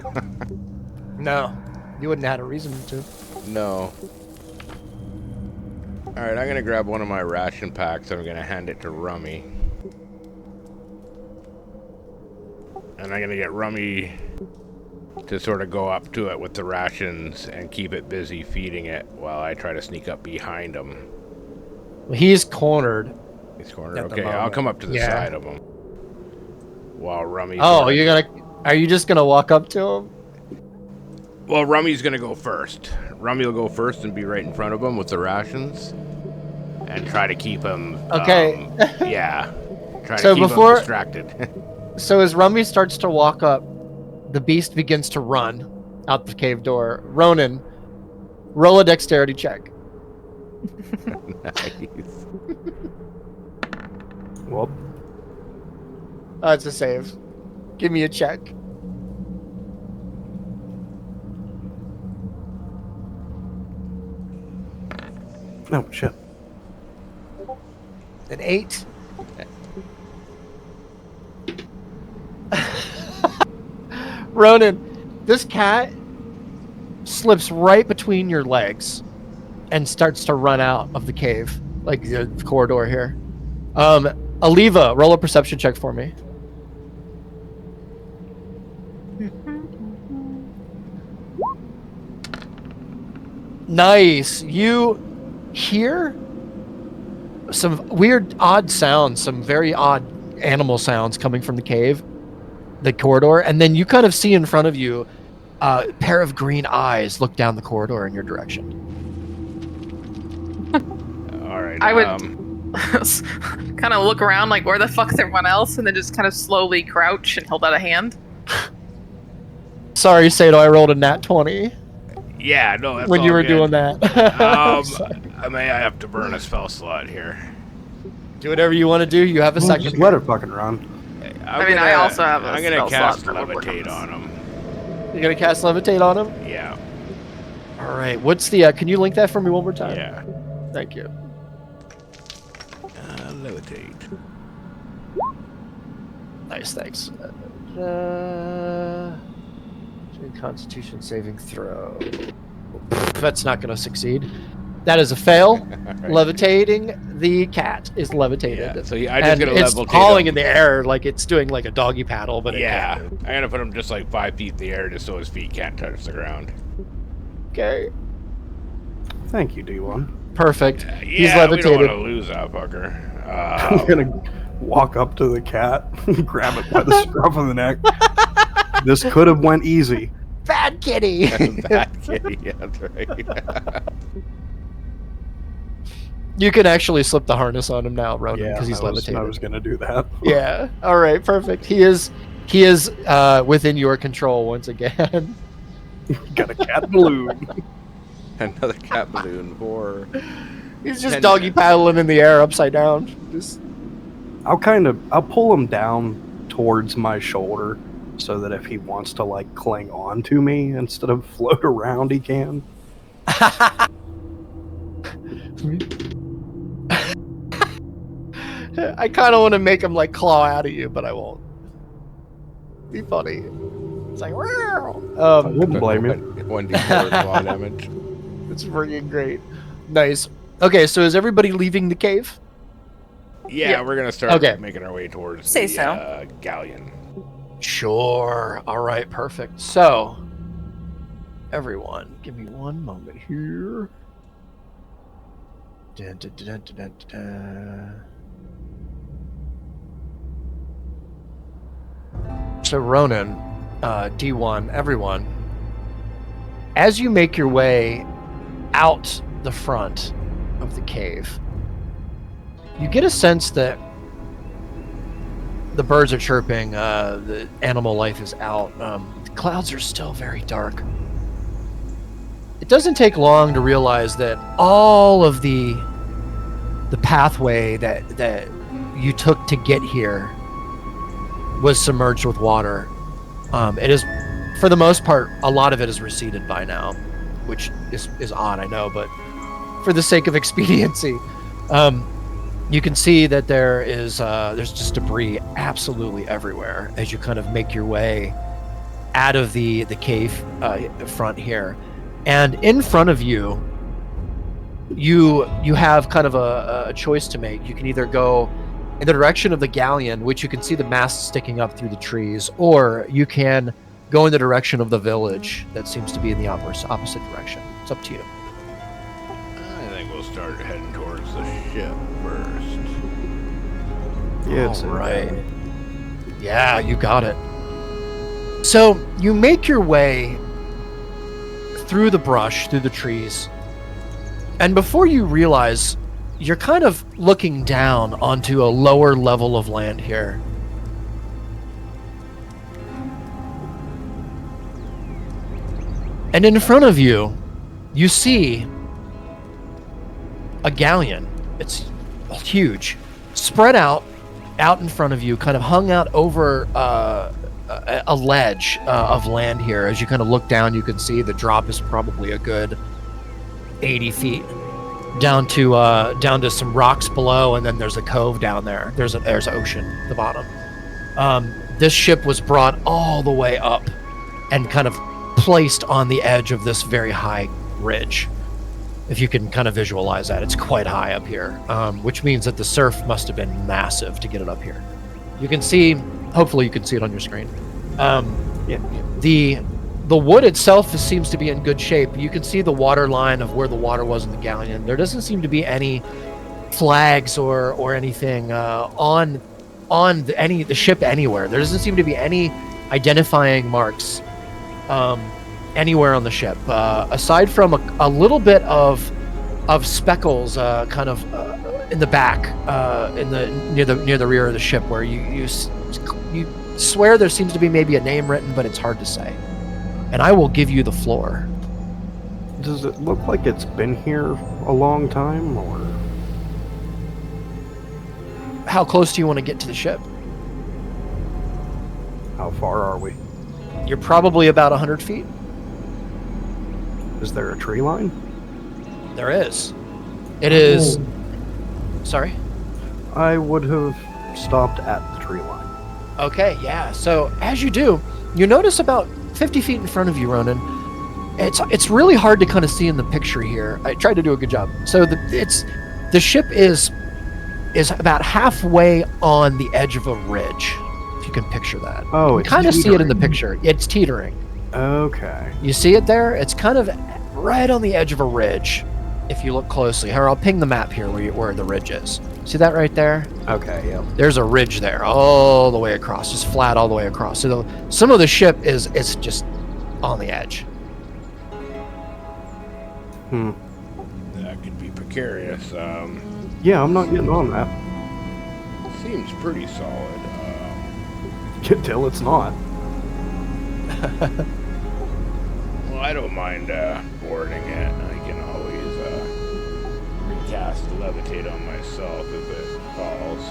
No, you wouldn't have had a reason to. No. Alright, I'm gonna grab one of my ration packs and I'm gonna hand it to Rummy. And I'm gonna get Rummy to sort of go up to it with the rations and keep it busy feeding it while I try to sneak up behind him. He's cornered. He's cornered. At the Okay, I'll moment. come up to the Yeah. side of him. While Rummy's Oh, are you just gonna walk up to him? Well, Rummy's gonna go first. Rummy will go first and be right in front of him with the rations. And try to keep him... Okay. yeah. Try So to keep before- him distracted. So as Rummy starts to walk up, the beast begins to run out the cave door. Ronan, roll a dexterity check. Nice. well, It's a save. Give me a check. no shit. An 8. Ronan, this cat slips right between your legs and starts to run out of the cave, like the corridor here. Aliva, roll a perception check for me. Nice. You hear some weird, odd sounds, some very odd animal sounds coming from the cave, the corridor, and then you kind of see in front of you a pair of green eyes look down the corridor in your direction. Alright, I would kind of look around like, where the fuck's everyone else? And then just kind of slowly crouch and hold out a hand. Sorry, Sato, I rolled a nat 20 yeah, no, that's when you all were good. doing that. I may have to burn a spell slot here. Do whatever you want to do. You have a Well, second. just let it fucking run. I also have a I'm gonna spell cast slot for levitate on him. You're gonna cast levitate on him. Yeah, All right. What's the? Can you link that for me one more time? yeah. Thank you. Levitate. Nice. Thanks. Constitution saving throw. That's not going to succeed. That is a fail. Levitating. The cat is levitated. Yeah, so I just And gonna it's levitate hauling him. in the air like it's doing like a doggy paddle, but Yeah, it I'm gonna put him just like 5 feet in the air just so his feet can't touch the ground. okay. Thank you, D1. Perfect. Yeah, He's we don't levitated. want to lose that fucker. I'm gonna walk up to the cat, grab it by the scruff of the neck. This could have went easy. Bad kitty. Bad kitty, yeah, that's right. You can actually slip the harness on him now, Ronan, because he's I levitated. was gonna do that. Yeah. All right. Perfect. He is within your control once again. Got a cat balloon. Another cat balloon for. He's just 10 doggy minutes. paddling in the air upside down. Just I'll pull him down towards my shoulder so that if he wants to like cling on to me instead of float around, he can. I kind of want to make him like claw out of you, but I won't. Be funny. It's like, I wouldn't blame you. 1d4 claw damage. It's freaking great. Nice. Okay, so is everybody leaving the cave? Yeah, we're gonna start Okay. making our way towards Say the so. galleon. Sure. All right, perfect. So, everyone, give me one moment here. Dun, dun, dun, dun, dun, dun, dun. So, Ronan, D1, everyone, as you make your way out the front of the cave, you get a sense that the birds are chirping, the animal life is out, the clouds are still very dark. It doesn't take long to realize that all of the pathway that you took to get here was submerged with water. It is, for the most part, a lot of it is receded by now, which is odd, I know, but for the sake of expediency, you can see that there's just debris absolutely everywhere as you kind of make your way out of the cave front here. And in front of you, you have kind of a choice to make. You can either go in the direction of the galleon, which you can see the mast sticking up through the trees, or you can go in the direction of the village that seems to be in the opposite direction. It's up to you. I think we'll start heading towards the ship first. Yeah, it's All right. Yeah, you got it. So you make your way through the brush, through the trees, and before you realize, you're kind of looking down onto a lower level of land here. And in front of you, you see a galleon. It's huge, spread out in front of you, kind of hung out over a ledge of land here. As you kind of look down, you can see the drop is probably a good 80 feet down to some rocks below, and then there's a cove down there. There's ocean at the bottom. This ship was brought all the way up and kind of placed on the edge of this very high ridge. If you can kind of visualize that, it's quite high up here, which means that the surf must have been massive to get it up here. You can see, hopefully you can see it on your screen. The wood itself seems to be in good shape. You can see the water line of where the water was in the galleon. There doesn't seem to be any flags or anything on the ship anywhere. There doesn't seem to be any identifying marks anywhere on the ship, aside from a little bit of speckles, kind of in the back, near the rear of the ship, where you swear there seems to be maybe a name written, but it's hard to say. And I will give you the floor. Does it look like it's been here a long time, or How close do you want to get to the ship? how far are we? You're probably about 100 feet. Is there a tree line? There is. It is. Sorry? I would have stopped at the tree line. Okay, yeah. So as you do, you notice about 50 feet in front of you, Ronan. It's really hard to kind of see in the picture here. I tried to do a good job. So the ship is about halfway on the edge of a ridge, if you can picture that. Oh, you it's kind of see it in the teetering. picture. It's teetering. Okay. You see it there? It's kind of right on the edge of a ridge, if you look closely. Here, I'll ping the map here where the ridge is. See that right there? Okay, yeah. There's a ridge there, all the way across, just flat all the way across. So some of the ship is just on the edge. That could be precarious. Yeah, I'm not getting on that. Seems pretty solid. Till it's not. Well, I don't mind boarding it. I can always recast levitate on myself if it falls.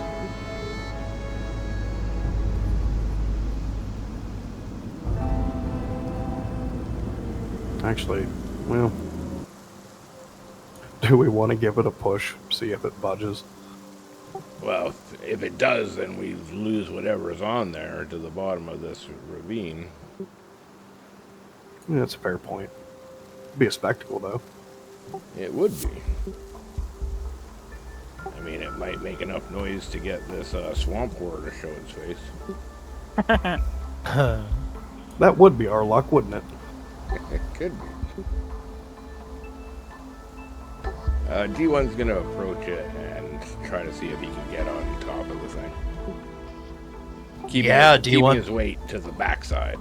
Actually, well, do we want to give it a push? See if it budges. Well, if it does, then we lose whatever is on there to the bottom of this ravine. Yeah, that's a fair point. Be a spectacle, though. It would be. I mean, it might make enough noise to get this swamp horror to show its face. That would be our luck, wouldn't it? It could be. D1's gonna approach it and try to see if he can get on top of the thing. Keeping D1. his weight to the backside.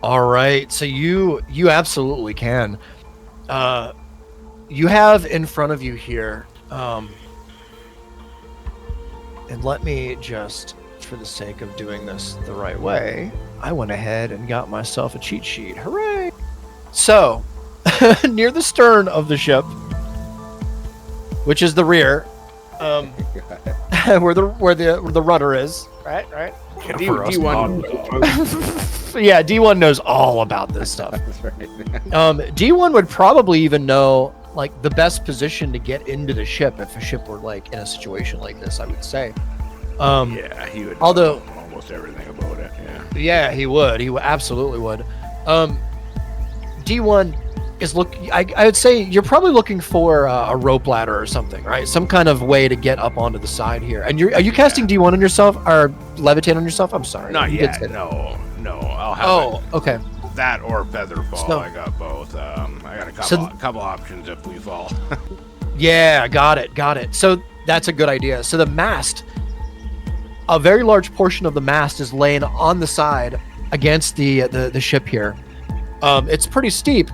All right, so you absolutely can. You have in front of you here, and let me just, for the sake of doing this the right way, I went ahead and got myself a cheat sheet. Hooray! So, near the stern of the ship, which is the rear, where the rudder is, right? Yeah, D- for us D1 Yeah, D1 knows all about this stuff. That's right. D1 would probably even know like the best position to get into the ship if a ship were like in a situation like this, I would say. Yeah, he would although- know almost everything about it, yeah. Yeah, he would. He absolutely would. D1 is I would say you're probably looking for a rope ladder or something, right? Some kind of way to get up onto the side here. And are you casting D1 on yourself or levitate on yourself? I'm sorry. Not You did yet, say that. no. I'll have Oh, okay. that or feather fall. So- I got both. I got a So- couple options if we fall. Yeah, got it. So that's a good idea. So the mast, a very large portion of the mast is laying on the side against the ship here. It's pretty steep,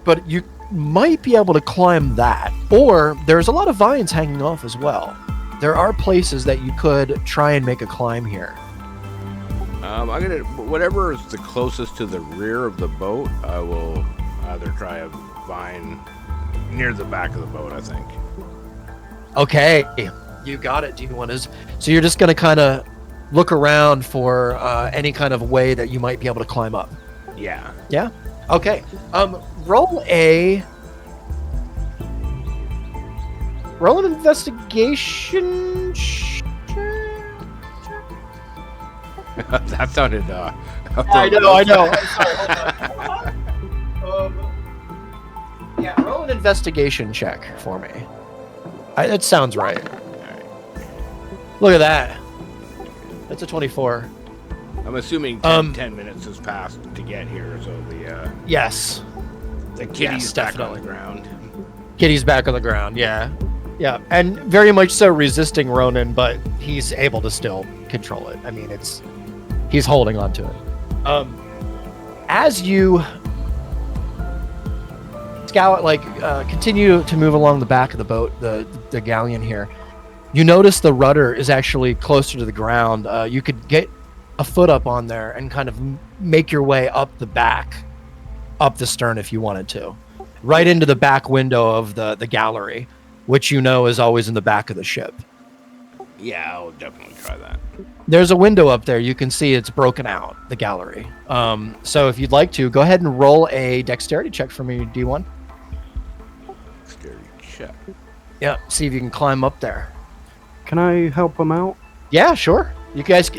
but you might be able to climb that. Or there's a lot of vines hanging off as well. There are places that you could try and make a climb here. I'm gonna whatever is the closest to the rear of the boat. I will either try a vine near the back of the boat. I think. Okay, you got it. So you're just gonna kind of look around for any kind of way that you might be able to climb up. Yeah. Yeah. Okay. Roll an investigation. That sounded. I know. Yeah, roll an investigation check for me. That sounds right. Look at that. That's a 24. I'm assuming 10 minutes has passed to get here, so Yes. the kitty's Yes, back on definitely. the ground. Kitty's back on the ground, yeah. Yeah, and very much so resisting Ronan, but he's able to still control it. I mean, he's holding on to it. As you scout, continue to move along the back of the boat, the galleon here, you notice the rudder is actually closer to the ground. You could get a foot up on there and kind of make your way up the stern if you wanted to, right into the back window of the gallery, which you know is always in the back of the ship. Yeah, I'll definitely try that. There's a window up there. You can see it's broken out, the gallery. So if you'd like to, go ahead and roll a dexterity check for me, D1. Scary check. Yeah, see if you can climb up there. Can I help him out? Yeah, sure.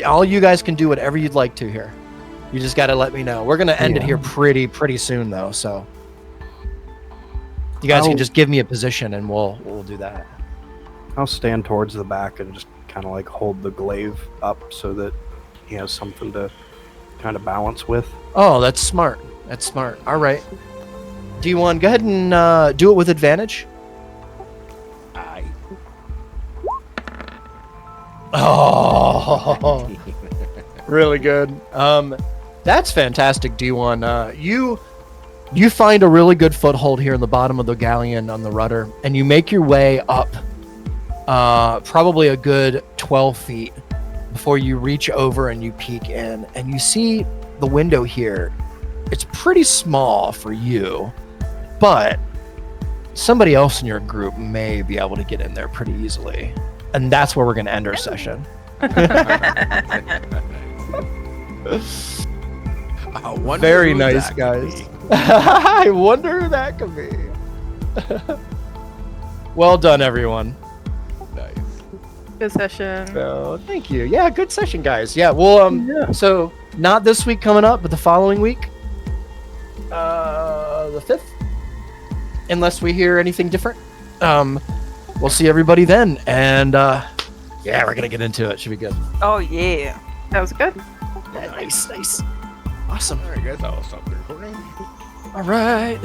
All you guys can do whatever you'd like to here. You just got to let me know. We're going to end it here pretty soon, though, so you guys can just give me a position and we'll do that. I'll stand towards the back and just kind of like hold the glaive up so that he has something to kind of balance with. Oh, that's smart. All right. D1, go ahead and do it with advantage. Aye. Oh, really good. That's fantastic, D1. You find a really good foothold here in the bottom of the galleon on the rudder, and you make your way up probably a good 12 feet before you reach over and you peek in, and you see the window here. It's pretty small for you, but somebody else in your group may be able to get in there pretty easily. And that's where we're going to end our session. I wonder Very who nice, that could guys. be. I wonder who that could be. Well done, everyone. Nice. Good session. So, thank you. Yeah, good session, guys. Yeah, well, so not this week coming up, but the following week, the 5th, unless we hear anything different. We'll see everybody then, and yeah, we're gonna get into it. Should be good. Oh yeah. That was good. Yeah, nice. Awesome. All right, guys, I'll stop the recording. All right.